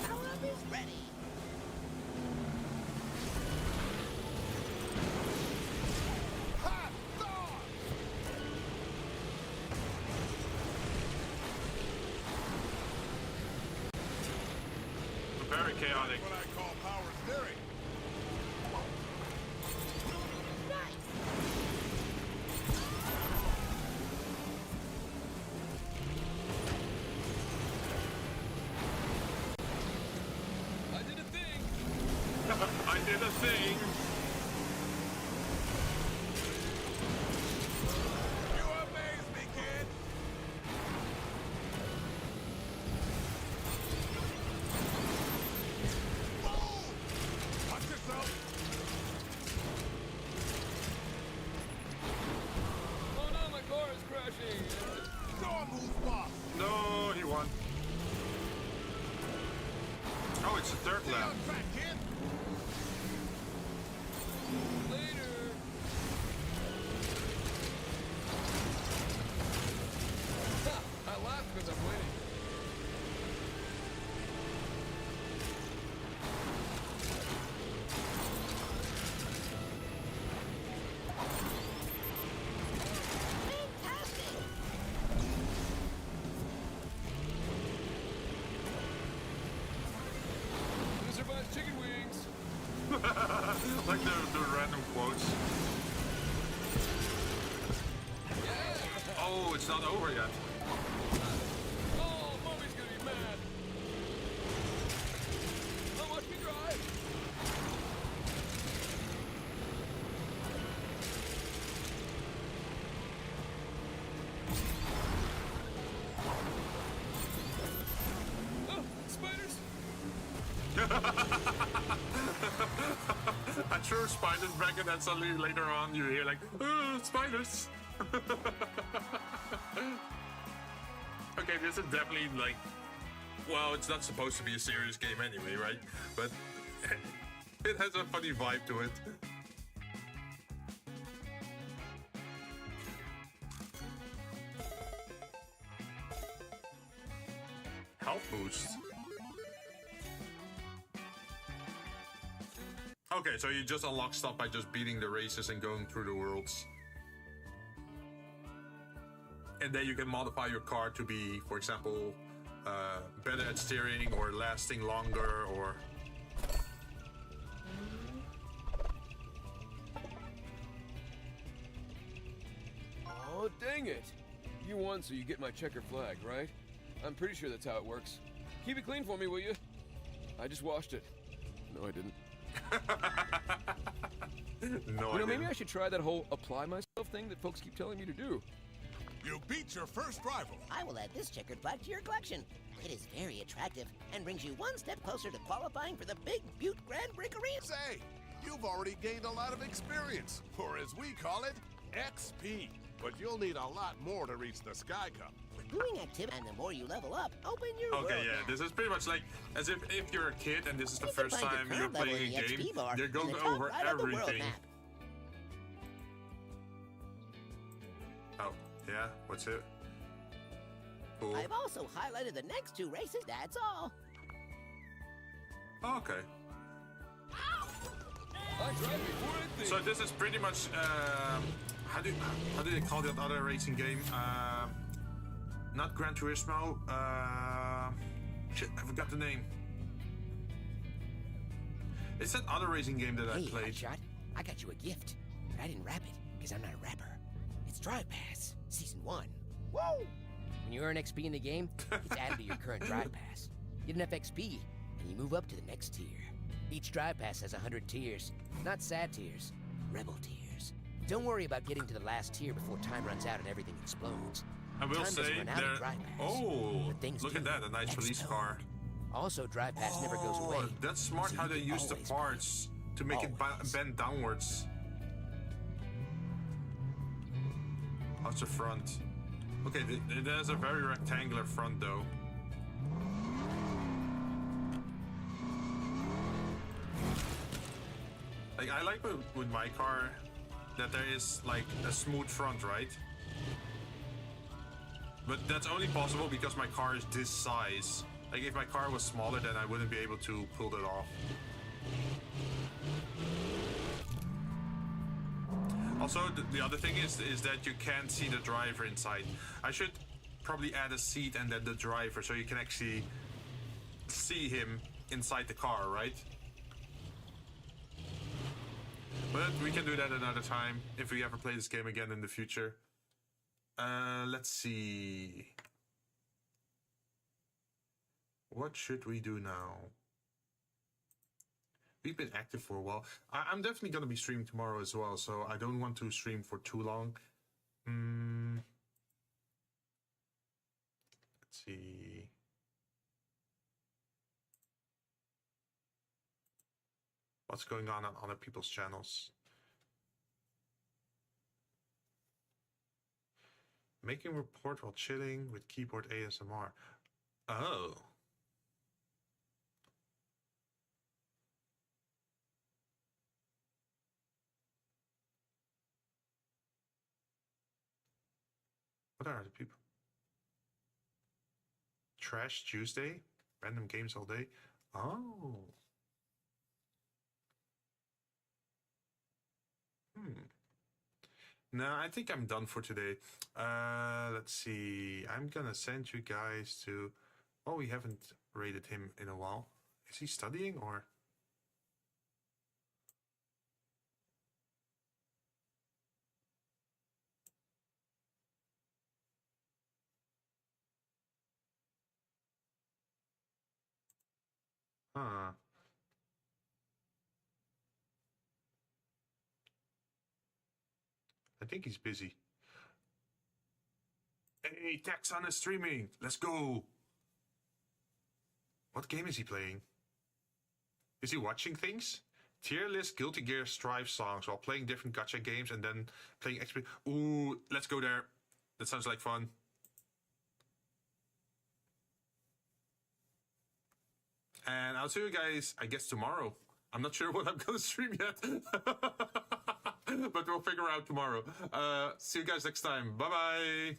power up is ready. Hot dog! Very chaotic. What I call power steering. I did a thing. I did a thing. You amaze me, kid. Boom! Watch yourself. Oh no, my car is crashing. Go on, who's boss? No, he won. Oh, it's the third Stay lap. on track, kid. Later. Ha! I laugh because I'm winning. Fantastic. Who survives chicken wings? Like the random quotes. Yeah! Oh, it's not over yet. Oh, mommy's gonna be mad. Oh, watch me drive. I threw spiders back and then suddenly later on you hear like, oh, spiders. Okay, this is definitely like, well, it's not supposed to be a serious game anyway, right? But it has a funny vibe to it. Health boost. Okay, so you just unlock stuff by just beating the races and going through the worlds. And then you can modify your car to be, for example, better at steering or lasting longer or... Oh, dang it. You won, so you get my checker flag, right? I'm pretty sure that's how it works. Keep it clean for me, will you? I just washed it. No, I didn't. No, you know, maybe I should try that whole apply myself thing that folks keep telling me to do. You beat your first rival. I will add this checkered flag to your collection. It is very attractive and brings you one step closer to qualifying for the Big Butte Grand Prix Arena. Say, you've already gained a lot of experience, or as we call it, XP. But you'll need a lot more to reach the Sky Cup. Doing activity, and the more you level up, open your world. Okay, yeah, this is pretty much like as if you're a kid and this is the first time you're playing a game, they're going over everything. Oh, yeah, what's it? Cool. I've also highlighted the next two races, that's all. Okay. I tried before I think. So this is pretty much, how do they call that other racing game? Not Gran Turismo, shit, I forgot the name. It's that other racing game that I played. Hotshot, I got you a gift, but I didn't wrap it, because I'm not a rapper. It's Drive Pass, Season 1. Woo! When you earn XP in the game, it's added to your current Drive Pass. Get enough XP, and you move up to the next tier. Each Drive Pass has 100 tiers. Not sad tiers, rebel tiers. Don't worry about getting to the last tier before time runs out and everything explodes. I will Time say doesn't run out of Drive Pass, oh, but things look do at that, a nice police explode. car. Also, Drive Pass never goes away. Oh, that's smart so how you they can use the always parts to make it Always. bend downwards. How's the front? Okay, it has a very rectangular front though. Like, I like with my car that there is like a smooth front, right? But that's only possible because my car is this size. Like, if my car was smaller, then I wouldn't be able to pull that off. Also, the other thing is that you can't see the driver inside. I should probably add a seat and then the driver so you can actually see him inside the car, right? But we can do that another time if we ever play this game again in the future. Let's see. What should we do now? We've been active for a while. I'm definitely going to be streaming tomorrow as well, so I don't want to stream for too long. Let's see. What's going on other people's channels? Making report while chilling with keyboard ASMR. Oh. What are the people? Trash Tuesday? Random games all day? Oh. No, I think I'm done for today. Let's see. I'm gonna send you guys to... Oh, we haven't rated him in a while. Is he studying or... Huh. I think he's busy. Hey, Texan is streaming. Let's go. What game is he playing? Is he watching things? Tier list Guilty Gear Strive songs while playing different gacha games and then playing XP. Ooh, let's go there. That sounds like fun. And I'll see you guys, I guess, tomorrow. I'm not sure what I'm going to stream yet. But we'll figure out tomorrow. See you guys next time. Bye-bye.